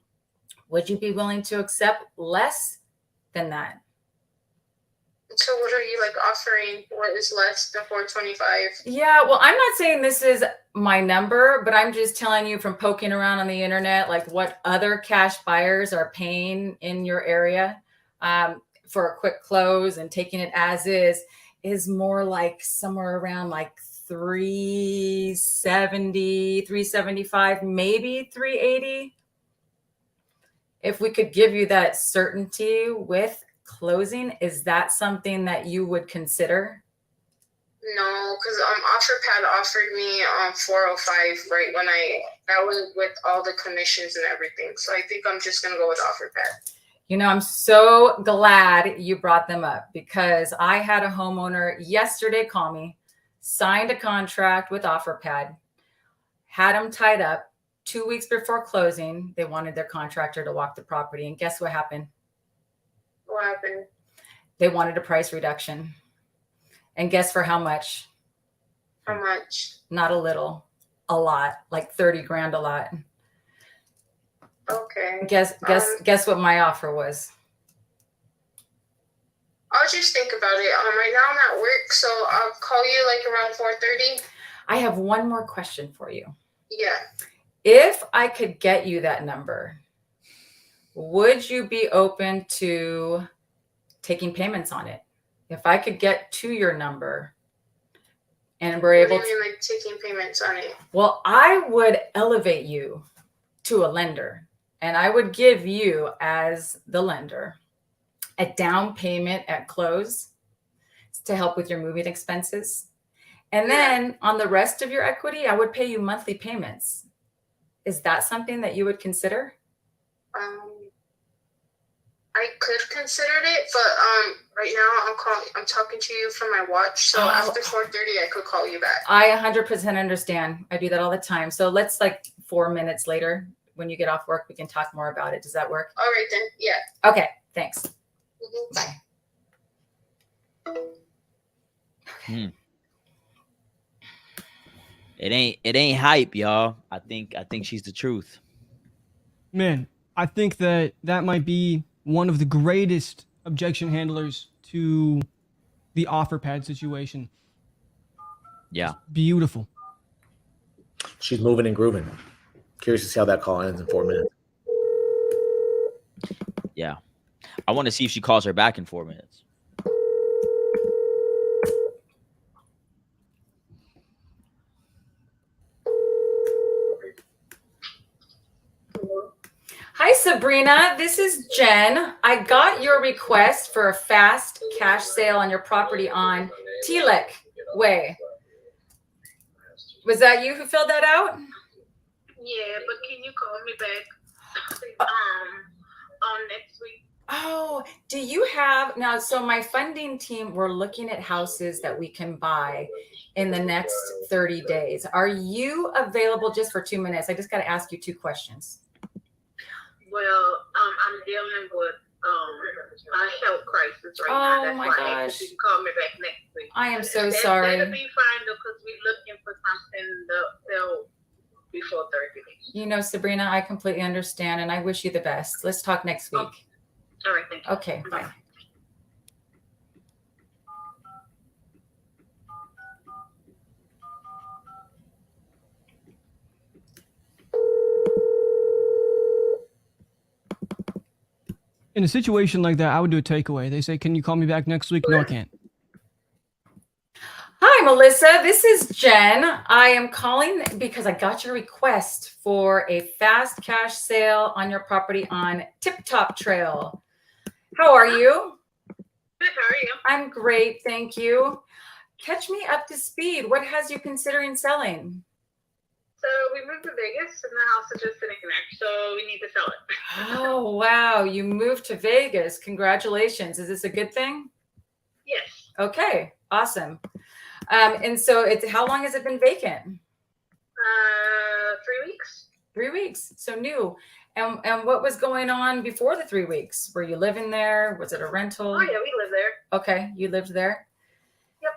would you be willing to accept less than that? So what are you like offering? What is less than 425? Yeah, well, I'm not saying this is my number, but I'm just telling you from poking around on the internet, like what other cash buyers are paying in your area for a quick close and taking it as is more like somewhere around like 370, 375, maybe 380. If we could give you that certainty with closing, is that something that you would consider? No, because OfferPad offered me 405 right when that was with all the commissions and everything. So I think I'm just gonna go with OfferPad. You know, I'm so glad you brought them up because I had a homeowner yesterday call me, signed a contract with OfferPad, had them tied up. 2 weeks before closing, they wanted their contractor to walk the property. And guess what happened? What happened? They wanted a price reduction. And guess for how much? How much? Not a little, a lot, like 30 grand a lot. Okay. Guess what my offer was? I'll just think about it. Right now I'm at work, so I'll call you like around 4:30. I have one more question for you. Yeah. If I could get you that number, would you be open to taking payments on it? If I could get to your number and we're able to like taking payments on it. Well, I would elevate you to a lender and I would give you as the lender a down payment at close to help with your moving expenses. And then on the rest of your equity, I would pay you monthly payments. Is that something that you would consider? I could consider it, but right now I'm talking to you from my watch. So after 4:30, I could call you back. I 100% understand. I do that all the time. So let's like 4 minutes later, when you get off work, we can talk more about it. Does that work? All right then. Yeah. Okay. Thanks. Bye. It ain't hype, y'all. I think she's the truth. Man, I think that might be one of the greatest objection handlers to the OfferPad situation. Yeah. Beautiful. She's moving and grooving. Curious to see how that call ends in 4 minutes. Yeah. I want to see if she calls her back in 4 minutes. Hi, Sabrina. This is Jen. I got your request for a fast cash sale on your property on Telek Way. Was that you who filled that out? Yeah, but can you call me back on next week? Oh, do you have now? So my funding team, we're looking at houses that we can buy in the next 30 days. Are you available just for 2 minutes? I just got to ask you 2 questions. Well, I'm dealing with a health crisis right now. That's my why gosh. you can call me back next week. I am so sorry. That'll be fine though, because we're looking for something to sell before 30 days. You know, Sabrina, I completely understand, and I wish you the best. Let's talk next week. All right, thank you. Okay, bye. In a situation like that, I would do a takeaway. They say, "Can you call me back next week?" No, I can't. Hi, Melissa. This is Jen. I am calling because I got your request for a fast cash sale on your property on Tip Top Trail. How are you? Good, how are you? I'm great, thank you. Catch me up to speed. What has you considering selling? So we moved to Vegas and the house is just sitting there. So we need to sell it. Oh, wow. You moved to Vegas. Congratulations. Is this a good thing? Yes. Okay, awesome. And so how long has it been vacant? 3 weeks. 3 weeks. So new. And what was going on before the 3 weeks? Were you living there? Was it a rental? Oh yeah, we live there. Okay, you lived there. Yep.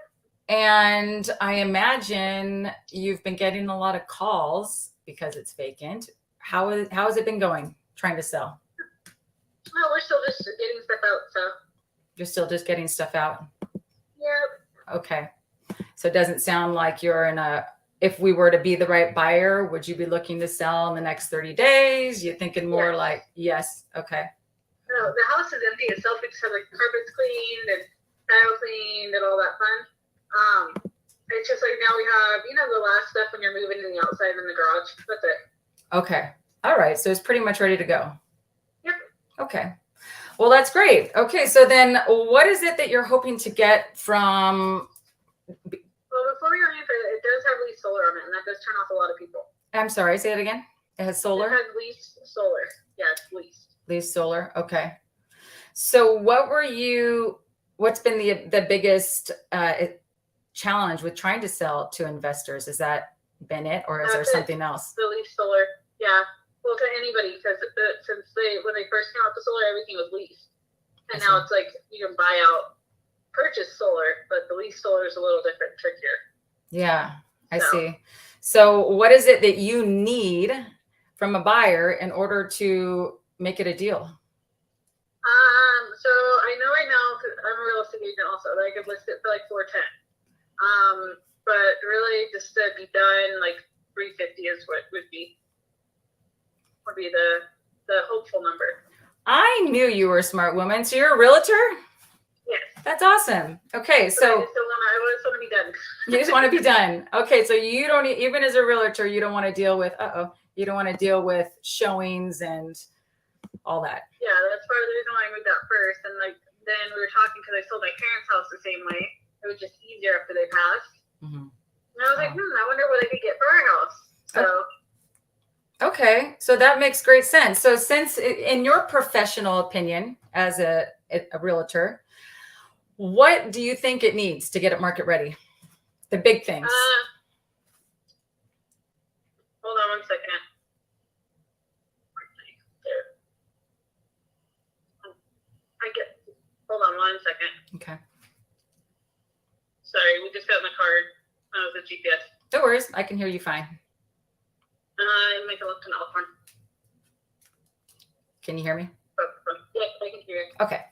And I imagine you've been getting a lot of calls because it's vacant. How has it been going trying to sell? Oh, we're still just getting stuff out, so. You're still just getting stuff out? Yep. Okay. So it doesn't sound like you're in a, if we were to be the right buyer, would you be looking to sell in the next 30 days? You're thinking more like, yes. Okay. No, the house is empty itself. We just have like carpets cleaned and tile cleaned and all that fun. It's just like now we have, the last stuff when you're moving in the outside in the garage. That's it. Okay. All right. So it's pretty much ready to go. Yep. Okay. Well, that's great. Okay. So then what is it that you're hoping to get from? Well, before we go any further, it does have lease solar on it, and that does turn off a lot of people. I'm sorry. Say it again. It has solar? It has leased solar. Yeah, it's leased. Lease solar. Okay. So what's been the biggest challenge with trying to sell to investors? Has that been it, or is there something else? The lease solar. Yeah. Well, to anybody, because when they first came out with solar, everything was leased. And now it's like you can buy out, purchase solar, but the lease solar is a little different, trickier. Yeah, I see. So what is it that you need from a buyer in order to make it a deal? So I know right now, because I'm a real estate agent also, that I could list it for like 410. But really just to be done, like 350 is what would be the hopeful number. I knew you were a smart woman. So you're a realtor? Yes. That's awesome. Okay, so I just want to be done. you just want to be done. Okay, so you don't, even as a realtor, you don't want to deal with, you don't want to deal with showings and all that. Yeah, that's part of the reason why I moved out first. And then we were talking because I sold my parents' house the same way. It was just easier after they passed. Mm-hmm. And I was like, I wonder what I could get for our house. So. Okay, so that makes great sense. So since, in your professional opinion as a realtor, what do you think it needs to get it market ready? The big things. Hold on 1 second. Hold on 1 second. Okay. Sorry, we just got in the car. The GPS. No worries. I can hear you fine. Make a look to Alcorn. Can you hear me? Yeah, I can hear you. Okay.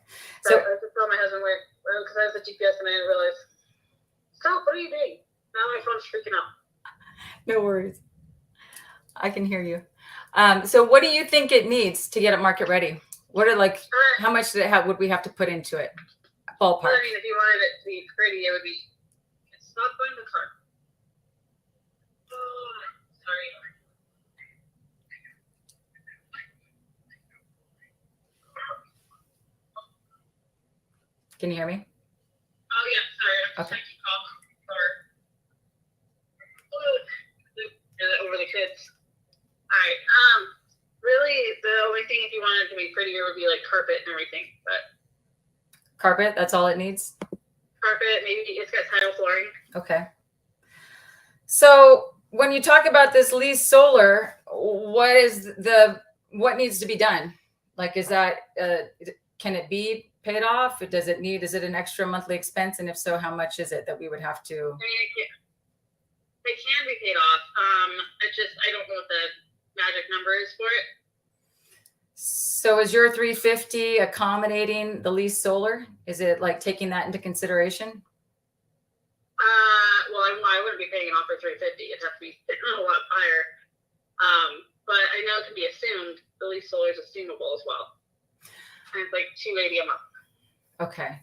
So I just told my husband where, because I have the GPS and I didn't realize. Stop! What are you doing? Now my phone's freaking out. No worries. I can hear you. So what do you think it needs to get it market ready? What are how much would we have to put into it? Ballpark. Well, I mean, if you wanted it to be pretty, it would be. Stop going to the car. Oh, sorry. Can you hear me? Oh yeah, sorry. Okay. Over the kids. All right. Really, the only thing if you wanted it to be prettier would be like carpet and everything, but. Carpet. That's all it needs. Carpet. Maybe it's got tile flooring. Okay. So when you talk about this lease solar, what needs to be done? Is that can it be paid off? Is it an extra monthly expense? And if so, how much is it that we would have to? I mean, it can be paid off. I don't know what the magic number is for it. So is your 350 accommodating the lease solar? Is it taking that into consideration? Well, I wouldn't be paying it off for 350. It'd have to be a lot higher. But I know it can be assumed. The lease solar is assumable as well. And it's like $280 a month. Okay.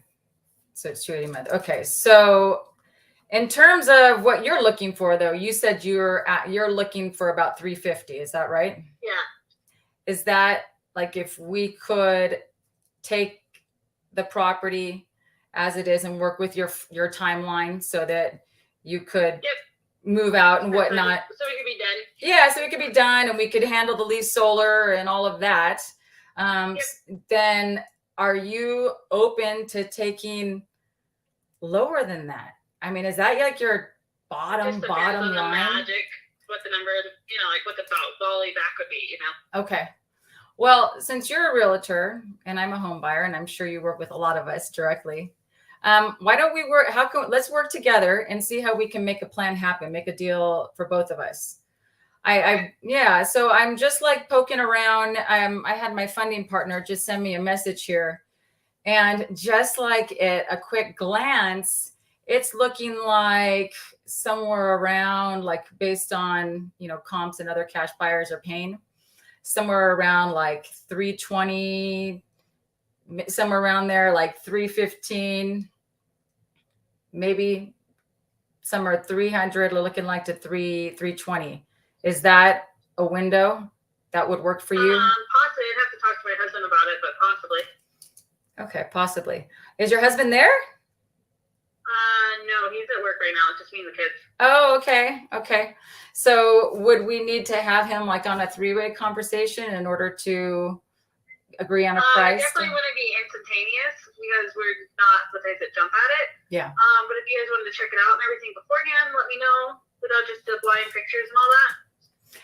So it's $280 a month. Okay. So in terms of what you're looking for, though, you said you're looking for about 350. Is that right? Yeah. Is that if we could take the property as it is and work with your timeline so that you could move out and whatnot? So it could be done. Yeah. So it could be done and we could handle the lease solar and all of that. Then are you open to taking lower than that? I mean, is that your bottom line? Magic, what the number, what the volley back would be, Okay. Well, since you're a realtor and I'm a home buyer, and I'm sure you work with a lot of us directly, Why don't we work? Let's work together and see how we can make a plan happen, make a deal for both of us. Yeah. So I'm just like poking around. I had my funding partner just send me a message here, and just like at a quick glance, it's looking like somewhere around, like based on, comps and other cash buyers are paying, somewhere around like 320, somewhere around there, like 315, maybe somewhere 300, looking like to 320. Is that a window that would work for you? Possibly. I'd have to talk to my husband about it, but possibly. Okay, possibly. Is your husband there? No, he's at work right now. It's just me and the kids. Oh, okay. Okay. So would we need to have him like on a three-way conversation in order to agree on a price? Definitely wouldn't be instantaneous because we're not the type that jump at it. Yeah. But if you guys wanted to check it out and everything beforehand, let me know without just the blind pictures and all that.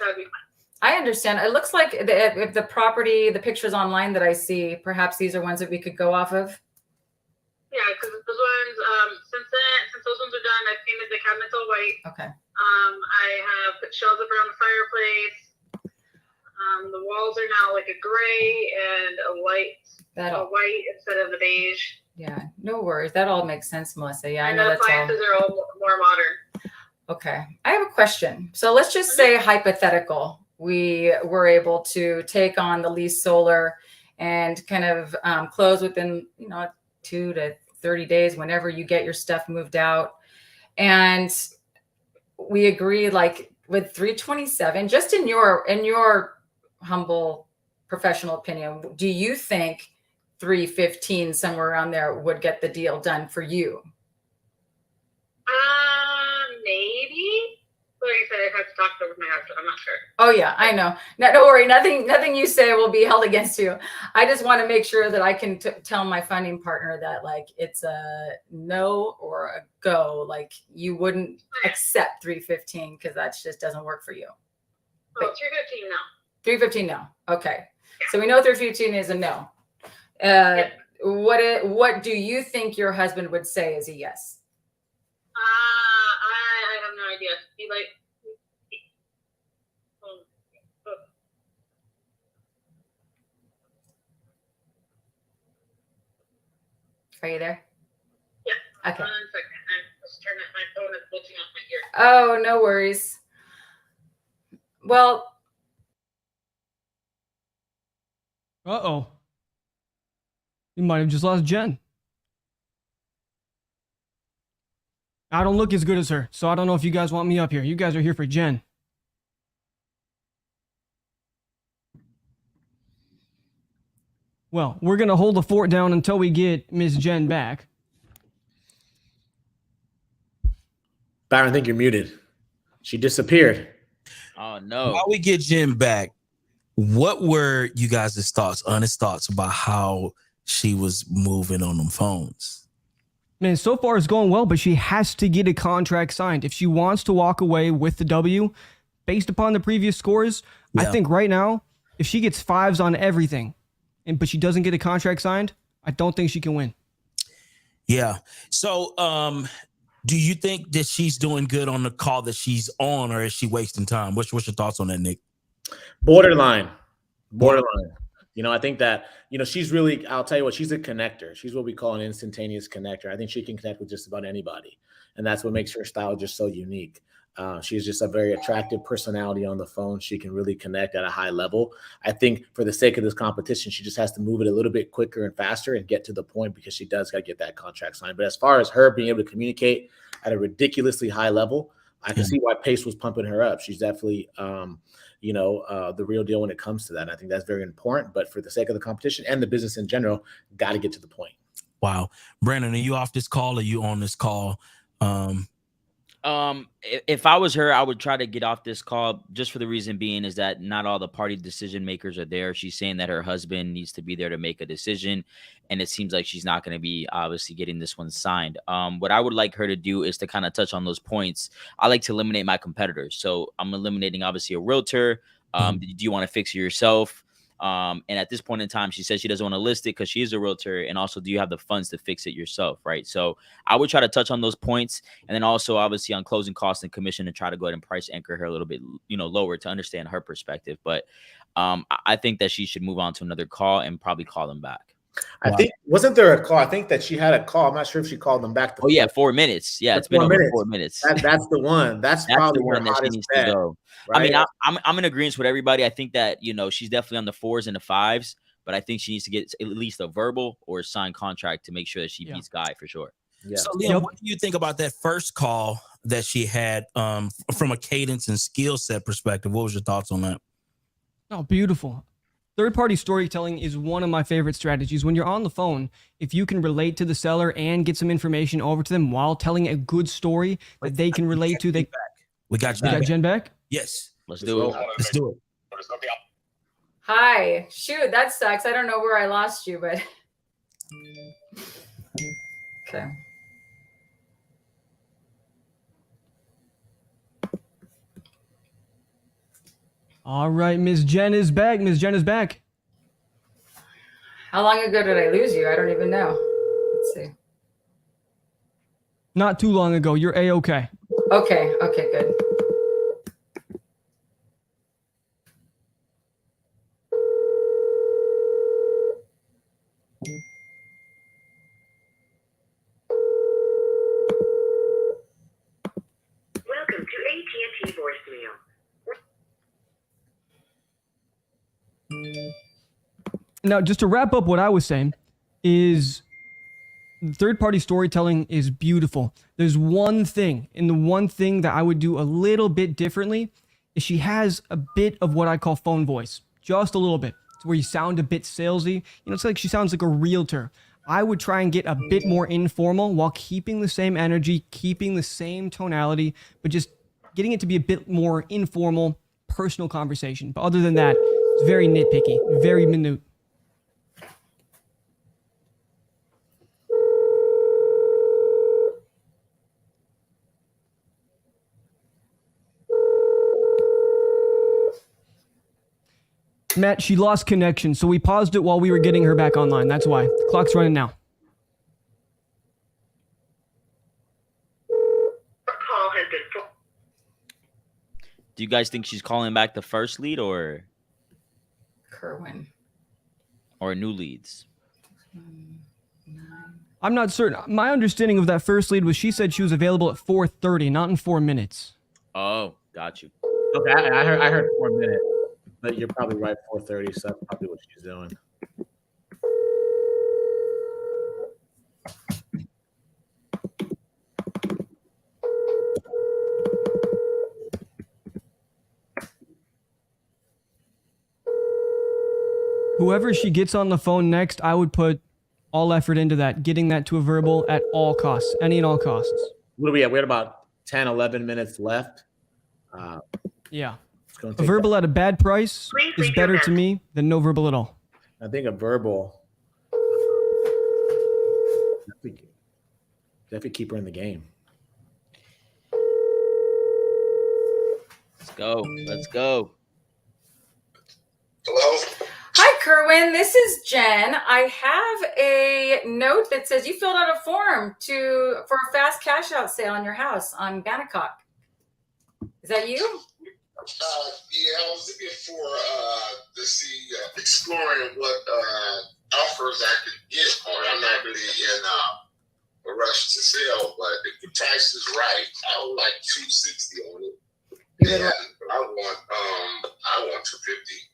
That would be fine. I understand. It looks like if the property, the pictures online that I see, perhaps these are ones that we could go off of. Yeah, because those ones, since those ones are done, I've painted the cabinets all white. Okay. I have put shelves up around the fireplace. The walls are now like a gray and a white instead of the beige. Yeah, no worries. That all makes sense, Melissa. Yeah, I And know the that's all. appliances are all more modern. Okay. I have a question. So let's just say hypothetical. We were able to take on the lease solar and kind of close within, 2 to 30 days, whenever you get your stuff moved out. And we agree like with 327, just in your humble professional opinion, do you think 315, somewhere around there, would get the deal done for you? Maybe. Like I said, I have to talk to my husband. I'm not sure. Oh yeah, I know. No, don't worry. Nothing you say will be held against you. I just want to make sure that I can tell my funding partner that like it's a no or a go. Like you wouldn't accept 315 because that just doesn't work for you. Oh, 315 no. 315 no. Okay. So we know 315 is a no. What do you think your husband would say is a yes? I have no idea. He like. Are you there? Yeah. Okay. 1 second. I was turning my phone is glitching off my ear. Oh, no worries. Well. Uh-oh. You might have just lost Jen. I don't look as good as her, so I don't know if you guys want me up here. You guys are here for Jen. Well, we're going to hold the fort down until we get Miss Jen back. Byron, I think you're muted. She disappeared. Oh, no. While we get Jen back, what were you guys' thoughts, honest thoughts about how she was moving on them phones? Man, so far it's going well, but she has to get a contract signed. If she wants to walk away with the W, based upon the previous scores, I think right now, if she gets 5s on everything, but she doesn't get a contract signed, I don't think she can win. Yeah. So, do you think that she's doing good on the call that she's on, or is she wasting time? What's your thoughts on that, Nick? Borderline. I think that, she's really, I'll tell you what, she's a connector. She's what we call an instantaneous connector. I think she can connect with just about anybody. And that's what makes her style just so unique. She's just a very attractive personality on the phone. She can really connect at a high level. I think for the sake of this competition, she just has to move it a little bit quicker and faster and get to the point because she does got to get that contract signed. But as far as her being able to communicate at a ridiculously high level, I can see why Pace was pumping her up. She's definitely, the real deal when it comes to that. And I think that's very important. But for the sake of the competition and the business in general, got to get to the point. Wow. Brandon, are you off this call? Or are you on this call? If I was her, I would try to get off this call, just for the reason being is that not all the party decision makers are there. She's saying that her husband needs to be there to make a decision, and it seems like she's not going to be obviously getting this one signed. What I would like her to do is to kind of touch on those points. I like to eliminate my competitors, so I'm eliminating obviously a realtor. Do you want to fix it yourself? And at this point in time, she says she doesn't want to list it because she is a realtor. And also, do you have the funds to fix it yourself, right? So I would try to touch on those points. And then also, obviously, on closing costs and commission, and try to go ahead and price anchor her a little bit, lower to understand her perspective. But I think that she should move on to another call and probably call them back. I think, wasn't there a call? I think that she had a call. I'm not sure if she called them back. Oh, yeah, 4 minutes. Yeah, it's been over 4 minutes. That's the one. That's probably the one her that she hottest needs bet, to go. right? I mean, I'm in agreement with everybody. I think that, she's definitely on the 4s and the 5s, but I think she needs to get at least a verbal or a signed contract to make sure that she beats Guy for sure. Yeah. So, Liam, what do you think about that first call that she had from a cadence and skill set perspective? What was your thoughts on that? Oh, beautiful. Third-party storytelling is one of my favorite strategies. When you're on the phone, if you can relate to the seller and get some information over to them while telling a good story that they can relate to, We got you got Jen back? Yes. Let's do it. Let's do it. Hi. Shoot, that sucks. I don't know where I lost you, but okay. All right, Miss Jen is back. Miss Jen is back. How long ago did I lose you? I don't even know. Let's see. Not too long ago. You're A-okay. Okay. Okay, good. Welcome to AT&T voicemail. Now, just to wrap up what I was saying is third-party storytelling is beautiful. There's one thing, and the one thing that I would do a little bit differently is she has a bit of what I call phone voice, just a little bit. It's where you sound a bit salesy. It's like she sounds like a realtor. I would try and get a bit more informal while keeping the same energy, keeping the same tonality, but just getting it to be a bit more informal, personal conversation. But other than that, it's very nitpicky, very minute. Matt, she lost connection, so we paused it while we were getting her back online. That's why. The clock's running now. Do you guys think she's calling back the first lead or Kerwin? Or new leads? I'm not certain. My understanding of that first lead was she said she was available at 4:30, not in 4 minutes. Oh, got you. Okay, I heard 4 minutes, but you're probably right. 4:30, so that's probably what she's doing. Whoever she gets on the phone next, I would put all effort into that, getting that to a verbal at all costs, any and all costs. What are we at? We had about 10, 11 minutes left. Yeah. A A verbal at a bad price is better to me than no verbal at all. I think a verbal definitely keep her in the game. Let's go. Let's go. Hello? Hi, Kerwin. This is Jen. I have a note that says you filled out a form for a fast cash out sale on your house on Bannock. Is that you? Yeah, I was looking for to see exploring what offers I could get on it. I'm not really in a rush to sell, but if the price is right, I would like $260 on it. And I want $250.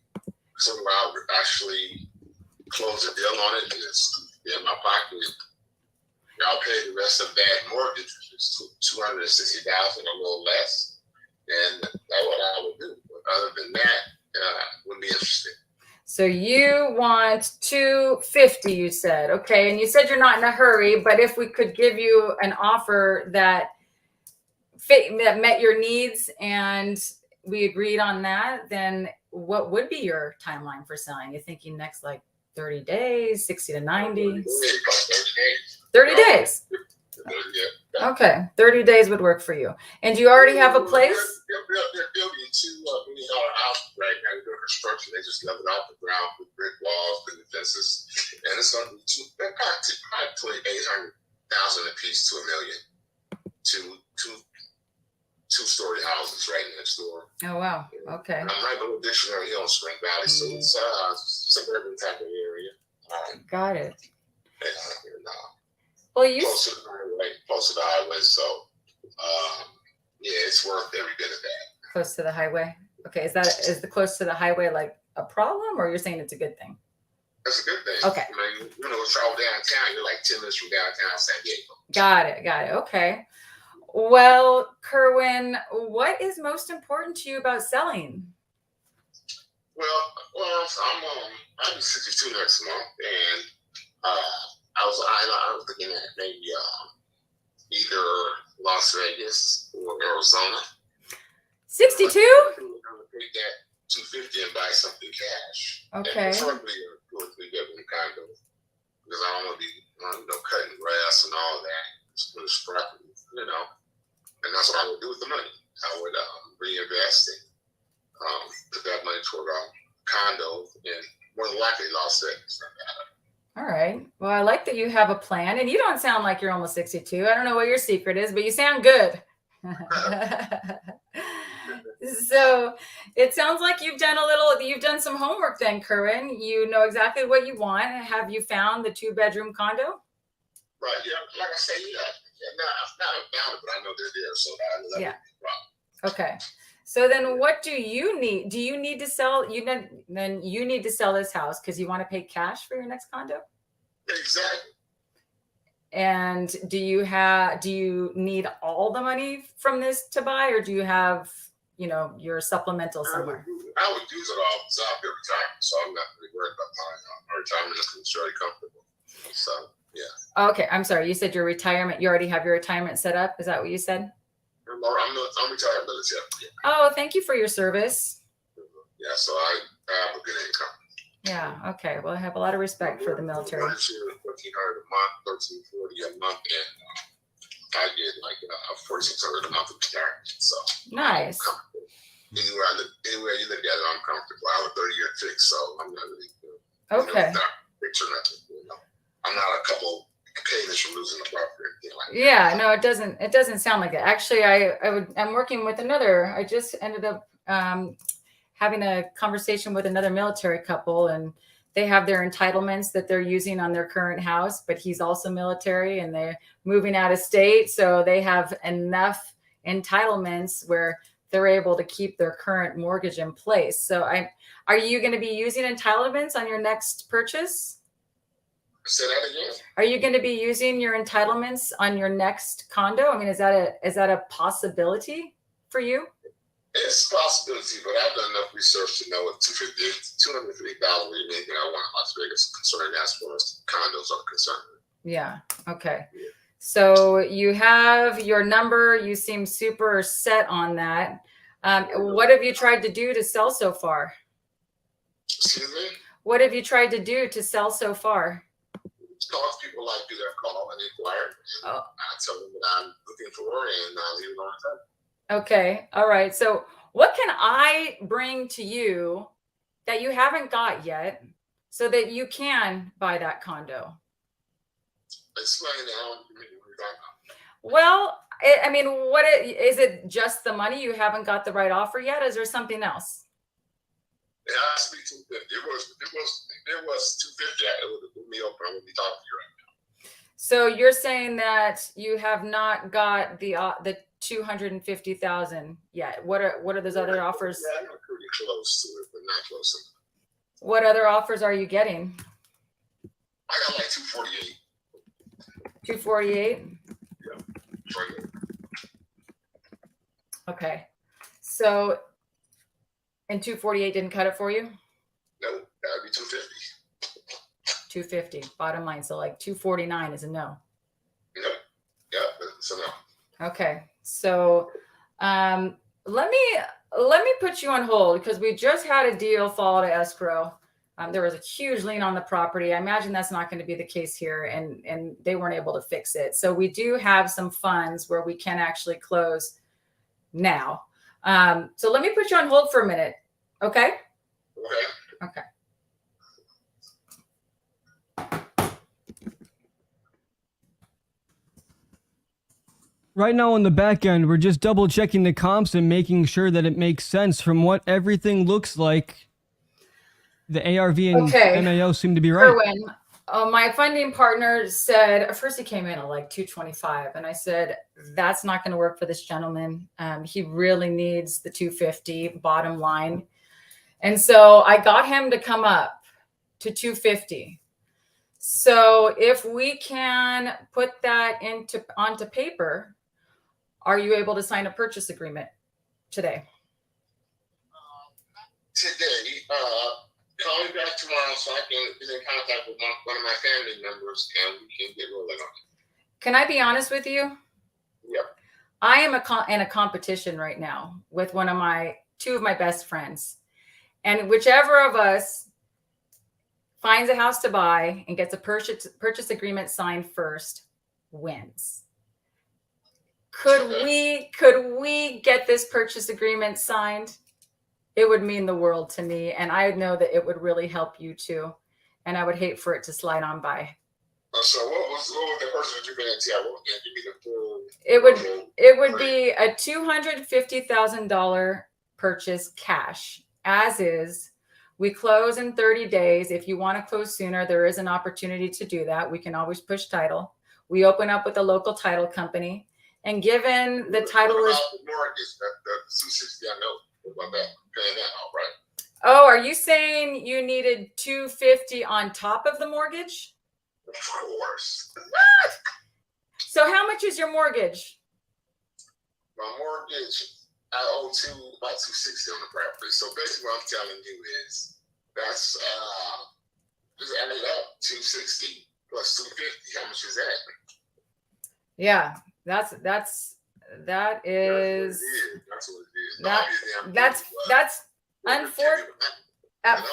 So I would actually close the deal on it and it's in my pocket. I'll pay the rest of that mortgage, which is $260,000, a little less. And that's what I would do. But other than that, wouldn't be interested. So you want $250, you said. Okay. And you said you're not in a hurry, but if we could give you an offer that met your needs and we agreed on that, then what would be your timeline for selling? You thinking next like 30 days, 60 to 90? 30 days. 30 days. Okay, 30 days would work for you. And do you already have a place? They're building $2 million house right now. They're doing construction. They just leveled out the ground with brick walls, and fences, and it's going to be probably $800,000 a piece to $1 million. Two-story houses right next door. Oh wow. Okay. I'm right below Dictionary Hill in Spring Valley, so it's suburban type of area. Got it. And, well, you close to the highway, so yeah, it's worth every bit of that. Close to the highway. Okay, is the close to the highway like a problem, or you're saying it's a good thing? That's a good thing. Okay. I mean, travel downtown, you're like 10 minutes from downtown San Diego. Got it. Okay. Well, Kerwin, what is most important to you about selling? Well, I'll be 62 next month, and I was looking at maybe either Las Vegas or Arizona. 62? I'm gonna take that 250 and buy something cash. Okay. And probably a 2 or 3 bedroom condo, because I don't want to be cutting grass and all that. It's property, and that's what I would do with the money. I would reinvest and put that money toward a condo, and more than likely Las Vegas. All right. Well, I like that you have a plan, and you don't sound like you're almost 62. I don't know what your secret is, but you sound good. So it sounds like you've done some homework then, Kerwin. You know exactly what you want. Have you found the 2-bedroom condo? Right. Yeah. Like I say, I've not found it, but I know they're there. So that Yeah. Okay. So then what do you need? Do you need to sell? Then you need to sell this house because you want to pay cash for your next condo? Exactly. And do you need all the money from this to buy, or do you have, your supplemental somewhere? I would use it all because I'll be retired, so I'm not really worried about my retirement. It's very comfortable. So yeah. Okay, I'm sorry. You said your retirement. You already have your retirement set up. Is that what you said? I'm retired military. Yeah. Oh, thank you for your service. Yeah, so I have a good income. Yeah. Okay. Well, I have a lot of respect for the military. $1,400 a month, $1,340 a month, and I get like $4,600 a month of retirement. So nice. Anywhere you look at it, I'm comfortable. I have a 30-year fix, so I'm not really okay. Not rich or nothing. I'm not a couple payments from losing the property or anything like that. Yeah. No, it doesn't sound like that. Actually, I'm working with I just ended up having a conversation with another military couple, and they have their entitlements that they're using on their current house, but he's also military and they're moving out of state. So they have enough entitlements where they're able to keep their current mortgage in place. So are you going to be using entitlements on your next purchase? Say that again. Are you going to be using your entitlements on your next condo? I mean, is that a possibility for you? It's a possibility, but I've done enough research to know what $250,000 or anything I want in Las Vegas concerning as far as condos are concerned. Yeah. Okay. So you have your number. You seem super set on that. What have you tried to do to sell so far? Excuse me? What have you tried to do to sell so far? Talk to people like you that call and inquire. And I tell them what I'm looking for, and I leave it on the table. Okay. All right. So what can I bring to you that you haven't got yet so that you can buy that condo? Explain that. Well, I mean, is it just the money? You haven't got the right offer yet? Is there something else? It has to be 250. It was 250. It would have me open. I would be talking to you right now. So you're saying that you have not got the 250,000 yet. What are those other offers? Yeah, I'm pretty close to it, but not close enough. What other offers are you getting? I got like 248. 248? Yeah. Okay. So, and 248 didn't cut it for you? No, that would be 250. 250, bottom line. So like 249 is a no. No. Yeah, it's a no. Okay. So let me put you on hold because we just had a deal fall to escrow There was a huge lien on the property. I imagine that's not going to be the case here, and they weren't able to fix it. So we do have some funds where we can actually close now. So let me put you on hold for a minute. Okay? Okay. Right now on the back end, we're just double checking the comps and making sure that it makes sense from what everything looks like. The ARV and MAO seem to be right. Erwin, my funding partner said, at first he came in at like 225. And I said, that's not going to work for this gentleman. He really needs the 250 bottom line. And so I got him to come up to 250. So if we can put that onto paper, are you able to sign a purchase agreement today? Today, call me back tomorrow so I can get in contact with one of my family members and we can get rolling on it. Can I be honest with you? Yep. I am in a competition right now with two of my best friends. And whichever of us finds a house to buy and gets a purchase agreement signed first wins. Could we get this purchase agreement signed? It would mean the world to me, and I know that it would really help you too. And I would hate for it to slide on by. So what was the purchase agreement? Give me the full. It would be a $250,000 purchase cash, as is. We close in 30 days. If you want to close sooner, there is an opportunity to do that. We can always push title. We open up with a local title company. And given the title is the mortgage, the 260, I know about that, paying that off, right? Oh, are you saying you needed 250 on top of the mortgage? Of course. What? So how much is your mortgage? My mortgage, I owe about 260 on the property. So basically what I'm telling you is that's just add it up, 260 plus 250. How much is that? Yeah. That is that's unfortunate at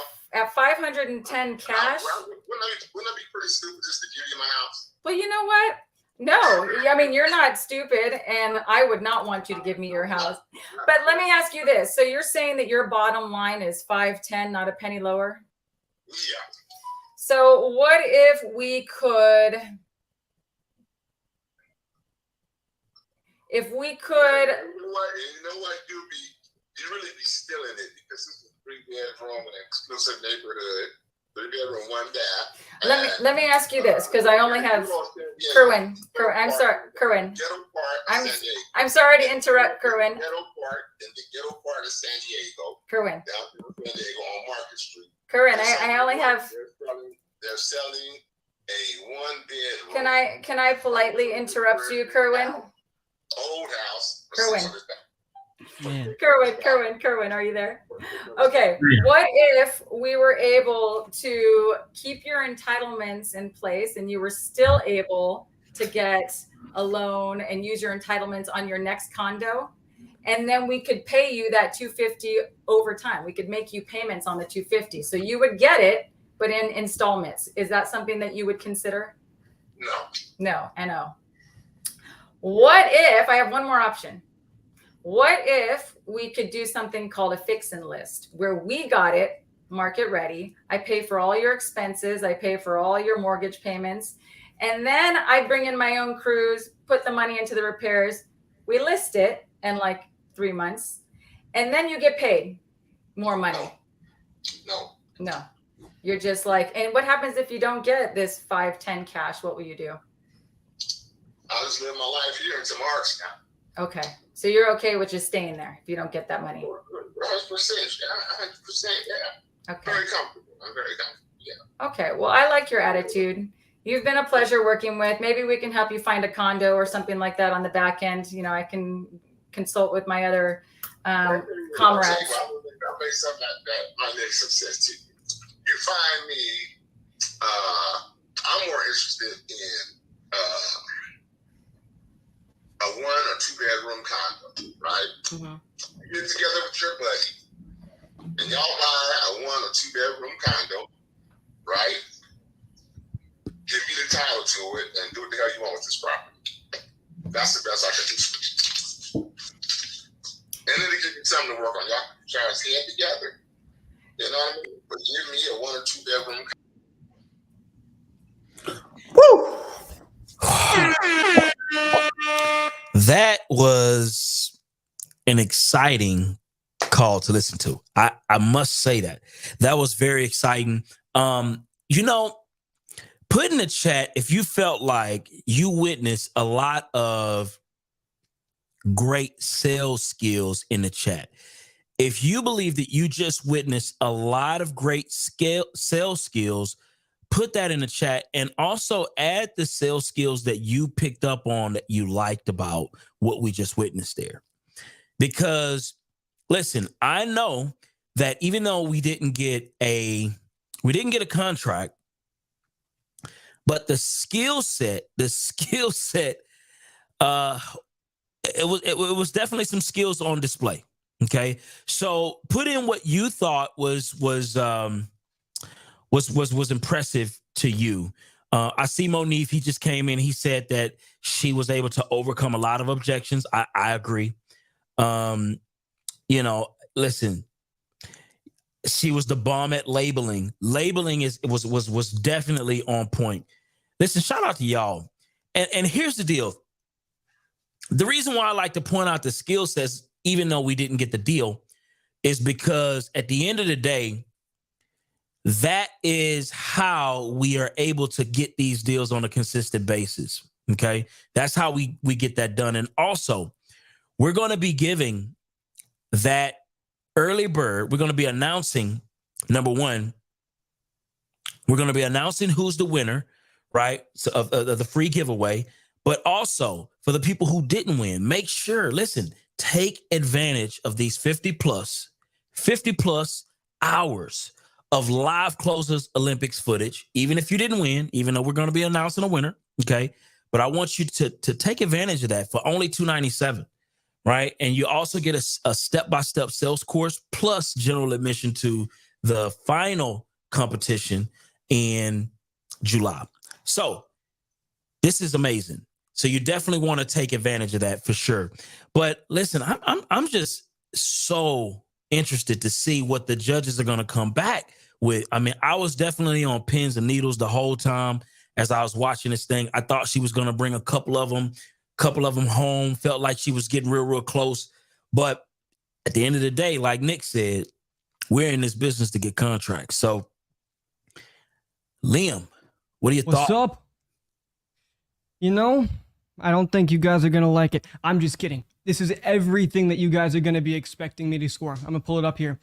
510 cash. Wouldn't that be pretty stupid just to give you my house? Well, you know what? No, I mean, you're not stupid, and I would not want you to give me your house. But let me ask you this. So you're saying that your bottom line is 510, not a penny lower? Yeah. So what if we could You know what? You'd really be stealing it because this is a 3-bedroom in an exclusive neighborhood, 3-bedroom, 1 bath. Let me ask you this because I only have Kerwin. I'm sorry, Kerwin. I'm sorry to interrupt, Kerwin. Ghetto Park in the ghetto part of San Diego. Kerwin. Down in San Diego on Market Street. Kerwin, I only have. They're selling a 1-bedroom. Can I politely interrupt you, Kerwin? Old house. Kerwin, are you there? Okay. What if we were able to keep your entitlements in place and you were still able to get a loan and use your entitlements on your next condo? And then we could pay you that $250 over time. We could make you payments on the $250. So you would get it, but in installments. Is that something that you would consider? No, I know. What if, I have one more option. What if we could do something called a fix and list where we got it market ready. I pay for all your expenses. I pay for all your mortgage payments. And then I bring in my own crews, put the money into the repairs. We list it in like 3 months. And then you get paid more money. No. You're just like, and what happens if you don't get this 5-10 cash? What will you do? I'll just live my life here until March now. Okay. So you're okay with just staying there if you don't get that money? 100%. 100%. Yeah. Okay. Very comfortable. I'm very comfortable. Yeah. Okay. Well, I like your attitude. You've been a pleasure working with. Maybe we can help you find a condo or something like that on the back end. You know, I can consult with my other comrades. I'll make something that might make some sense to you. You find me, I'm more interested in a 1 or 2 bedroom condo, right? Mm-hmm. You get together with your buddy, and y'all buy a 1 or 2 bedroom condo. to it and do what the hell you want with this property. That's the best I can do for you. And then to give you something to work on. Y'all try to head together. You know what I mean? But give me a 1 or 2 bedroom. That was an exciting call to listen to. I must say that was very exciting. You know, put in the chat if you felt like you witnessed a lot of great sales skills in the chat. If you believe that you just witnessed a lot of great sales skills, put that in the chat, and also add the sales skills that you picked up on that you liked about what we just witnessed there. Because listen, I know that even though we didn't get a contract, but the skill set, it was definitely some skills on display. Okay, so put in what you thought was impressive to you. I see Monique. He just came in. He said that she was able to overcome a lot of objections. I agree. You know, listen, she was the bomb at labeling. Labeling was definitely on point. Listen, shout out to y'all. And here's the deal. The reason why I like to point out the skill sets, even though we didn't get the deal, is because at the end of the day, that is how we are able to get these deals on a consistent basis. Okay. That's how we get that done. And also, we're going to be giving that early bird. We're going to be announcing, number one, we're going to be announcing who's the winner, right? So of the free giveaway. But also for the people who didn't win, make sure, listen, take advantage of these 50 plus hours of live closers Olympics footage, even if you didn't win, even though we're going to be announcing a winner. Okay. But I want you to take advantage of that for only $297, right? And you also get a step-by-step sales course plus general admission to the final competition in July. So this is amazing. So you definitely want to take advantage of that for sure. But listen, I'm just so interested to see what the judges are going to come back with. I mean, I was definitely on pins and needles the whole time as I was watching this thing. I thought she was going to bring a couple of them home. Felt like she was getting real close. But at the end of the day, like Nick said, we're in this business to get contracts. So, Liam, what are your thoughts? What's up? You know, I don't think you guys are going to like it. I'm just kidding. This is everything that you guys are going to be expecting me to score. I'm going to pull it up here.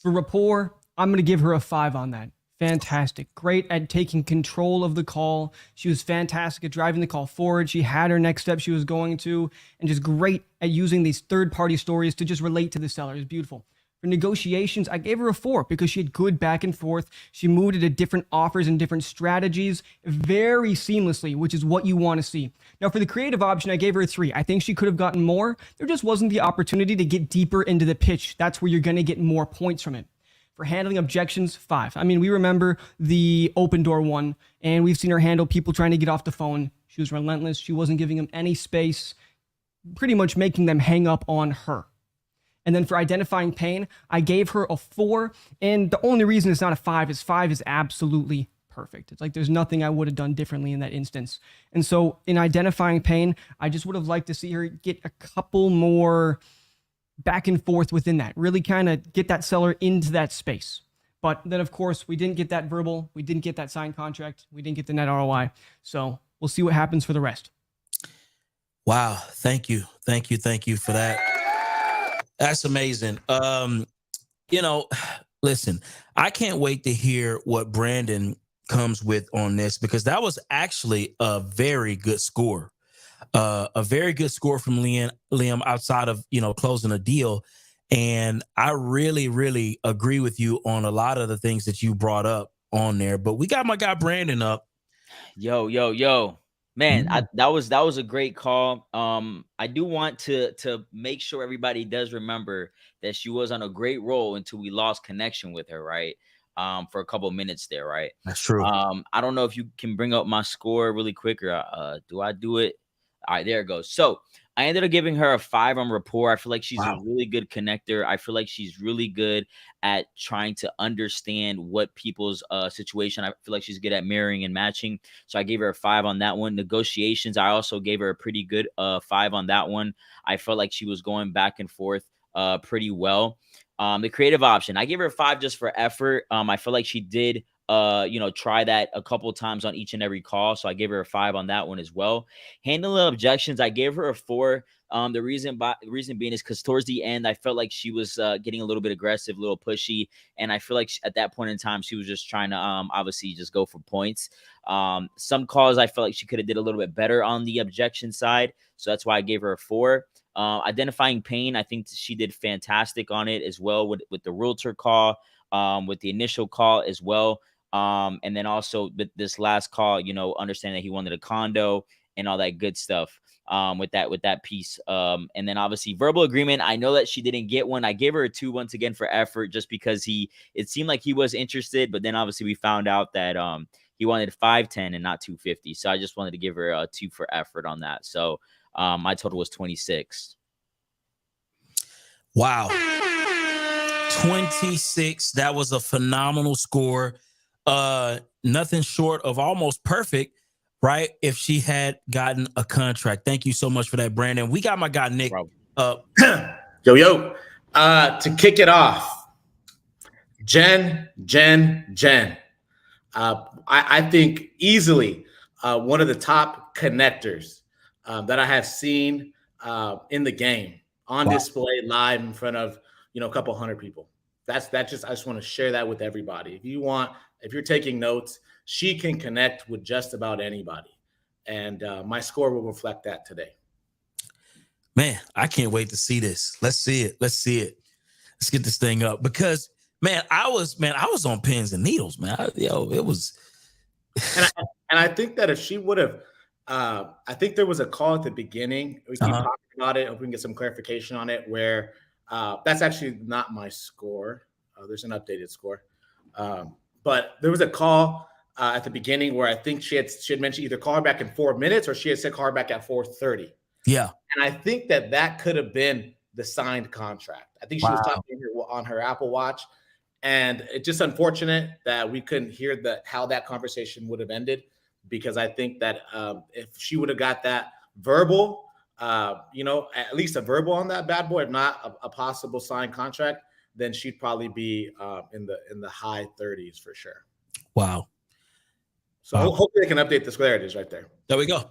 For rapport, I'm going to give her a 5 on that. Fantastic. Great at taking control of the call. She was fantastic at driving the call forward. She had her next step she was going to, and just great at using these third-party stories to just relate to the seller. It's beautiful. For negotiations, I gave her a 4 because she had good back and forth. She moved into different offers and different strategies very seamlessly, which is what you want to see. Now, for the creative option, I gave her a 3. I think she could have gotten more. There just wasn't the opportunity to get deeper into the pitch. That's where you're going to get more points from it. For handling objections, 5. I mean, we remember the open door one, and we've seen her handle people trying to get off the phone. She was relentless. She wasn't giving them any space, pretty much making them hang up on her. And then for identifying pain, I gave her a 4. And the only reason it's not a 5 is absolutely perfect. It's like there's nothing I would have done differently in that instance. And so in identifying pain, I just would have liked to see her get a couple more back and forth within that, really kind of get that seller into that space. But then, of course, we didn't get that verbal. We didn't get that signed contract. We didn't get the net ROI. So we'll see what happens for the rest. Wow. Thank you for that. That's amazing. You know, listen, I can't wait to hear what Brandon comes with on this, because that was actually a very good score. A very good score from Liam outside of, you know, closing a deal. And I really agree with you on a lot of the things that you brought up on there. But we got my guy Brandon up. Yo. Man, that was a great call. I do want to make sure everybody does remember that she was on a great roll until we lost connection with her, right? for a couple of minutes there, right? That's true. I don't know if you can bring up my score really quick, or do I do it? All right, there it goes. So I ended up giving her a 5 on rapport. I feel like she's a really good connector. I feel like she's really good at trying to understand what people's situation. I feel like she's good at mirroring and matching. So I gave her a 5 on that one. Negotiations, I also gave her a pretty good 5 on that one. I felt like she was going back and forth pretty well. The creative option, I gave her a 5 just for effort. I feel like she did try that a couple times on each and every call. So I gave her a 5 on that one as well. Handling objections, I gave her a 4. The reason being is because towards the end, I felt like she was getting a little bit aggressive, a little pushy. And I feel like at that point in time, she was just trying to obviously just go for points. Some calls, I felt like she could have did a little bit better on the objection side. So that's why I gave her a 4. Identifying pain, I think she did fantastic on it as well with the realtor call, with the initial call as well. And then also with this last call, understand that he wanted a condo and all that good stuff with that piece. And then obviously verbal agreement. I know that she didn't get one. I gave her a 2 once again for effort, just because it seemed like he was interested, but then obviously we found out that he wanted 510 and not 250. So I just wanted to give her a 2 for effort on that. So my total was 26. Wow. 26. That was a phenomenal score. Nothing short of almost perfect, right? If she had gotten a contract. Thank you so much for that, Brandon. We got my guy Nick. Yo. To kick it off, Jen. I think easily one of the top connectors that I have seen in the game on display live in front of a couple hundred people. I just want to share that with everybody. If you're taking notes, she can connect with just about anybody. And my score will reflect that today. Man, I can't wait to see this. Let's see it. Let's get this thing up, because man, I was on pins and needles, man. It was. and I think that if she would have, I think there was a call at the beginning. We keep talking about it. Hope we can get some clarification on it, where that's actually not my score. There's an updated score. But there was a call at the beginning where I think she had mentioned either call her back in 4 minutes, or she had said call her back at 4:30. Yeah. And I think that could have been the signed contract. I think she was talking on her Apple Watch. And it's just unfortunate that we couldn't hear how that conversation would have ended, because I think that if she would have got that verbal, at least a verbal on that bad boy, if not a possible signed contract, then she'd probably be in the high 30s for sure. Wow. So hopefully they can update this. There it is right there. There we go.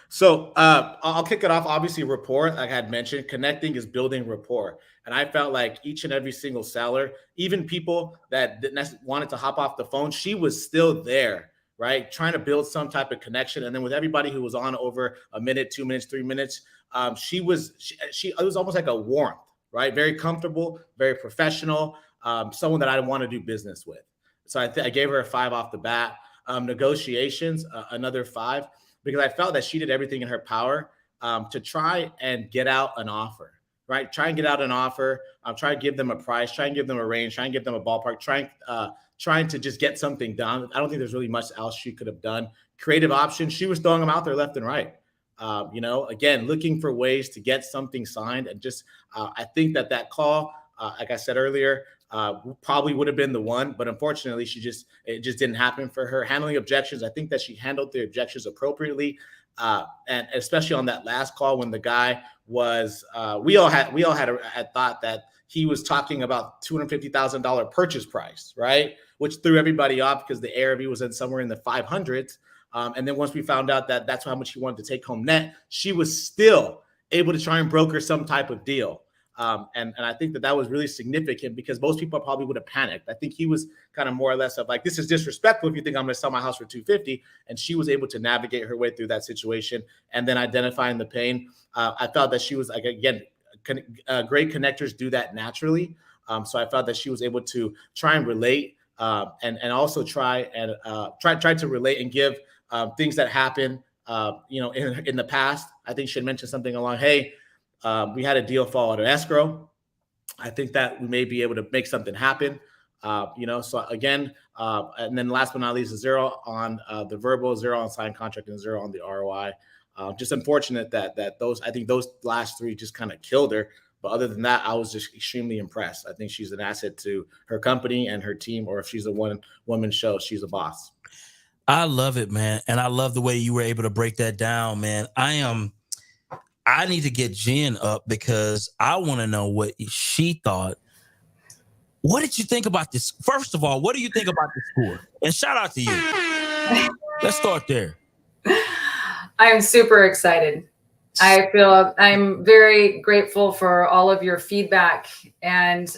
So I'll kick it off. Obviously, rapport, like I had mentioned, connecting is building rapport. And I felt like each and every single seller, even people that didn't wanted to hop off the phone, she was still there, right? Trying to build some type of connection. And then with everybody who was on over a minute, 2 minutes, 3 minutes, it was almost like a warmth, right? Very comfortable, very professional, someone that I want to do business with. So I gave her a 5 off the bat. Negotiations, another 5, because I felt that she did everything in her power to try and get out an offer, right? Try and get out an offer, try and give them a price, try and give them a range, try and give them a ballpark, trying to just get something done. I don't think there's really much else she could have done. Creative options, she was throwing them out there left and right. Again, looking for ways to get something signed. And just, I think that call, like I said earlier, probably would have been the one, but unfortunately it just didn't happen for her. Handling objections, I think that she handled the objections appropriately. And especially on that last call when the guy was, we all had thought that he was talking about $250,000 purchase price, right? Which threw everybody off because the ARV was somewhere in the 500s. And then once we found out that that's how much he wanted to take home net, she was still able to try and broker some type of deal. And I think that was really significant, because most people probably would have panicked. I think he was kind of more or less of like, this is disrespectful if you think I'm going to sell my house for $250. And she was able to navigate her way through that situation, and then identifying the pain. I felt that she was, like, again, great connectors do that naturally. So I felt that she was able to try and relate, and also try to relate and give things that happen, in the past. I think she had mentioned something along, hey, we had a deal fall out of escrow. I think that we may be able to make something happen. So again, and then last but not least, a 0 on the verbal, 0 on signed contract, and 0 on the ROI. Just unfortunate that those, I think those last 3 just kind of killed her. But other than that, I was just extremely impressed. I think she's an asset to her company and her team, or if she's a one-woman show, she's a boss. I love it, man. And I love the way you were able to break that down, man. I need to get Jen up because I want to know what she thought. What did you think about this? First of all, what do you think about the score? And shout out to you. Let's start there. I'm super excited. I feel I'm very grateful for all of your feedback. And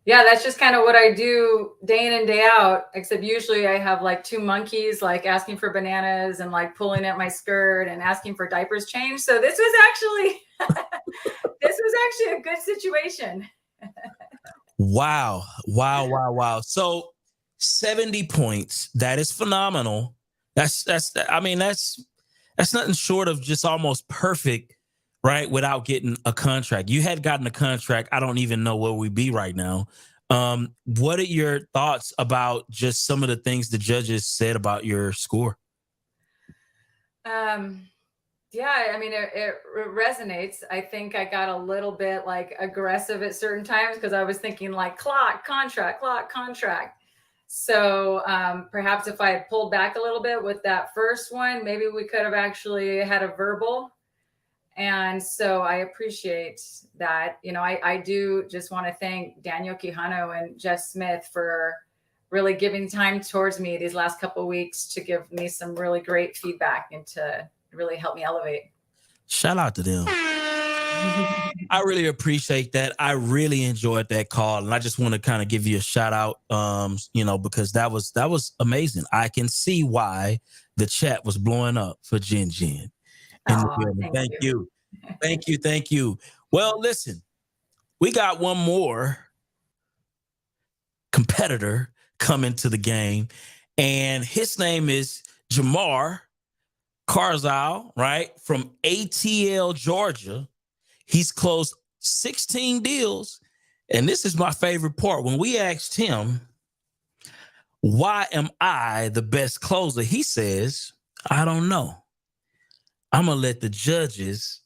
yeah, that's just kind of what I do day in and day out, except usually I have like 2 monkeys, like asking for bananas and like pulling at my skirt and asking for diapers changed. So this was actually, a good situation. Wow. So 70 points. That is phenomenal. That's nothing short of just almost perfect, right? Without getting a contract. You had gotten a contract. I don't even know where we'd be right now. What are your thoughts about just some of the things the judges said about your score? Yeah, I mean, it resonates. I think I got a little bit like aggressive at certain times because I was thinking like clock, contract. So perhaps if I had pulled back a little bit with that first one, maybe we could have actually had a verbal. And so I appreciate that. I do just want to thank Daniel Quijano and Jess Smith for really giving time towards me these last couple of weeks to give me some really great feedback and to really help me elevate. Shout out to them. I really appreciate that. I really enjoyed that call. And I just want to kind of give you a shout out, because that was amazing. I can see why the chat was blowing up for Jen. Thank you. Well, listen, we got one more competitor coming to the game, and his name is Jamar Carzal, right? From ATL, Georgia. He's closed 16 deals. And this is my favorite part. When we asked him, why am I the best closer? He says, I don't know. I'm going to let the judges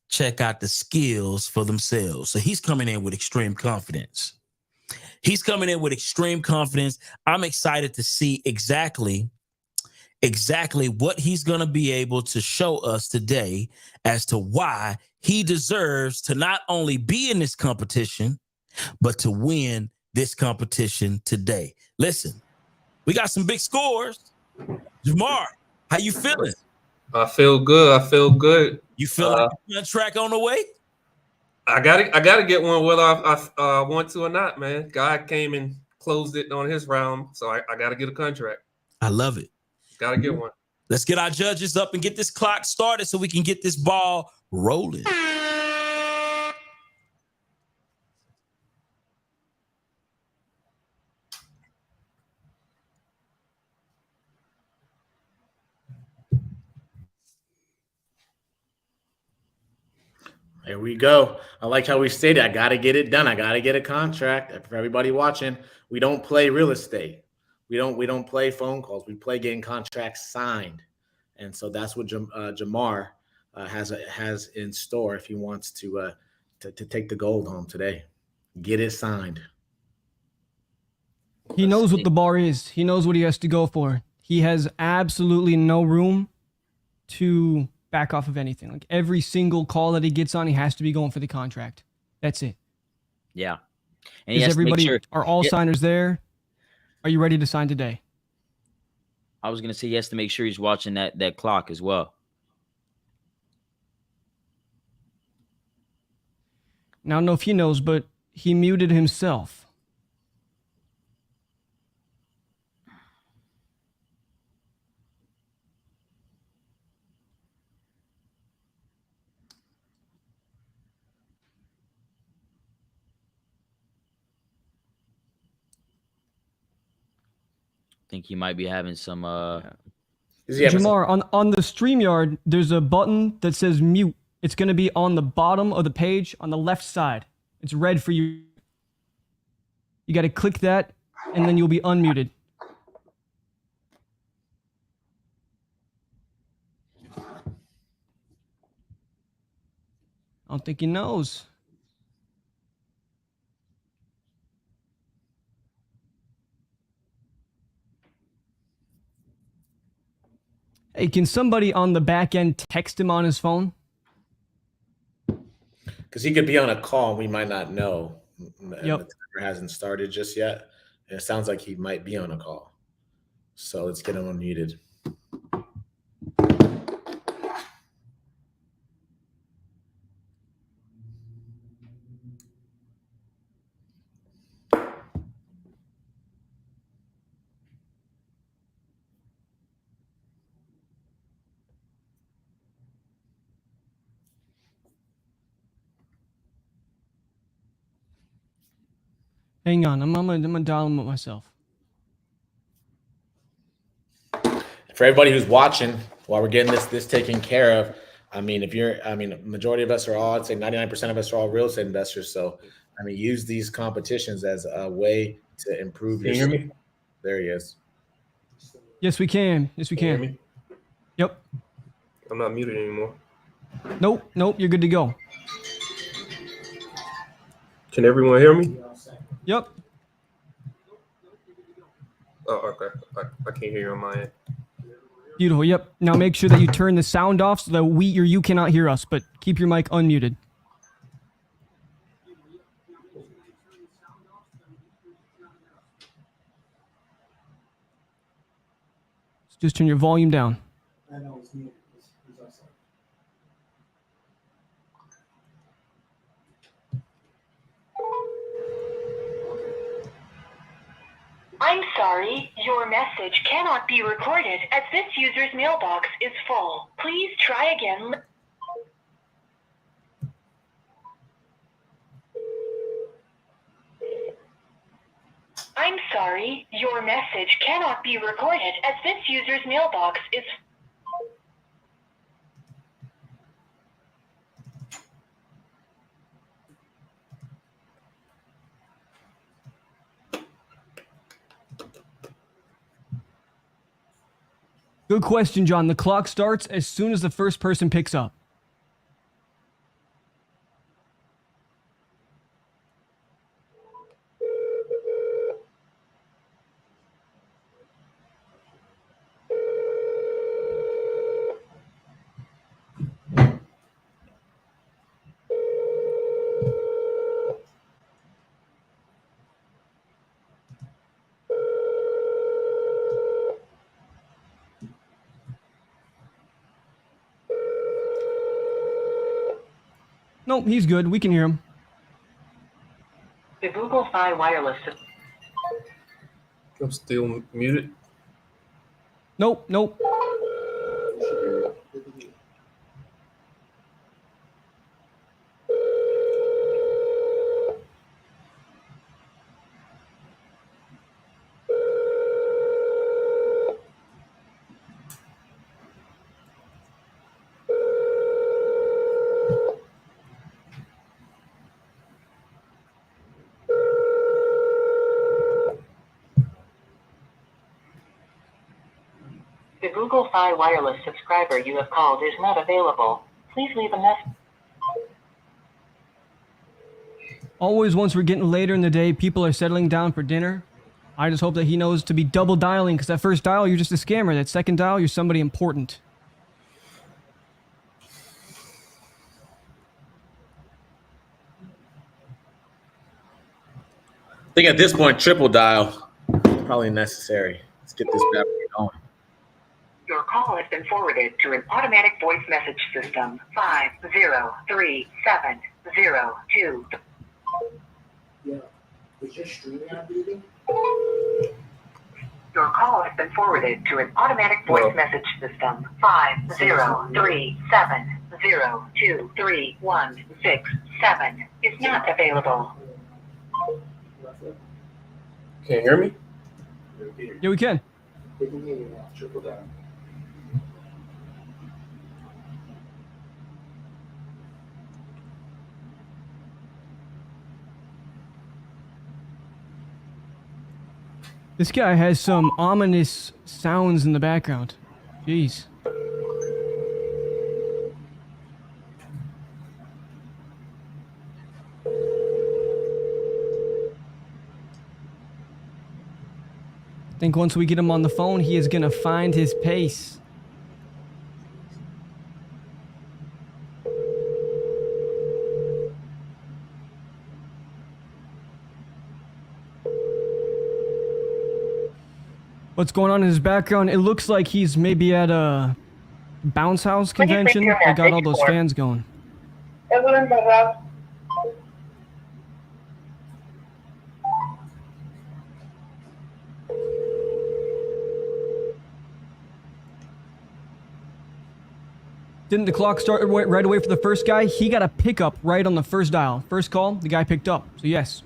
check out the skills for themselves. So he's coming in with extreme confidence. I'm excited to see exactly what he's going to be able to show us today as to why he deserves to not only be in this competition, but to win this competition today. Listen, we got some big scores. Jamar, how you feeling? I feel good. You feel like a contract on the way? I gotta get one whether I want to or not, man. Guy came and closed it on his round, so I gotta get a contract. I love it. Gotta get one. Let's get our judges up and get this clock started so we can get this ball rolling. There we go. I like how we stated, I got to get it done. I got to get a contract. For everybody watching, we don't play real estate. We don't play phone calls. We play getting contracts signed. And so that's what Jamar has in store if he wants to take the gold home today. Get it signed. He knows what the bar is. He knows what he has to go for. He has absolutely no room to back off of anything. Like every single call that he gets on, he has to be going for the contract. That's it. Yeah. And is everybody, are all signers there? Are you ready to sign today? I was going to say he has to make sure he's watching that clock as well. Now, I don't know if he knows, but he muted himself. I think he might be having some Jamar, on the StreamYard, there's a button that says mute. It's going to be on the bottom of the page on the left side. It's red for you. You got to click that, and then you'll be unmuted. I don't think he knows. Hey, can somebody on the back end text him on his phone? Because he could be on a call and we might not know. And Yep. the timer hasn't started just yet. And it sounds like he might be on a call. So let's get him unmuted. Hang on, I'm gonna dial him up myself. For everybody who's watching, while we're getting this taken care of, I mean, majority of us are all, I'd say 99% of us are all real estate investors. So, I mean, use these competitions as a way to improve Can you hear me? There he is. Yes, we can. Yes, we Can you can. hear me? Yep. I'm not muted anymore. Nope. You're good to go. Can everyone hear me? Yep. Oh, okay. I can't hear you on my end. Beautiful. Yep. Now make sure that you turn the sound off so that we or you cannot hear us, but keep your mic unmuted. Just turn your volume down. I know it's muted. I'm sorry, your message cannot be recorded as this user's mailbox is full. Please try again. I'm sorry, your message cannot be recorded as this user's mailbox is Good question, John. The clock starts as soon as the first person picks up. Nope, he's good. We can hear him. the Google Fi Wireless. I'm still muted. Nope. The Google Fi Wireless subscriber you have called is not available. Please leave a message. Always, once we're getting later in the day, people are settling down for dinner. I just hope that he knows to be double dialing, because that first dial, you're just a scammer. That second dial, you're somebody important. I think at this point, triple dial is probably necessary. Let's get this bad boy going. Your call has been forwarded to an automatic voice message system. 503702. Yeah. Is your streaming app muted? Your call has been forwarded to an automatic voice message system. 5037023167 is not available. Can you hear me? Yeah, we can. They can hear you now. Triple down. This guy has some ominous sounds in the background. Jeez. I think once we get him on the phone, he is gonna find his pace. What's going on in his background? It looks like he's maybe at a bounce house convention. They got all those fans going. Didn't the clock start right away for the first guy? He got a pickup right on the first dial. First call, the guy picked up. So yes.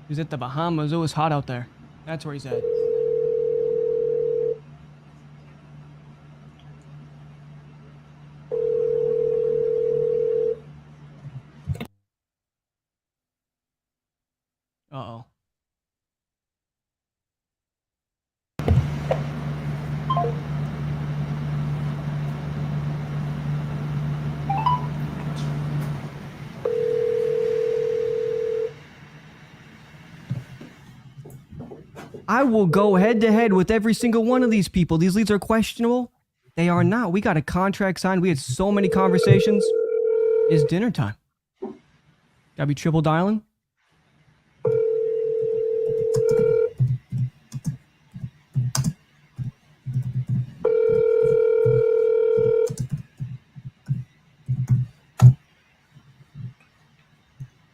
He's at the Bahamas. It was hot out there. That's where he's at. Uh-oh. I will go head to head with every single one of these people. These leads are questionable. They are not. We got a contract signed. We had so many conversations. It's dinner time. Gotta be triple dialing.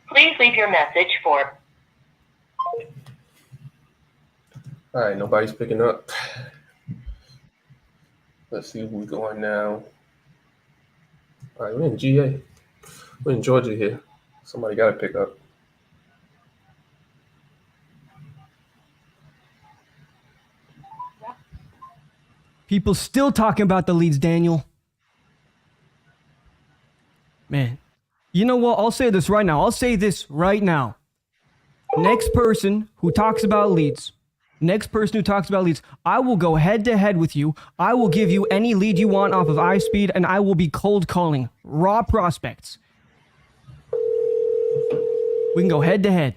Please leave your message for... All right, nobody's picking up. Let's see who we're going now. All right, we're in GA. We're in Georgia here. Somebody got to pick up. People still talking about the leads, Daniel. Man, you know what? I'll say this right now. Next person who talks about leads, I will go head to head with you. I will give you any lead you want off of iSpeed, and I will be cold calling raw prospects. We can go head to head.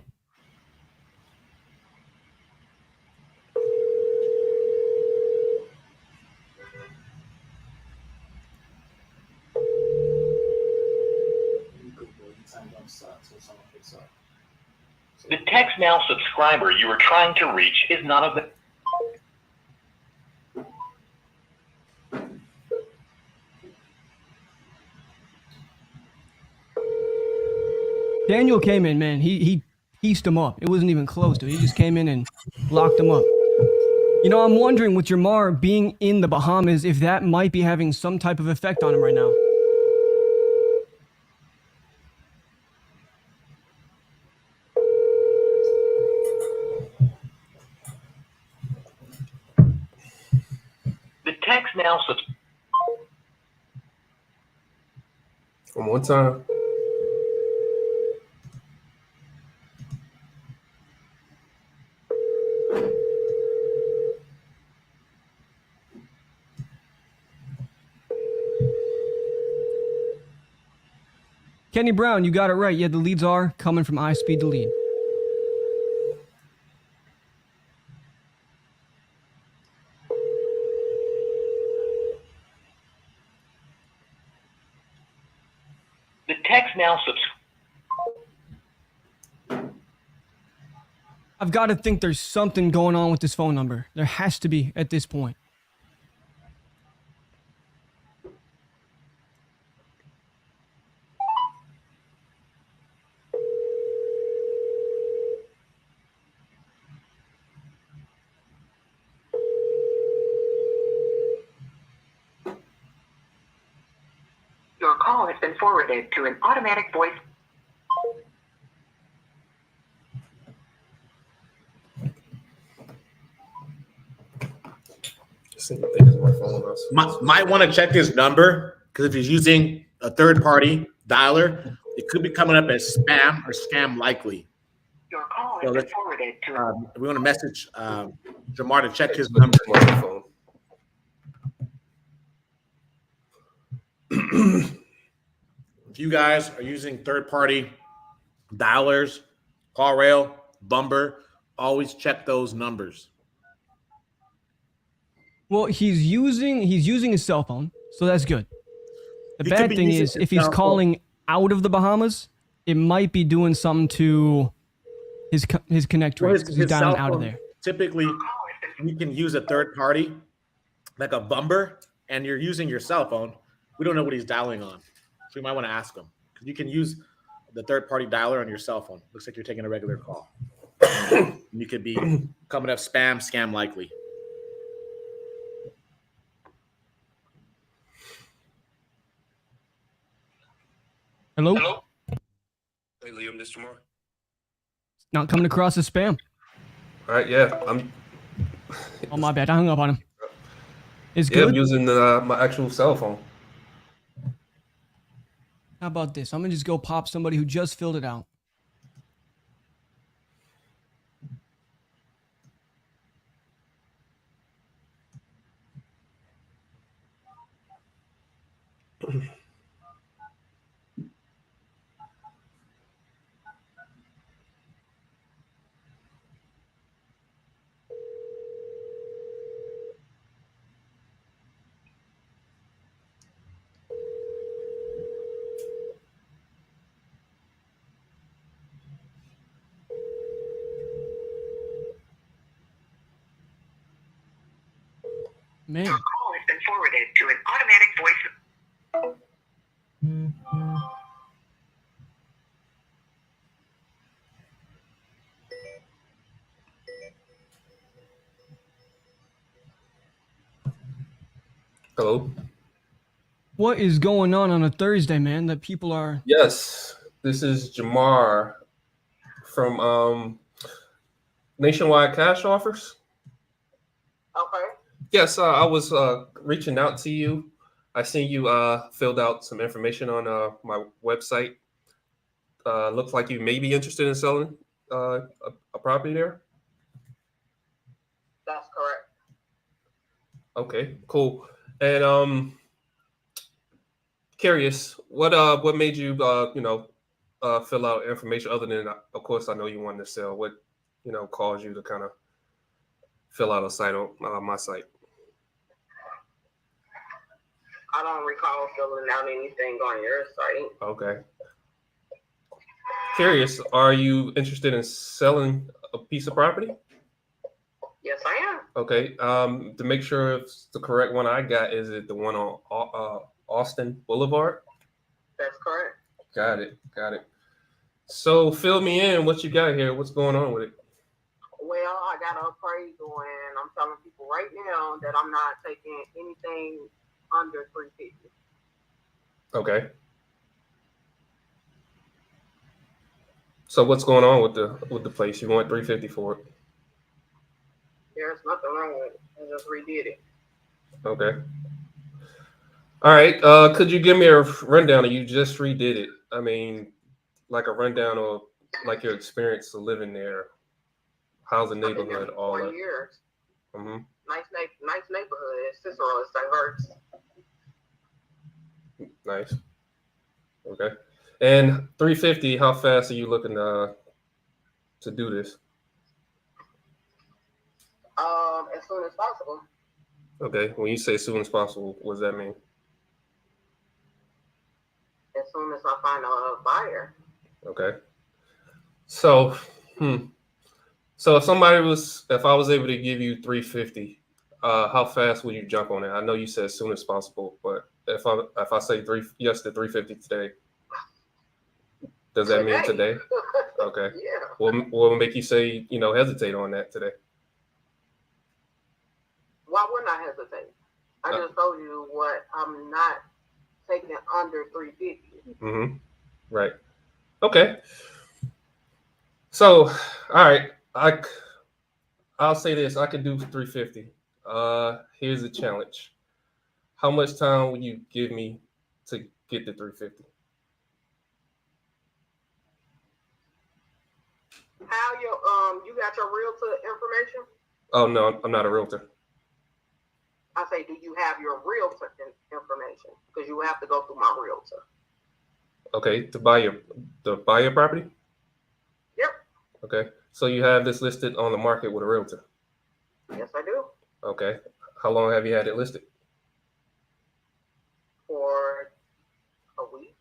The Text Now subscriber you are trying to reach is not available. Daniel came in, man. He pieced him up. It wasn't even close to it. He just came in and locked him up. You know, I'm wondering with Jamar being in the Bahamas if that might be having some type of effect on him right now. The Text Now One more time. Kenny Brown, you got it right. Yeah, the leads are coming from iSpeed to lead. The Text Now I've got to think there's something going on with this phone number. There has to be at this point. Your call has been forwarded to an automatic voice. Might want to check his number because if he's using a third-party dialer, it could be coming up as spam or scam likely. Your call So has been let's, forwarded to we want to message Jamar to check his number. If you guys are using third-party dialers, CallRail, Bumber, always check those numbers. Well, he's using his cell phone, so that's good. The He could bad be thing using is his if he's cell phone. calling out of the Bahamas, it might be doing something to his connect Well, rate because he's his dialing cell out of phone, there. typically, you can use a third party, like a Bumber, and you're using your cell phone. We don't know what he's dialing on. So we might want to ask him. You can use the third party dialer on your cell phone. Looks like you're taking a regular call. You could be coming up spam, scam likely. Hello? Hello? Hey, Liam, this Jamar. Not coming across as spam. All right, yeah, I'm. Oh, my bad. I hung up on him. It's Yeah, I'm good. using my actual cell phone. How about this? I'm going to just go pop somebody who just filled it out. Man. Your call has been forwarded to an automatic voice. Hello? What is going on a Thursday, man? That people are... Yes, this is Jamar from Nationwide Cash Offers. Okay. Yes, I was reaching out to you. I seen you filled out some information on my website. Looks like you may be interested in selling a property there. That's correct. Okay, cool. And curious, what made you fill out information other than, of course, I know you wanted to sell. What caused you to kind of fill out a site on my site? I don't recall filling out anything on your site. Okay. Curious, are you interested in selling a piece of property? Yes, I am. Okay. To make sure it's the correct one I got, is it the one on Austin Boulevard? That's correct. Got it. Got it. So fill me in. What you got here? What's going on with it? Well, I got an appraisal, and I'm telling people right now that I'm not taking anything under 350. Okay. So what's going on with the place? You want 350 for it? There's nothing wrong with it. I just redid it. Okay. All right. Could you give me a rundown? You just redid it. I mean, like a rundown of like your experience of living there. How's the neighborhood? All 4 that. years. Mm-hmm. Nice neighborhood. It's Cicero. It's diverse. Nice. Okay. And 350. How fast are you looking to do this? As soon as possible. Okay. When you say as soon as possible, what does that mean? As soon as I find a buyer. Okay. So, So if I was able to give you 350, how fast would you jump on it? I know you said as soon as possible, but if I say yes to 350 today, does that mean today? Okay. Yeah. What will make you say, hesitate on that today? Why wouldn't I hesitate? I just told you what I'm not taking it under 350. Mm-hmm. Right. Okay. So, all right. I'll say this. I can do 350. Here's the challenge. How much time will you give me to get to 350? How you got your realtor information? Oh no, I'm not a realtor. I say, do you have your realtor information? Because you have to go through my realtor. Okay, to buy your property? Yep. Okay. So you have this listed on the market with a realtor? Yes, I do. Okay. How long have you had it listed? For a week.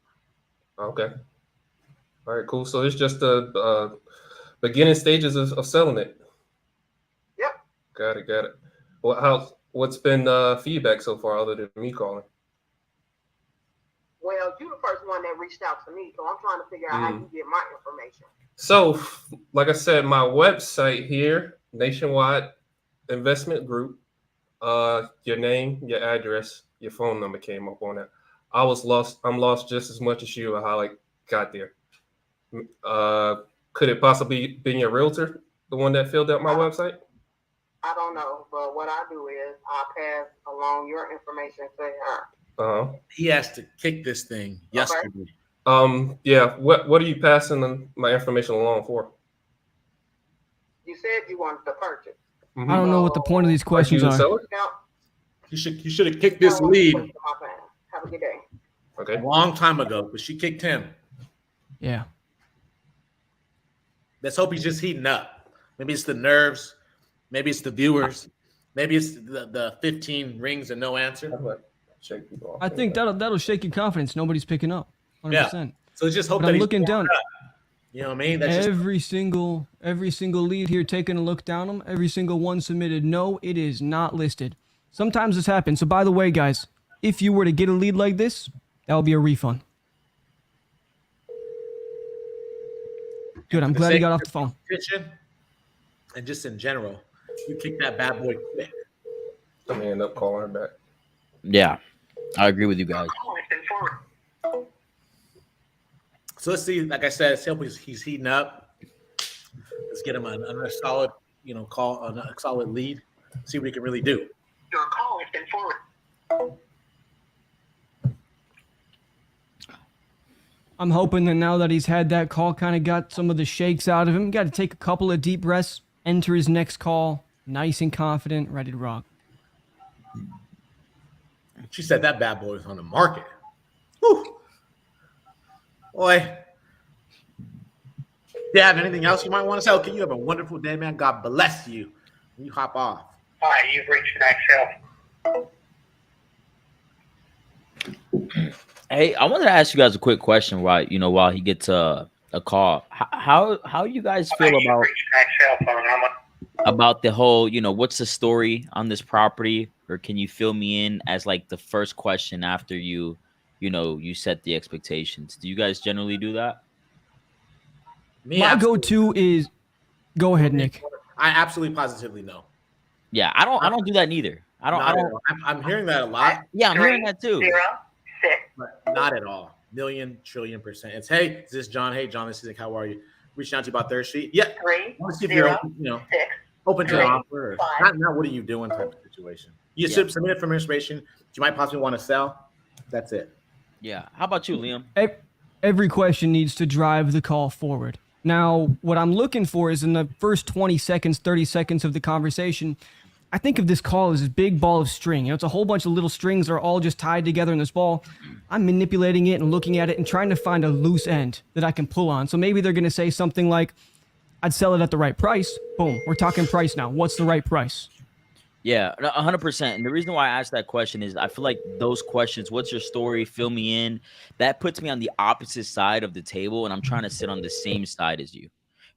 Okay. All right, cool. So it's just the beginning stages of selling it. Yep. Got it. What's been feedback so far other than me calling? Well, you the first one that reached out to me, so I'm trying to figure out how you get my information. So, like I said, my website here, Nationwide Investment Group, your name, your address, your phone number came up on it. I'm lost just as much as you how I got there. Could it possibly been your realtor, the one that filled out my website? I don't know, but what I do is I pass along your information to her. He has to kick this thing yesterday. Yeah. What are you passing my information along for? You said you wanted to purchase. I don't know what the point of these questions are. You should have kicked this lead Have a good day. Okay. A long time ago, but she kicked him. Yeah. Let's hope he's just heating up. Maybe it's the nerves. Maybe it's the viewers. Maybe it's the 15 rings and no answer. I think that'll shake your confidence. Nobody's picking up. 100%. Yeah. So just hope but that I'm he's looking down. You know what I mean? That's every single lead here, taking a look down them. Every single one submitted. No, it is not listed. Sometimes this happens. So by the way, guys, if you were to get a lead like this, that will be a refund. Good. I'm glad he got off the phone. Kitchen and just in general, you kick that bad boy quick. I'm gonna end up calling her back. Yeah, I agree with you guys. So let's see. Like I said, let's hope he's heating up. Let's get him a solid, call on a solid lead. See what he can really do. Your call has been forwarded. I'm hoping that now that he's had that call, kind of got some of the shakes out of him. Got to take a couple of deep breaths, enter his next call, nice and confident, ready to rock. She said that bad boy is on the market. Whew. Boy. Do you have anything else you might want to say? Okay, you have a wonderful day, man. God bless you. You hop off. All right, you've reached the next shelf. Hey, I wanted to ask you guys a quick question while he gets a call. How you guys feel about the whole, what's the story on this property? Or can you fill me in as like the first question after you set the expectations? Do you guys generally do that? My go-to is go ahead, Nick. I absolutely positively know. Yeah, I don't do that neither. I don't. I'm hearing that a lot. Yeah, I'm hearing that too. 0, 6. But not at all. Million, trillion %. It's hey, is this John? Hey, John, this is Nick. How are you? Reaching out to you about Third Street. Yeah. 3, Want to see if 0, you're open, 6. Open to 3, an offer. Or 5. not what are you doing type of situation. You should submit for information you might possibly want to sell. That's it. Yeah. How about you, Liam? Every question needs to drive the call forward. Now, what I'm looking for is in the first 20 seconds, 30 seconds of the conversation, I think of this call as a big ball of string. It's a whole bunch of little strings that are all just tied together in this ball. I'm manipulating it and looking at it and trying to find a loose end that I can pull on. So maybe they're going to say something like, I'd sell it at the right price. Boom, we're talking price now. What's the right price? Yeah, 100%. And the reason why I asked that question is I feel like those questions, what's your story, fill me in, that puts me on the opposite side of the table, and I'm trying to sit on the same side as you,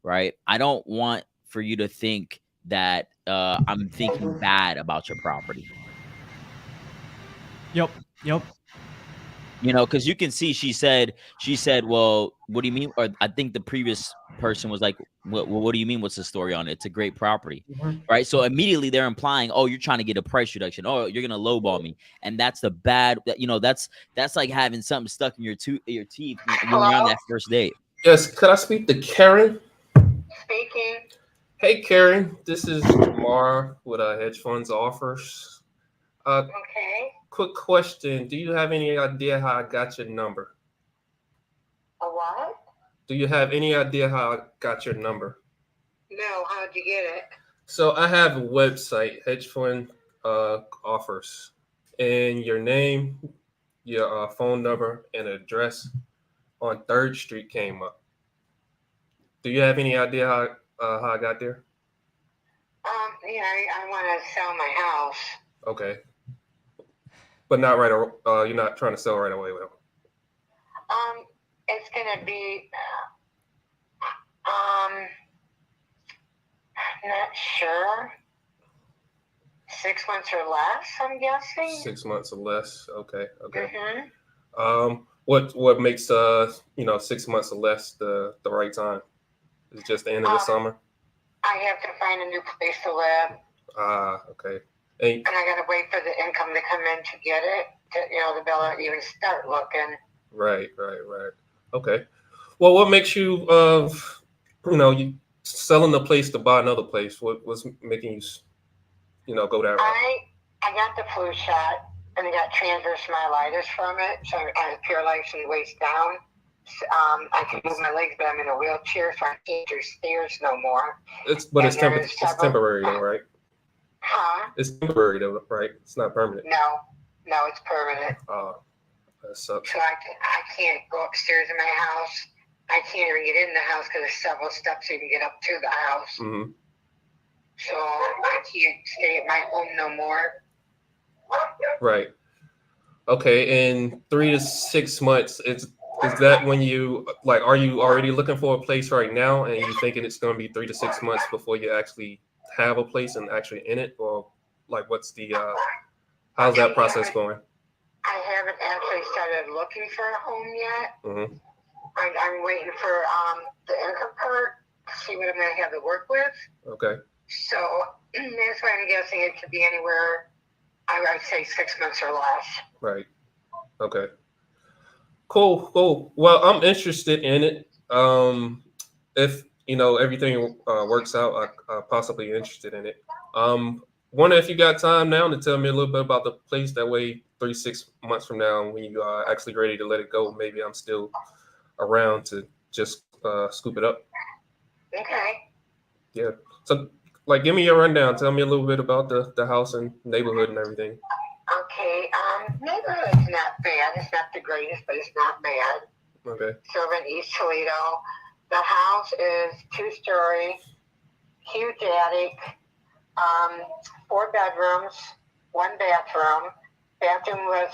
right? I don't want for you to think that I'm thinking bad about your property. Yep. Because you can see she said, well, what do you mean? Or I think the previous person was like, what do you mean? What's the story on it? It's a great property, right? So immediately they're implying, oh, you're trying to get a price reduction. Oh, you're going to lowball me. And that's the bad, that's like having something stuck in your teeth when you're on that first date. Yes, could I speak to Karen? Speaking. Hey, Karen, this is Jamar with Hedge Funds Offers. Okay. Quick question. Do you have any idea how I got your number? A what? Do you have any idea how I got your number? No, how'd you get it? So I have a website, hedge fund offers, and your name, your phone number, and address on 3rd Street came up. Do you have any idea how I got there? Yeah, I want to sell my house. Okay, but not right. You're not trying to sell right away, though. It's gonna be, not sure. 6 months or less, I'm guessing. 6 months or less. Okay. Mm-hmm. What makes 6 months or less the right time? Is it just the end of the summer? I have to find a new place to live. Okay. And I gotta wait for the income to come in to get it, to be able to even start looking. Right. Okay. Well, what makes you you selling the place to buy another place? What's making you go that route? I got the flu shot and I got transverse myelitis from it, so I have paralysis from the waist down. I can move my legs, but I'm in a wheelchair, so I can't do stairs no more. It's temporary though, right? Huh? It's temporary though, right? It's not permanent. No, it's permanent. That sucks. So I can't go upstairs in my house. I can't even get in the house because there's several steps to even get up to the house. Mm-hmm. So I can't stay at my home no more. Right. Okay. In 3 to 6 months, is that when you are you already looking for a place right now, and you thinking it's going to be 3 to 6 months before you actually have a place and actually in it, or what's the how's that process going? I haven't actually started looking for a home yet. Mm-hmm. I'm waiting for the income part to see what I'm going to have to work with. Okay. So that's why I'm guessing it could be anywhere, I would say 6 months or less. Right. Okay. Cool. Well, I'm interested in it. If everything works out, I'm possibly interested in it. Wonder if you got time now to tell me a little bit about the place. That way, 6 months from now, when you are actually ready to let it go, maybe I'm still around to just scoop it up. Okay. Yeah. So, give me a rundown. Tell me a little bit about the house and neighborhood and everything. Okay. Neighborhood's not bad. It's not the greatest, but it's not bad. Okay. So in East Toledo, the house is 2-story, huge attic, 4 bedrooms, 1 bathroom. Bathroom was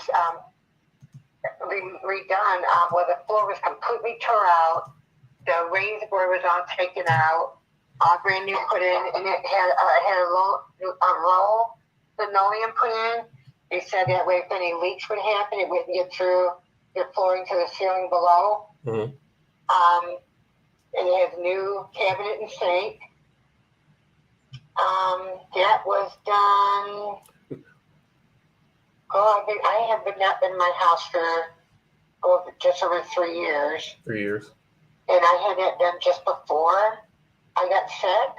redone where the floor was completely tore out. The raised board was all taken out, all brand new put in, and it had a roll linoleum put in. They said that way if any leaks would happen, it wouldn't get through your flooring to the ceiling below. Mm-hmm. It has new cabinet and sink. That was done. I have not been in my house for just over 3 years. 3 years. And I had that done just before I got sick.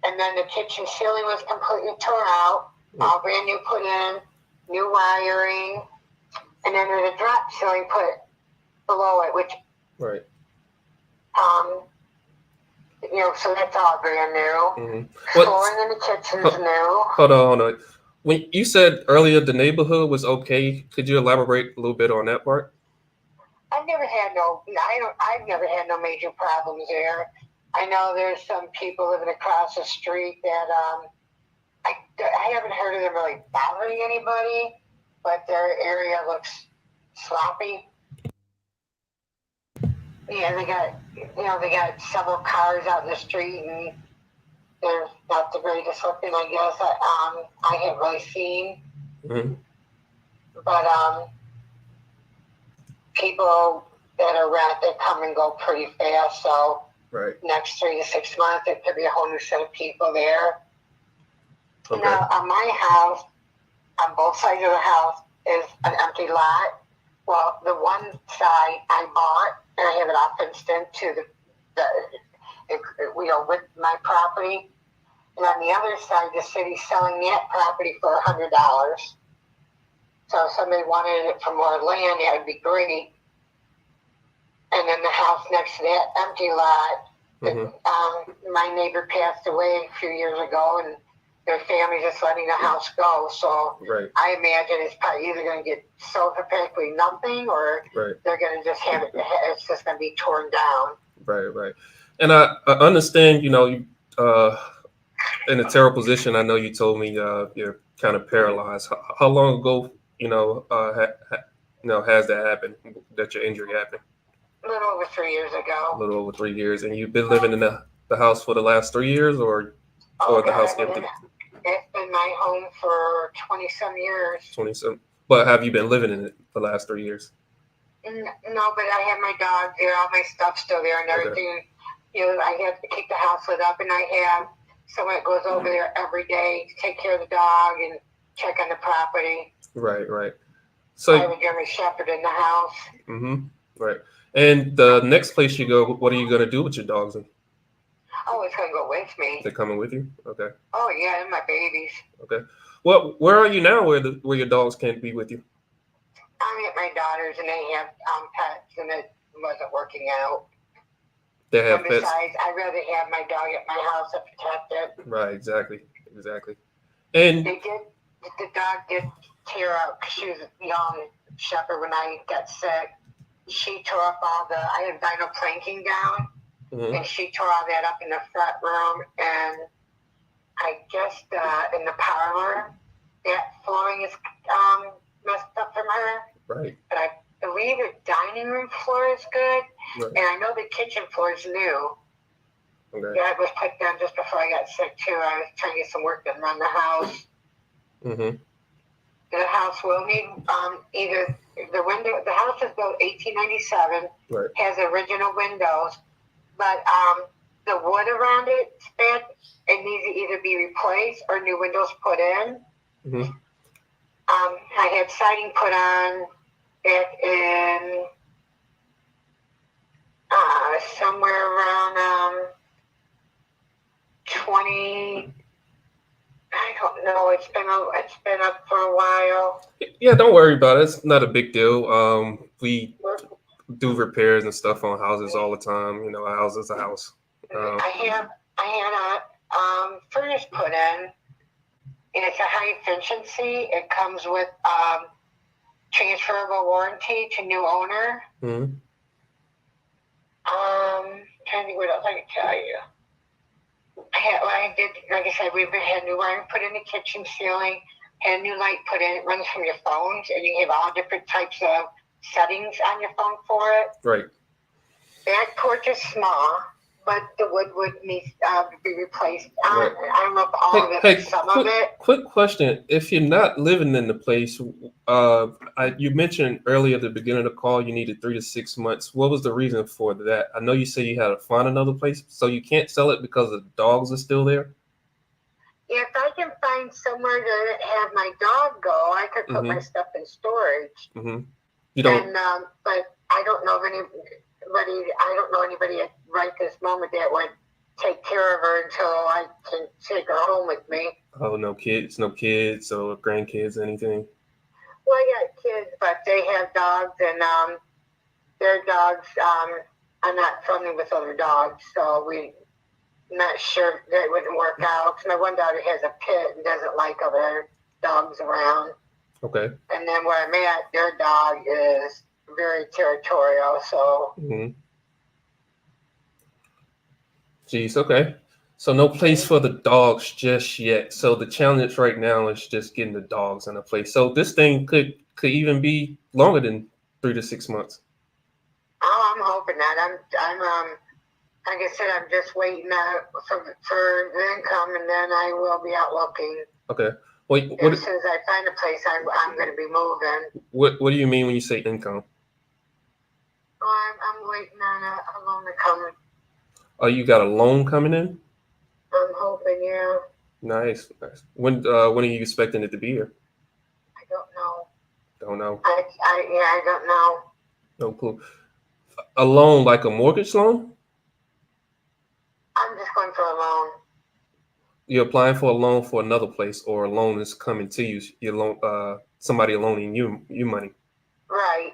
And then the kitchen ceiling was completely tore out, all brand new put in, new wiring, and then there's a drop ceiling put below it, which right. So that's all brand new. Mm-hmm. Flooring in the kitchen's new. Hold on. When you said earlier the neighborhood was okay, could you elaborate a little bit on that part? I've never had no major problems there. I know there's some people living across the street that I haven't heard of them really bothering anybody, but their area looks sloppy. Yeah, they got several cars out in the street, and they're not the greatest looking, I guess. I haven't really seen, mm-hmm. But people that are rent, they come and go pretty fast. So right. Next 3 to 6 months, it could be a whole new set of people there. Okay. Now, on my house, on both sides of the house, is an empty lot. Well, the one side I bought, and I have it all fenced into with my property. And on the other side, the city's selling that property for $100. So if somebody wanted it for more land, that would be great. And then the house next to that empty lot My neighbor passed away a few years ago, and their family's just letting the house go. So Right. I imagine it's probably either going to get sold for practically nothing, or Right. they're going to just have it. It's just going to be torn down. Right. And I understand, you in a terrible position. I know you told me you're kind of paralyzed. How long ago, has that happened? That your injury happened? A little over 3 years ago. A little over 3 years, and you've been living in the house for the last 3 years, or the house empty? It's been my home for 20-some years. 20-some. But have you been living in it the last 3 years? No, but I have my dog there, all my stuff still there, and everything. I have to keep the house lit up, and I have someone that goes over there every day to take care of the dog and check on the property. Right. So I have a German Shepherd in the house. Right. And the next place you go, what are you going to do with your dogs? Oh, it's going to go with me. They're coming with you? Okay. Oh, yeah, they're my babies. Okay. Well, where are you now where your dogs can't be with you? I'm at my daughter's, and they have pets, and it wasn't working out. They have And pets? besides, I'd rather have my dog at my house to protect it. Right, exactly. And The dog did tear up. She was a young shepherd when I got sick. She tore up I had vinyl planking down, and she tore all that up in the front room. And I guess in the parlor, that flooring is messed up from her. Right. But I believe the dining room floor is good, Right. and I know the kitchen floor is new. Okay. Yeah, it was put down just before I got sick too. I was trying to get some work done around the house. The house will need either the window. The house is built 1897. Right. Has original windows, but the wood around it's bad. It needs to either be replaced or new windows put in. I had siding put on back in somewhere around 20. I don't know. It's been up for a while. Yeah, don't worry about it. It's not a big deal. We do repairs and stuff on houses all the time. A house is a house. I had a furnace put in, and it's a high efficiency. It comes with transferable warranty to new owner. Trying to think what else I can tell you. I did, like I said, we've had new wiring put in the kitchen ceiling, had a new light put in. It runs from your phones, and you have all different types of settings on your phone for it. Right. That porch is small, but the wood would need to be replaced. Right. I don't know if all of it, but some of it. Quick question. If you're not living in the place, you mentioned earlier at the beginning of the call you needed 3 to 6 months. What was the reason for that? I know you said you had to find another place, so you can't sell it because the dogs are still there? If I can find somewhere to have my dog go, I could put my stuff in storage. You don't. And, but I don't know of anybody. I don't know anybody right this moment that would take care of her until I can take her home with me. Oh, no kids or grandkids, anything? Well, I got kids, but they have dogs, and their dogs are not friendly with other dogs, so we're not sure that it wouldn't work out. My one daughter has a pit and doesn't like other dogs around. Okay. And then where I'm at, their dog is very territorial, so. Geez, okay. So no place for the dogs just yet. So the challenge right now is just getting the dogs in a place. So this thing could even be longer than 3 to 6 months. Oh, I'm hoping that. I'm like I said, I'm just waiting for the income, and then I will be out looking. Okay. Wait. As soon as I find a place, I'm going to be moving. What do you mean when you say income? Oh, I'm waiting on a loan to come. Oh, you got a loan coming in? I'm hoping, yeah. Nice. When are you expecting it to be here? I don't know. Don't know. I don't know. No clue. A loan like a mortgage loan? I'm just going for a loan. You're applying for a loan for another place, or a loan is coming to you. Your loan, somebody loaning you money. Right.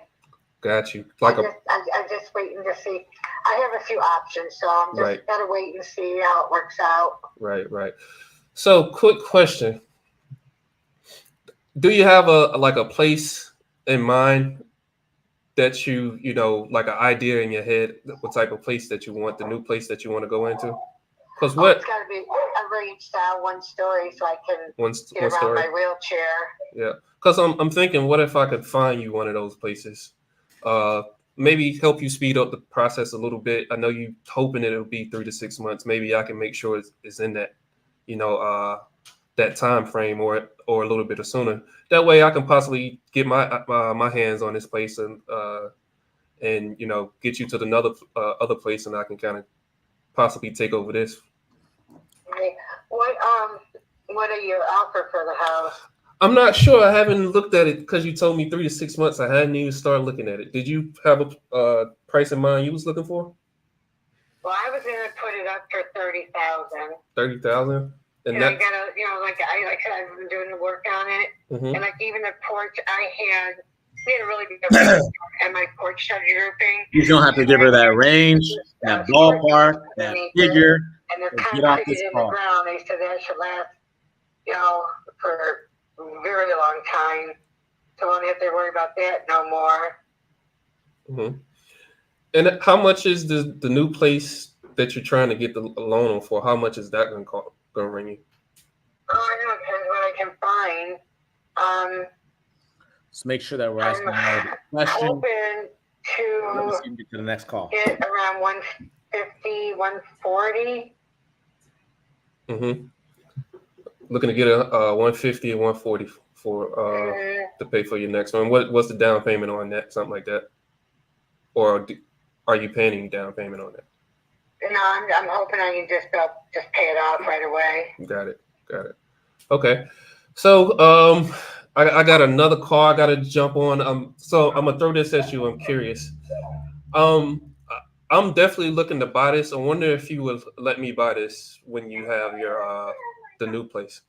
Got you. Like I'm just waiting to see. I have a few options, so I'm just gotta wait and see how it works out. Right. So, quick question: do you have a place in mind that you know, like an idea in your head, what type of place that you want, the new place that you want to go into? Because what? It's gotta be a range style, 1 story, so I can get around story. my wheelchair. Yeah, because I'm thinking, what if I could find you one of those places? Maybe help you speed up the process a little bit. I know you hoping it'll be 3 to 6 months. Maybe I can make sure it's in that, you know, that time frame or a little bit sooner. That way I can possibly get my hands on this place and you know, get you to the other place, and I can kind of possibly take over this. Okay. What are your offer for the house? I'm not sure. I haven't looked at it because you told me 3 to 6 months. I hadn't even started looking at it. Did you have a price in mind you was looking for? Well, I was gonna put it up for 30,000. 30,000. And I gotta, you know, like I've been doing the work on it, and like even the porch, we had a really good and my porch started drooping. You don't have to give her that range, that ballpark, that figure. And the Get off concrete this in the call. ground. They said that should last, you know, for a very long time. So I don't have to worry about that no more. Mm-hmm. And how much is the new place that you're trying to get the loan on for? How much is that going to run you? Oh, I know, it depends what I can find. Let's make sure that we're asking all the questions. Hoping Let's to get to the next call. get around 150, 140. Mm-hmm. Looking to get a 150 and 140 for to pay for your next one. What's the down payment on that? Something like that, or are you paying down payment on that? No, I'm hoping I can just pay it off right away. Got it. Okay. So I got another call I got to jump on. So I'm gonna throw this at you. I'm curious. I'm definitely looking to buy this. I wonder if you would let me buy this when you have your the new place.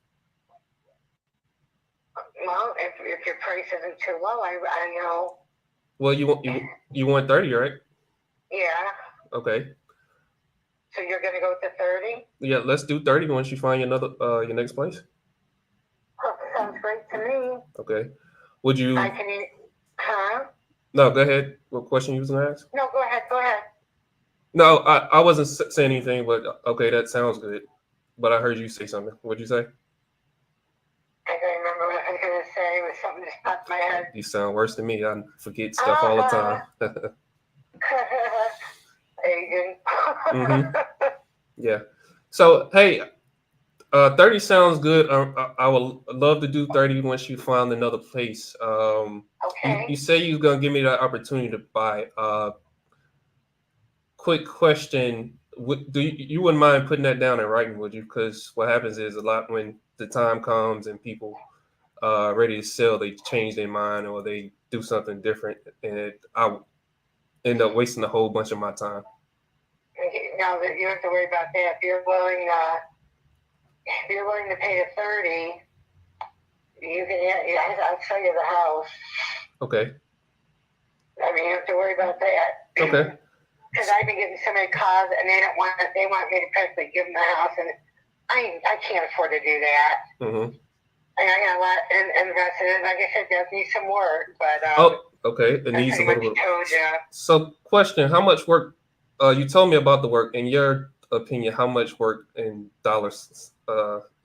Well, if your price isn't too low, I know. Well, you want 30, right? Yeah. Okay. So you're gonna go with the 30? Yeah, let's do 30 once you find your next place. Oh, sounds great to me. Okay. Would you? I can. Huh? No, go ahead. What question you was gonna ask? No, go ahead. No, I wasn't saying anything, but okay, that sounds good. But I heard you say something. What'd you say? I don't remember what I was gonna say. It was something that popped in my head. You sound worse than me. I forget stuff all the time. Agent. Mm-hmm. Yeah. So hey, 30 sounds good. I would love to do 30 once you find another place. Okay. You say you're gonna give me the opportunity to buy. Quick question: do you wouldn't mind putting that down in writing, would you? Because what happens is a lot when the time comes and people ready to sell, they change their mind or they do something different, and I end up wasting a whole bunch of my time. Now that you don't have to worry about that. If you're willing to pay the 30, you can. I'll sell you the house. Okay. I mean, you don't have to worry about that. Okay. Because I've been getting so many calls, and they don't want it. They want me to practically give them the house, and I can't afford to do that. Mm-hmm. And I got a lot invested in. Like I said, it does need some work, but okay. It needs a little bit. Told you. So, question: how much work? You told me about the work. In your opinion, how much work in dollars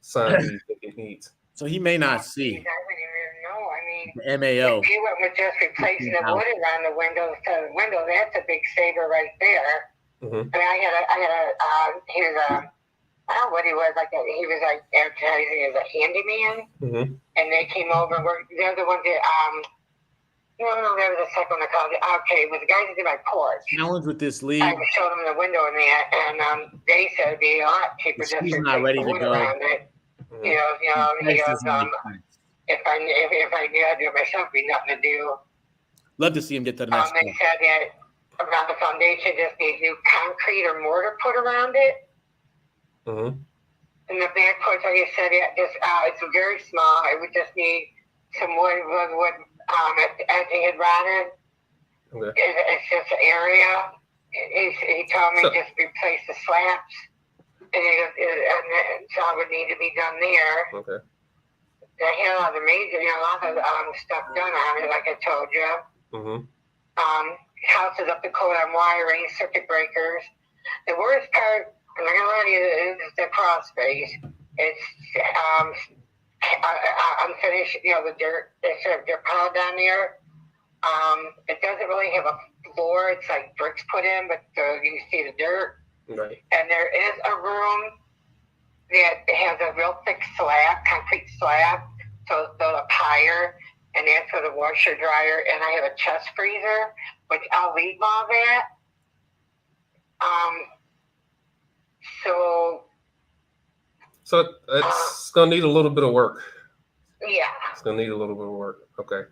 sign do you think it needs? So he may not see. I wouldn't even know. I mean, the MAO. If you went with just replacing the wood around the windows to the window, that's a big saver right there. Mm-hmm. I mean, I had a he was a, I don't know what he was, he was like advertising as a handyman, and they came over and worked. They're the ones that no, there was a second one I called it. Okay, it was the guys that did my porch. Challenge with this league. I showed them the window in there, and they said it'd be a lot cheaper just to not ready the to wood go. around it. He goes, he goes, if I knew how to do it myself, it'd be nothing to do. Love to see him get to the next They one. said that around the foundation just needs new concrete or mortar put around it. Mm-hmm. And the back porch, like I said, it's very small. It would just need some wood. Everything had rotted. It's just an area. He told me just replace the slabs, and so it would need to be done there. Okay. I had a lot of stuff done on it, like I told you. Mm-hmm. House is up to code on wiring, circuit breakers. The worst part, I'm not gonna lie to you, is the crawl space. It's unfinished. The dirt. There's a dirt pile down there. It doesn't really have a floor. It's like bricks put in, but you can see the dirt. Right. And there is a room that has a real thick slab, concrete slab, so it's built up higher, and that's for the washer dryer. And I have a chest freezer, which I'll leave all that. So it's gonna need a little bit of work. Yeah. It's gonna need a little bit of work. Okay.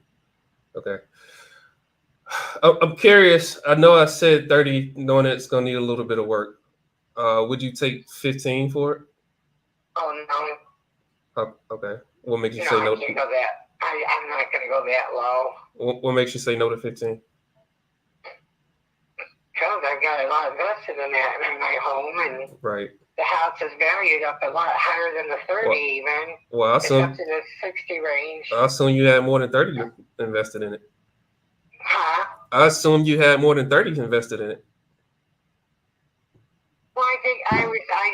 I'm curious. I know I said 30, knowing that it's gonna need a little bit of work. Would you take 15 for it? Oh no. Okay. What makes you say no? I can't go that. I'm not gonna go that low. What makes you say no to 15? Because I've got a lot invested in that in my home, and Right. the house is valued up a lot higher than the 30 even. Well, it's up to the 60 range. I assume you had more than 30 invested in it. Huh? I assume you had more than 30 invested in it. Well, I think I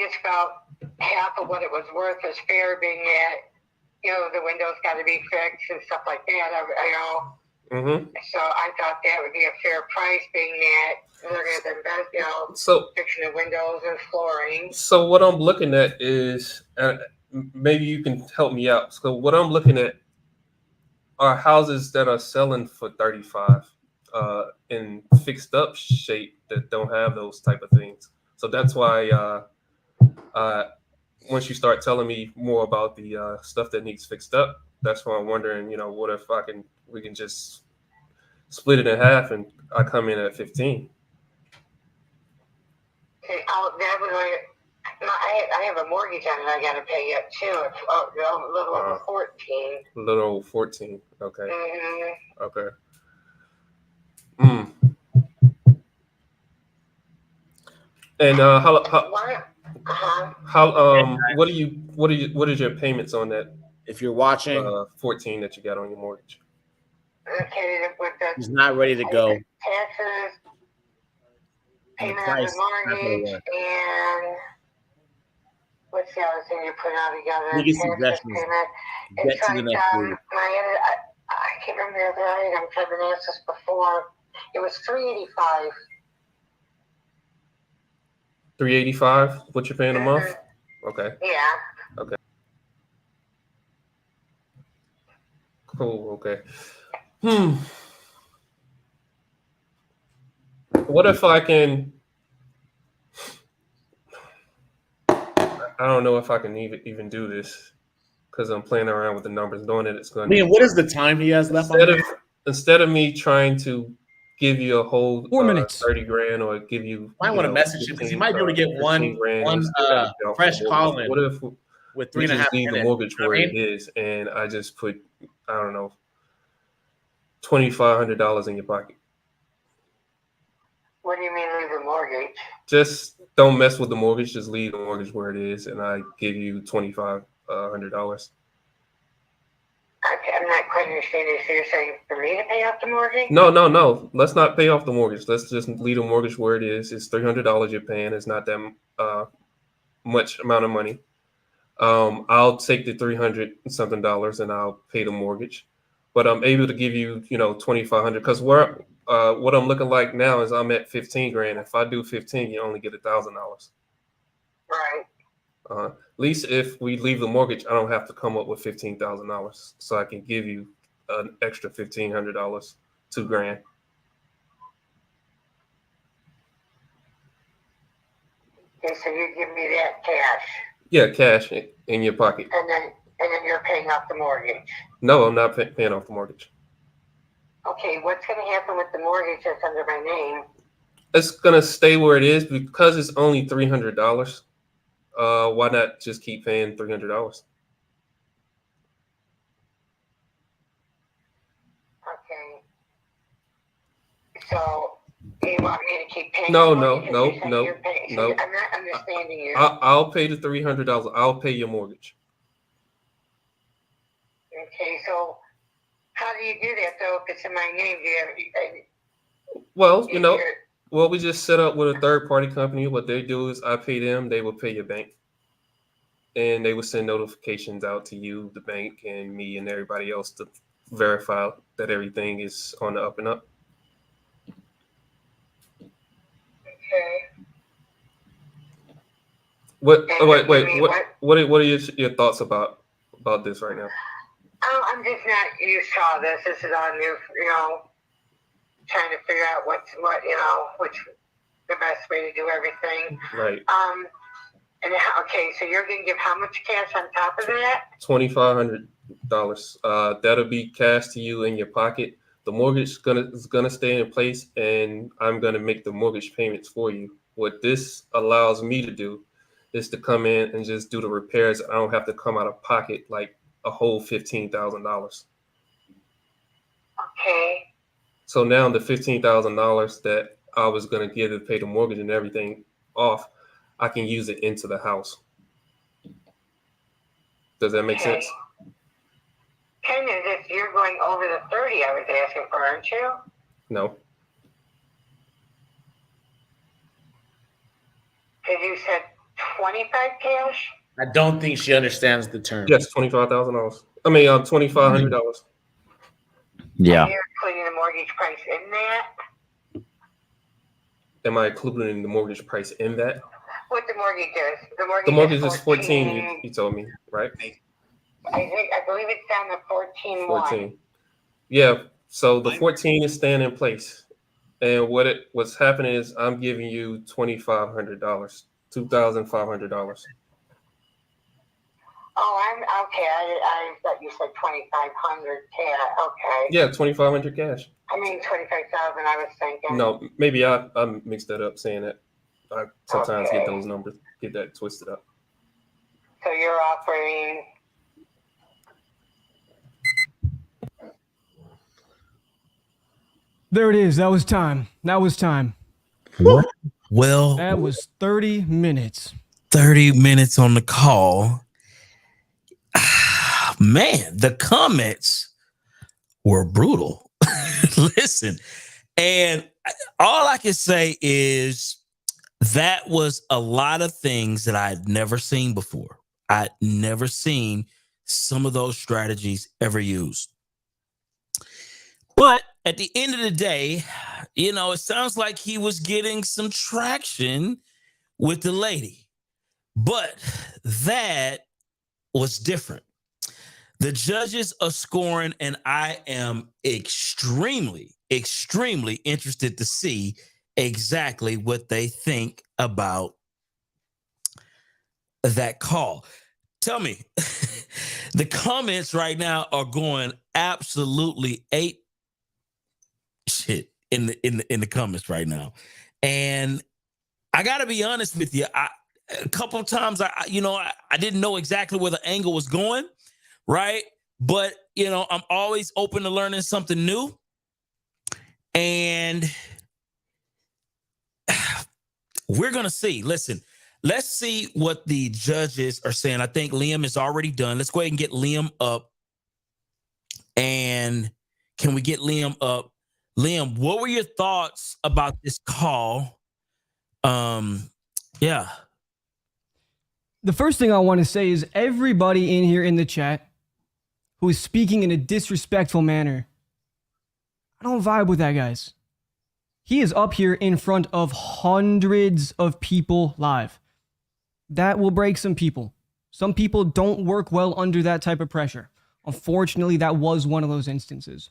just felt half of what it was worth is fair, being that the windows got to be fixed and stuff like that. Mm-hmm. So I thought that would be a fair price, being that they're going to invest, fixing the windows and flooring. So what I'm looking at is, maybe you can help me out. So what I'm looking at are houses that are selling for 35 in fixed up shape that don't have those type of things. So that's why once you start telling me more about the stuff that needs fixed up, that's why I'm wondering, what if we can just split it in half and I come in at 15. I have a mortgage on it I got to pay up too. It's a little over 14. A little over 14. Okay. Mm-hmm. Okay. And what is your payments on that? If you're watching, 14 that you got on your mortgage. Okay, with the he's not ready to go. Taxes, payment of price, the mortgage, and what's the other thing you put all together? Biggest Taxes, suggestions. payment. Get It's to the next week. I can't remember the other item. I've been asked this before. It was $385. 385. What you're paying a month? Okay. Yeah. Okay. Cool. Okay. What if I can? I don't know if I can even do this because I'm playing around with the numbers, knowing that it's going to. What is the time he has left? Instead of me trying to give you a whole 4 minutes, 30 grand, or give you. I want to message him because he might be able to get one fresh call in. What if with we 3.5 just leave minutes? the mortgage where it is, and I just put, I don't know, $2,500 in your pocket? What do you mean leave the mortgage? Just don't mess with the mortgage. Just leave the mortgage where it is, and I give you $2,500. Okay, I'm not quite understanding. So you're saying for me to pay off the mortgage? No. Let's not pay off the mortgage. Let's just leave the mortgage where it is. It's $300 you're paying. It's not that much amount of money. I'll take the $300 and something and I'll pay the mortgage. But I'm able to give you, $2,500 because what I'm looking like now is I'm at 15 grand. If I do 15, you only get $1,000. Right. At least if we leave the mortgage, I don't have to come up with $15,000. So I can give you an extra $1,500, $2,000. Okay, so you give me that cash. Yeah, cash in your pocket. And then you're paying off the mortgage. No, I'm not paying off the mortgage. Okay, what's going to happen with the mortgage that's under my name? It's gonna stay where it is because it's only $300. Why not just keep paying $300? Okay. So you want me to keep paying? No, the no, mortgage no, if you say no, you're paying- no. I'm not understanding you. I'll pay the $300. I'll pay your mortgage. Okay, so how do you do that though? If it's in my name, do you Well, you know, well, we just set up with a third party company. What they do is I pay them, they will pay your bank. And they will send notifications out to you, the bank, and me and everybody else to verify that everything is on the up and up. Okay. What are your thoughts about this right now? I'm just not used to all this. This is all new, trying to figure out which the best way to do everything. Right. Okay, so you're gonna give how much cash on top of that? $2,500. That'll be cash to you in your pocket. The mortgage is gonna stay in place, and I'm gonna make the mortgage payments for you. What this allows me to do is to come in and just do the repairs. I don't have to come out of pocket like a whole $15,000. Okay. So now the $15,000 that I was gonna give to pay the mortgage and everything off, I can use it into the house. Does that make sense? Kind of if you're going over the 30 I was asking for, aren't you? No. Because you said 25 cash? I don't think she understands the term. Yes, $25,000. I mean, $2,500. Yeah. You're including the mortgage price in that? Am I including the mortgage price in that? What the mortgage is? The mortgage is 14. You told me, right? I believe it's down to 14. 14. Yeah. So the 14 is staying in place, and what's happening is I'm giving you $2,500, $2,500. Oh, I'm okay. I thought you said 2,500 cash. Okay. Yeah, 2,500 cash. I mean 25,000. I was thinking. No, maybe I mixed that up saying that. I sometimes Okay. get those numbers, get that twisted up. So you're offering. There it is. That was time. That was time. Well, that was 30 minutes. 30 minutes on the call. Man, the comments were brutal. Listen, and all I can say is that was a lot of things that I'd never seen before. I'd never seen some of those strategies ever used. But at the end of the day, it sounds like he was getting some traction with the lady. But that was different. The judges are scoring, and I am extremely, extremely interested to see exactly what they think about that call. Tell me, the comments right now are going absolutely ape shit in the comments right now, and I got to be honest with you. A couple of times, I didn't know exactly where the angle was going, right? But I'm always open to learning something new, and we're gonna see. Listen, let's see what the judges are saying. I think Liam is already done. Let's go ahead and get Liam up. And can we get Liam up? Liam, what were your thoughts about this call? Yeah. The first thing I want to say is everybody in here in the chat who is speaking in a disrespectful manner, I don't vibe with that, guys. He is up here in front of hundreds of people live. That will break some people. Some people don't work well under that type of pressure. Unfortunately, that was one of those instances.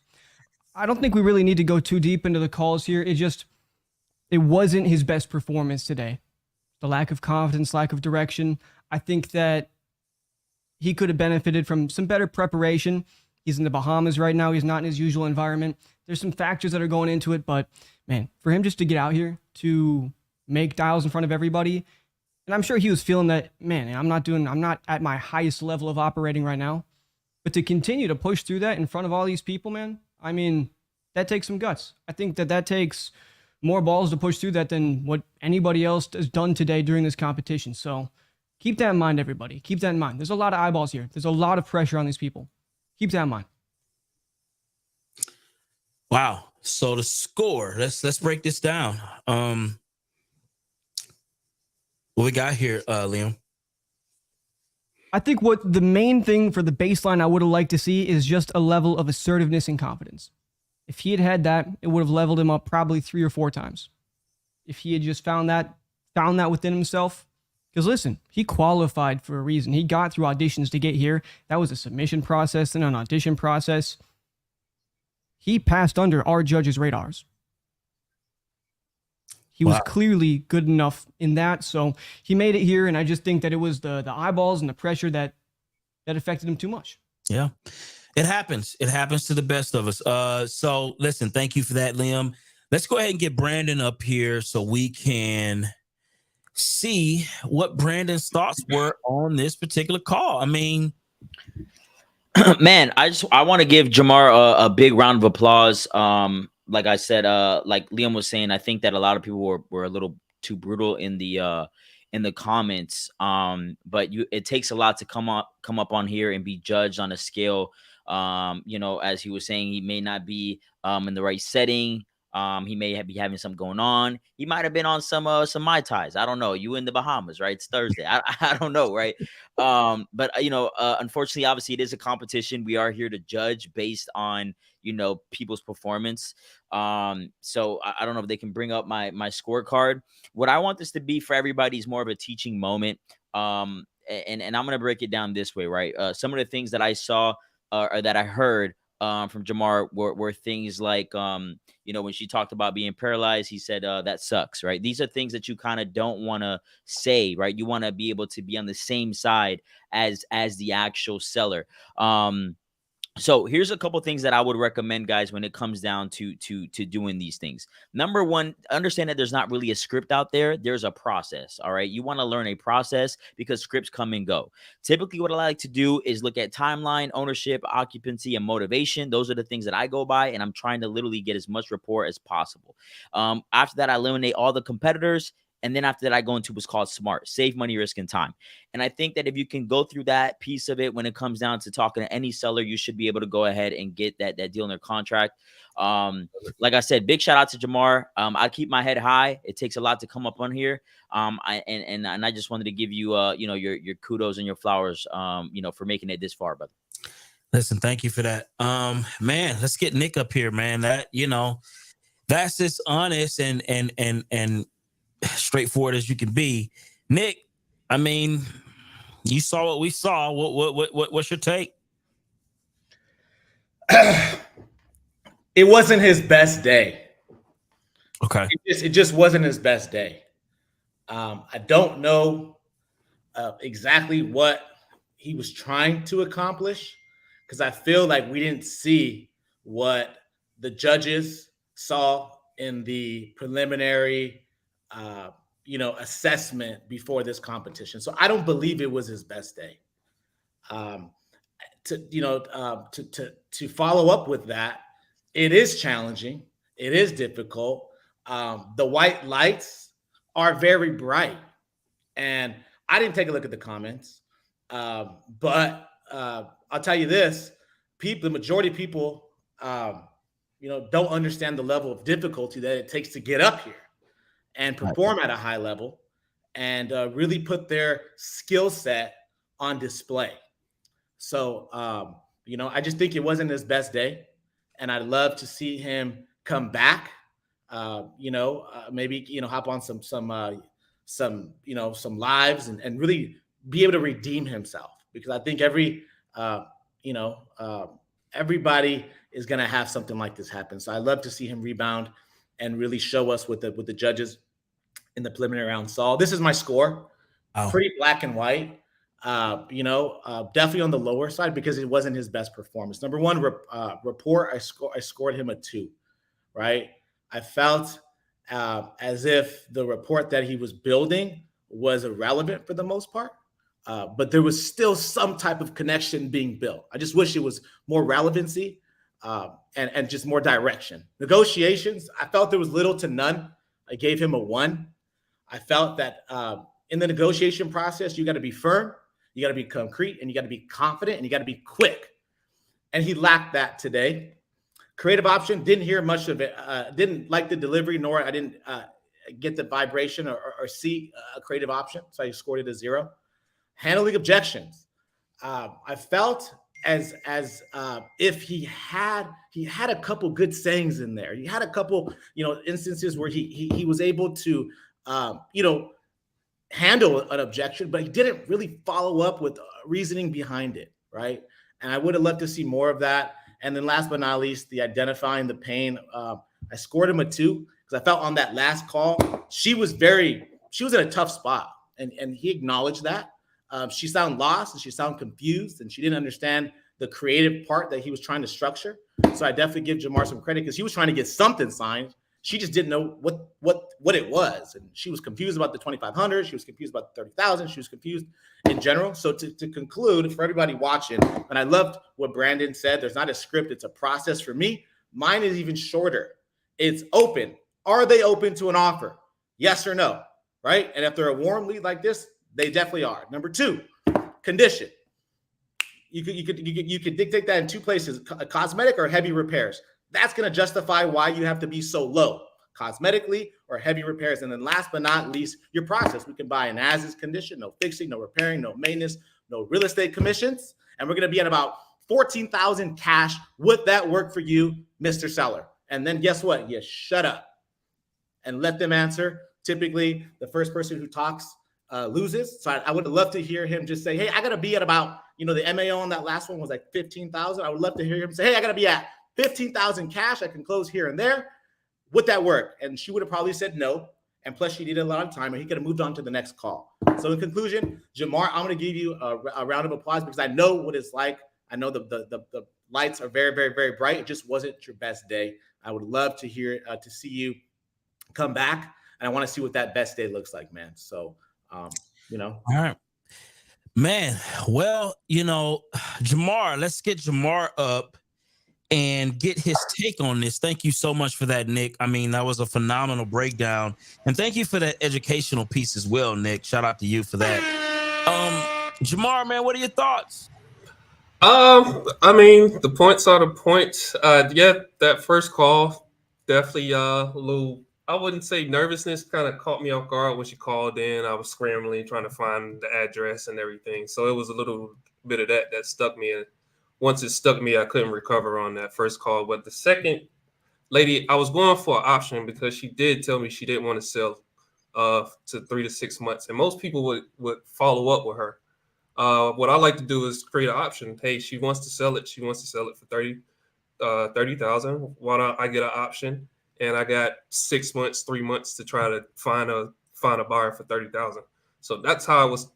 I don't think we really need to go too deep into the calls here. It wasn't his best performance today. The lack of confidence, lack of direction. I think that he could have benefited from some better preparation. He's in the Bahamas right now. He's not in his usual environment. There's some factors that are going into it, but man, for him just to get out here to make dials in front of everybody, and I'm sure he was feeling that, man, I'm not at my highest level of operating right now, but to continue to push through that in front of all these people, man, I mean, that takes some guts. I think that takes more balls to push through that than what anybody else has done today during this competition. So keep that in mind, everybody. Keep that in mind. There's a lot of eyeballs here. There's a lot of pressure on these people. Keep that in mind. Wow. So the score, let's break this down. What we got here, Liam? I think what the main thing for the baseline I would have liked to see is just a level of assertiveness and confidence. If he had had that, it would have leveled him up probably 3 or 4 times. If he had just found that within himself. Because listen, he qualified for a reason. He got through auditions to get here. That was a submission process and an audition process. He passed under our judges' radars. He was clearly good enough in that, so he made it here, and I just think that it was the eyeballs and the pressure that affected him too much. Yeah, it happens. It happens to the best of us. So listen, thank you for that, Liam. Let's go ahead and get Brandon up here so we can see what Brandon's thoughts were on this particular call. I mean, man, I want to give Jamar a big round of applause. Like I said, like Liam was saying, I think that a lot of people were a little too brutal in the comments. But it takes a lot to come up on here and be judged on a scale. You know, as he was saying, he may not be in the right setting. He may be having something going on. He might have been on some Mai Tais. I don't know. You in the Bahamas, right? It's Thursday. I don't know, right? But you know, unfortunately, obviously, it is a competition. We are here to judge based on, you know, people's performance. So I don't know if they can bring up my scorecard. What I want this to be for everybody is more of a teaching moment. And I'm gonna break it down this way, right? Some of the things that I saw or that I heard from Jamar were things like, you know, when she talked about being paralyzed, he said, that sucks, right? These are things that you kind of don't want to say, right? You want to be able to be on the same side as the actual seller. So here's a couple things that I would recommend, guys, when it comes down to doing these things. Number one, understand that there's not really a script out there. There's a process. All right. You want to learn a process because scripts come and go. Typically, what I like to do is look at timeline, ownership, occupancy, and motivation. Those are the things that I go by, and I'm trying to literally get as much rapport as possible. After that, I eliminate all the competitors. And then after that, I go into what's called SMART, save money, risk, and time. And I think that if you can go through that piece of it when it comes down to talking to any seller, you should be able to go ahead and get that deal in their contract. Like I said, big shout out to Jamar. I keep my head high. It takes a lot to come up on here. I just wanted to give you, you know, your kudos and your flowers, you know, for making it this far, brother. Listen, thank you for that. Man, let's get Nick up here, man. That, you know, that's as honest and straightforward as you can be. Nick, I mean, you saw what we saw. What's your take? It wasn't his best day. Okay. It just wasn't his best day. I don't know exactly what he was trying to accomplish, because I feel like we didn't see what the judges saw in the preliminary you know, assessment before this competition. So I don't believe it was his best day. To follow up with that, it is challenging. It is difficult. The white lights are very bright, and I didn't take a look at the comments, but I'll tell you this: the majority of people, you know, don't understand the level of difficulty that it takes to get up here and perform at a high level and really put their skill set on display. So, you know, I just think it wasn't his best day, and I'd love to see him come back, you know, maybe, you know, hop on some you know, some lives and really be able to redeem himself, because I think you know, everybody is going to have something like this happen. So I'd love to see him rebound and really show us what the judges in the preliminary round saw. This is my score. Pretty black and white. You know, definitely on the lower side because it wasn't his best performance. Number one, rapport, I scored him a 2, right? I felt as if the report that he was building was irrelevant for the most part, but there was still some type of connection being built. I just wish it was more relevancy and just more direction. Negotiations, I felt there was little to none. I gave him a 1. I felt that in the negotiation process, you got to be firm, you got to be concrete, and you got to be confident, and you got to be quick. And he lacked that today. Creative option, didn't hear much of it. Didn't like the delivery, nor I didn't get the vibration or see a creative option. So I scored it a 0. Handling objections. I felt as if he had a couple good sayings in there. He had a couple, instances where he was able to, handle an objection, but he didn't really follow up with reasoning behind it, right? And I would have loved to see more of that. And then last but not least, the identifying the pain. I scored him a 2 because I felt on that last call, she was in a tough spot. And he acknowledged that. She sounded lost and she sounded confused and she didn't understand the creative part that he was trying to structure. So I definitely give Jamar some credit because he was trying to get something signed. She just didn't know what it was. And she was confused about the 2,500. She was confused about the 30,000. She was confused in general. So to conclude, for everybody watching, and I loved what Brandon said, there's not a script, it's a process for me. Mine is even shorter. It's open. Are they open to an offer? Yes or no, right? And if they're a warm lead like this, they definitely are. Number 2, condition. You could dictate that in 2 places, cosmetic or heavy repairs. That's going to justify why you have to be so low, cosmetically or heavy repairs. And then last but not least, your process. We can buy an as-is condition, no fixing, no repairing, no maintenance, no real estate commissions. And we're going to be at about 14,000 cash. Would that work for you, Mr. Seller? And then guess what? You shut up and let them answer. Typically, the first person who talks loses. So I would love to hear him just say, hey, I got to be at about, the MAO on that last one was like 15,000. I would love to hear him say, hey, I got to be at 15,000 cash. I can close here and there. Would that work? And she would have probably said no. And plus she needed a lot of time and he could have moved on to the next call. So in conclusion, Jamar, I'm going to give you a round of applause because I know what it's like. I know the lights are very, very, very bright. It just wasn't your best day. I would love to hear, to see you come back. And I want to see what that best day looks like, man. So, All right. Man, well, Jamar, let's get Jamar up and get his take on this. Thank you so much for that, Nick. I mean, that was a phenomenal breakdown. And thank you for that educational piece as well, Nick. Shout out to you for that. Jamar, man, what are your thoughts? I mean, the points are the points. That first call, definitely a little, I wouldn't say nervousness, kind of caught me off guard when she called in. I was scrambling, trying to find the address and everything. So it was a little bit of that stuck me. And once it stuck me, I couldn't recover on that first call. But the second lady, I was going for an option because she did tell me she didn't want to sell to 3 to 6 months. And most people would follow up with her. What I like to do is create an option. Hey, she wants to sell it. She wants to sell it for 30,000. Why don't I get an option? And I got 6 months, 3 months to try to find a buyer for 30,000. So that's how I was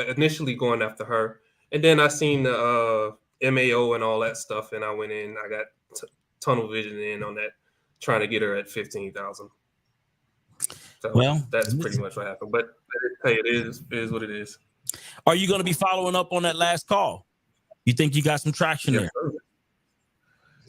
initially going after her. And then I seen the MAO and all that stuff, and I went in. I got tunnel vision in on that, trying to get her at 15,000. So well, that's pretty much what happened. But hey, it is what it is. Are you going to be following up on that last call? You think you got some traction there? Sir.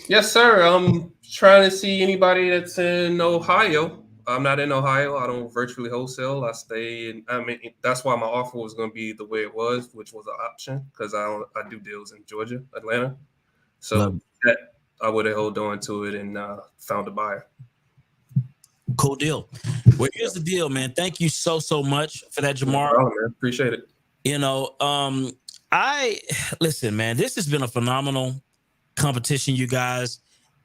Yes, sir. I'm trying to see anybody that's in Ohio. I'm not in Ohio. I don't virtually wholesale. I stay in. I mean, that's why my offer was going to be the way it was, which was an option because I do deals in Georgia, Atlanta. So that I would have held on to it and found a buyer. Cool deal. Well, here's the deal, man. Thank you so much for that, Jamar. Oh, man. Appreciate it. Listen, man, this has been a phenomenal competition, you guys.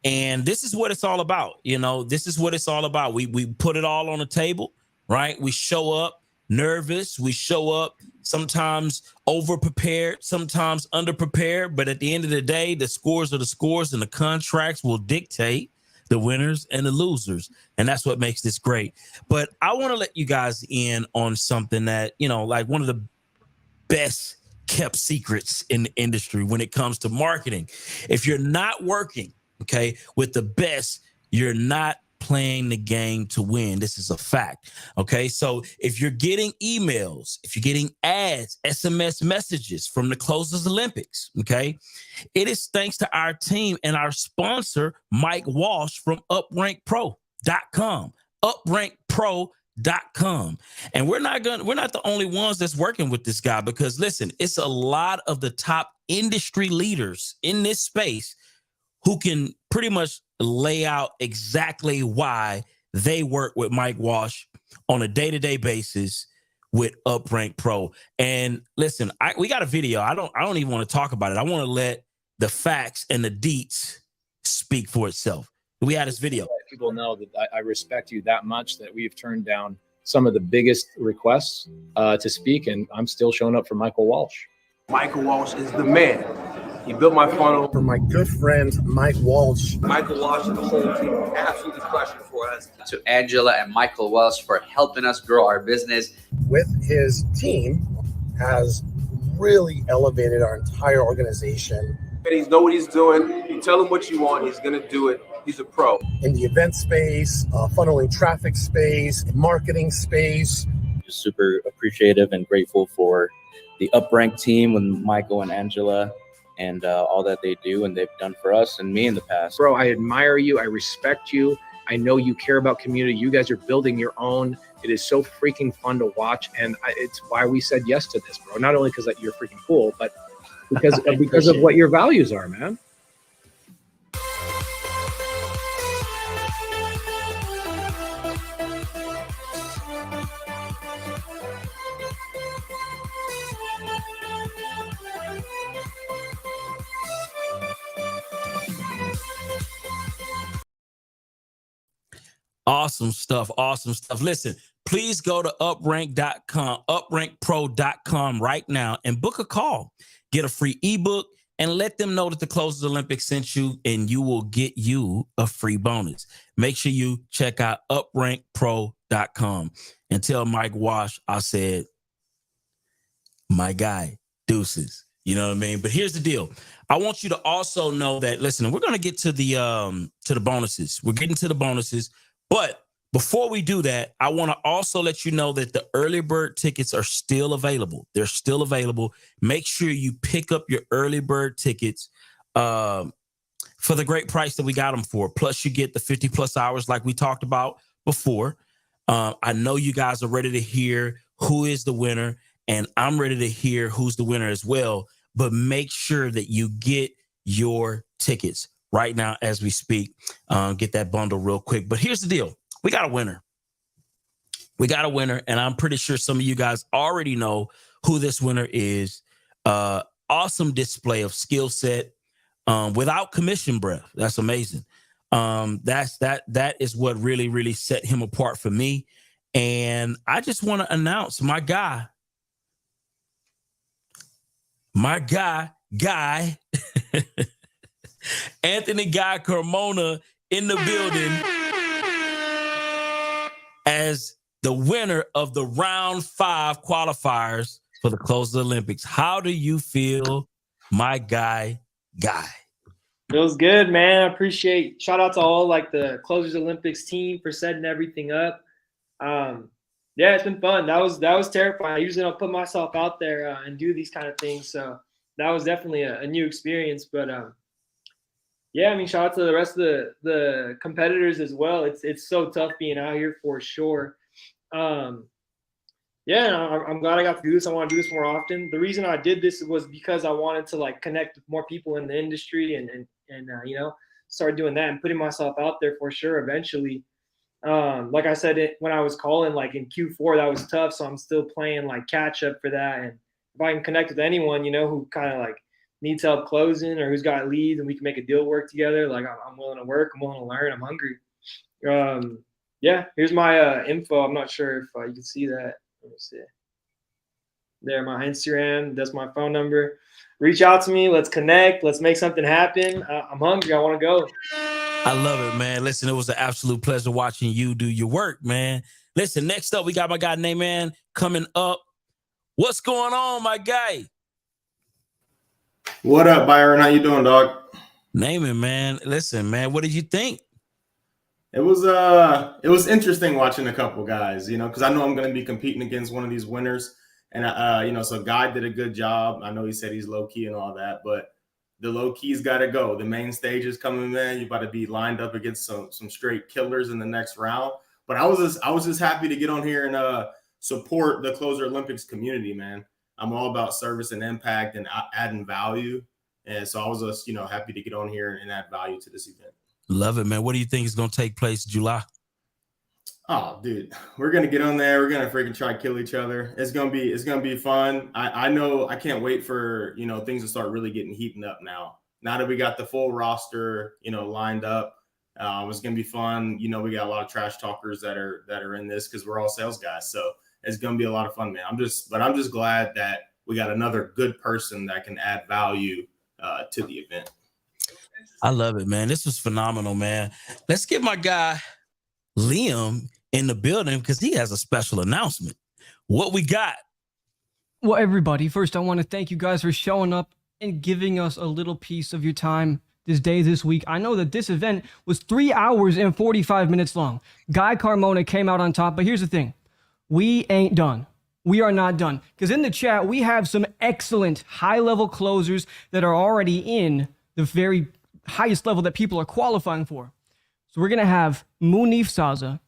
And this is what it's all about. This is what it's all about. We put it all on the table, right? We show up nervous. We show up sometimes over-prepared, sometimes under-prepared. But at the end of the day, the scores are the scores and the contracts will dictate the winners and the losers. And that's what makes this great. But I want to let you guys in on something that, like one of the best kept secrets in the industry when it comes to marketing. If you're not working, with the best, you're not playing the game to win. This is a fact. Okay. So if you're getting emails, if you're getting ads, SMS messages from the Closers Olympics, okay, it is thanks to our team and our sponsor, Mike Walsh from uprankpro.com. uprankpro.com. And we're not the only ones that's working with this guy, because listen, it's a lot of the top industry leaders in this space who can pretty much lay out exactly why they work with Mike Walsh on a day-to-day basis with Uprank Pro. And listen, we got a video. I don't even want to talk about it. I want to let the facts and the deets speak for itself. We had this video. People know that I respect you that much that we've turned down some of the biggest requests to speak, and I'm still showing up for Michael Walsh. Michael Walsh is the man. He built my funnel. For my good friend, Mike Walsh. Michael Walsh and the whole team absolutely crushed it for us. To Angela and Michael Walsh for helping us grow our business. With his team, has really elevated our entire organization. And he knows what he's doing. You tell him what you want, he's going to do it. He's a pro. In the event space, funneling traffic space, marketing space. Just super appreciative and grateful for the Uprank team with Michael and Angela, and all that they do and they've done for us and me in the past. Bro, I admire you. I respect you. I know you care about community. You guys are building your own. It is so freaking fun to watch. And it's why we said yes to this, bro. Not only because you're freaking cool, but because of what your values are, man. Awesome stuff. Awesome stuff. Listen, please go to uprank.com, uprankpro.com right now and book a call. Get a free ebook and let them know that the Closers Olympics sent you, and you will get you a free bonus. Make sure you check out uprankpro.com and tell Mike Walsh I said, my guy, deuces. You know what I mean? But here's the deal. I want you to also know that, listen, we're going to get to the bonuses. We're getting to the bonuses. But before we do that, I want to also let you know that the early bird tickets are still available. They're still available. Make sure you pick up your early bird tickets for the great price that we got them for. Plus, you get the 50 plus hours like we talked about before. I know you guys are ready to hear who is the winner, and I'm ready to hear who's the winner as well. But make sure that you get your tickets right now as we speak. Get that bundle real quick. But here's the deal. We got a winner. We got a winner, and I'm pretty sure some of you guys already know who this winner is. Awesome display of skill set without commission breath. That's amazing. That is what really, really set him apart for me. And I just want to announce my guy, Anthony Guy Carmona in the building as the winner of the round 5 qualifiers for the Closers Olympics. How do you feel, my guy? Feels good, man. I appreciate, shout out to all like the Closers Olympics team for setting everything up. Yeah, it's been fun. That was terrifying. I usually don't put myself out there and do these kind of things. So that was definitely a new experience. But yeah, I mean, shout out to the rest of the competitors as well. It's so tough being out here for sure. Yeah, I'm glad I got to do this. I want to do this more often. The reason I did this was because I wanted to like connect with more people in the industry and you know, start doing that and putting myself out there for sure eventually. Like I said, when I was calling like in Q4, that was tough. So I'm still playing like catch up for that. And if I can connect with anyone, you know, who kind of like needs help closing or who's got leads and we can make a deal work together, like I'm willing to work, I'm willing to learn, I'm hungry. Yeah, here's my info. I'm not sure if you can see that. Let me see. There, my Instagram. That's my phone number. Reach out to me. Let's connect. Let's make something happen. I'm hungry. I want to go. I love it, man. Listen, it was an absolute pleasure watching you do your work, man. Listen, next up, we got my guy, Nayman, coming up. What's going on, my guy? What up, Byron? How you doing, dog? Nayman, man. Listen, man, what did you think? It was interesting watching a couple guys, because I know I'm going to be competing against one of these winners, and so Guy did a good job. I know he said he's low key and all that, but the low key's got to go. The main stage is coming, man. You got to be lined up against some straight killers in the next round. But I was just happy to get on here and support the Closer Olympics community, man. I'm all about service and impact and adding value, and so I was just happy to get on here and add value to this event. Love it, man. What do you think is going to take place July? Oh, dude, we're going to get on there. We're going to freaking try to kill each other. It's going to be fun. I know I can't wait for, things to start really heating up now. Now that we got the full roster, lined up, it's going to be fun. We got a lot of trash talkers that are in this because we're all sales guys. So it's going to be a lot of fun, man. I'm just glad that we got another good person that can add value to the event. I love it, man. This was phenomenal, man. Let's get my guy Liam in the building because he has a special announcement. What we got? Well, everybody, first I want to thank you guys for showing up and giving us a little piece of your time this day, this week. I know that this event was 3 hours and 45 minutes long. Guy Carmona came out on top, but here's the thing. We ain't done. We are not done. Because in the chat, we have some excellent high-level closers that are already in the very highest level that people are qualifying for. So we're going to have Munif Saza,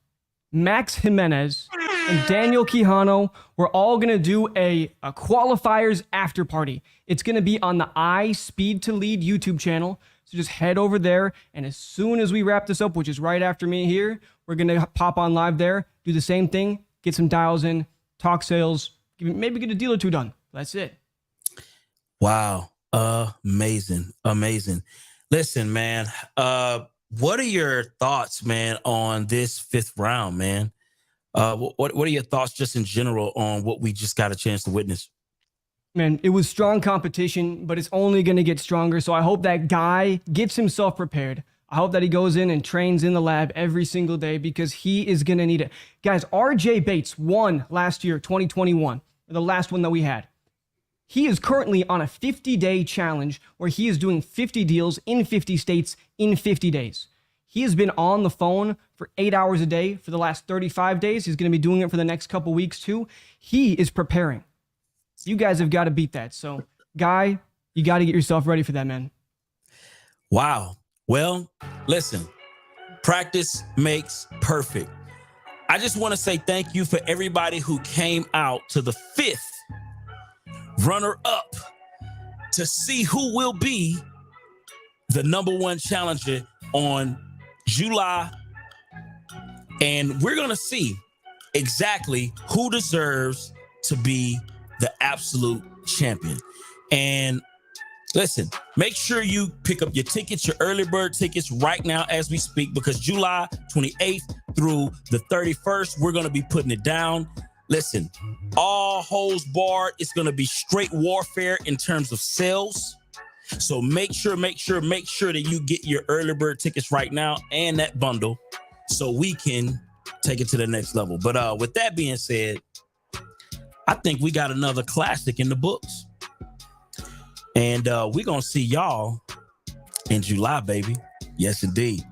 Max Jimenez, and Daniel Quijano. We're all going to do a qualifiers after party. It's going to be on the Speed to Lead YouTube channel. So just head over there. And as soon as we wrap this up, which is right after me here, we're going to pop on live there, do the same thing, get some dials in, talk sales, maybe get a deal or two done. That's it. Wow. Amazing. Listen, man, what are your thoughts, man, on this fifth round, man? What are your thoughts just in general on what we just got a chance to witness? Man, it was strong competition, but it's only going to get stronger. So I hope that Guy gets himself prepared. I hope that he goes in and trains in the lab every single day because he is going to need it. Guys, RJ Bates won last year, 2021, the last one that we had. He is currently on a 50-day challenge where he is doing 50 deals in 50 states in 50 days. He has been on the phone for 8 hours a day for the last 35 days. He's going to be doing it for the next couple weeks too. He is preparing. You guys have got to beat that. So, Guy, you got to get yourself ready for that, man. Wow. Well, listen, practice makes perfect. I just want to say thank you for everybody who came out to the fifth runner-up to see who will be the #1 challenger on July. And we're going to see exactly who deserves to be the absolute champion. And listen, make sure you pick up your tickets, your early bird tickets right now as we speak, because July 28th through the 31st, we're going to be putting it down. Listen, all holes barred. It's going to be straight warfare in terms of sales. So make sure that you get your early bird tickets right now and that bundle so we can take it to the next level. But with that being said, I think we got another classic in the books. And we're going to see y'all in July, baby. Yes, indeed.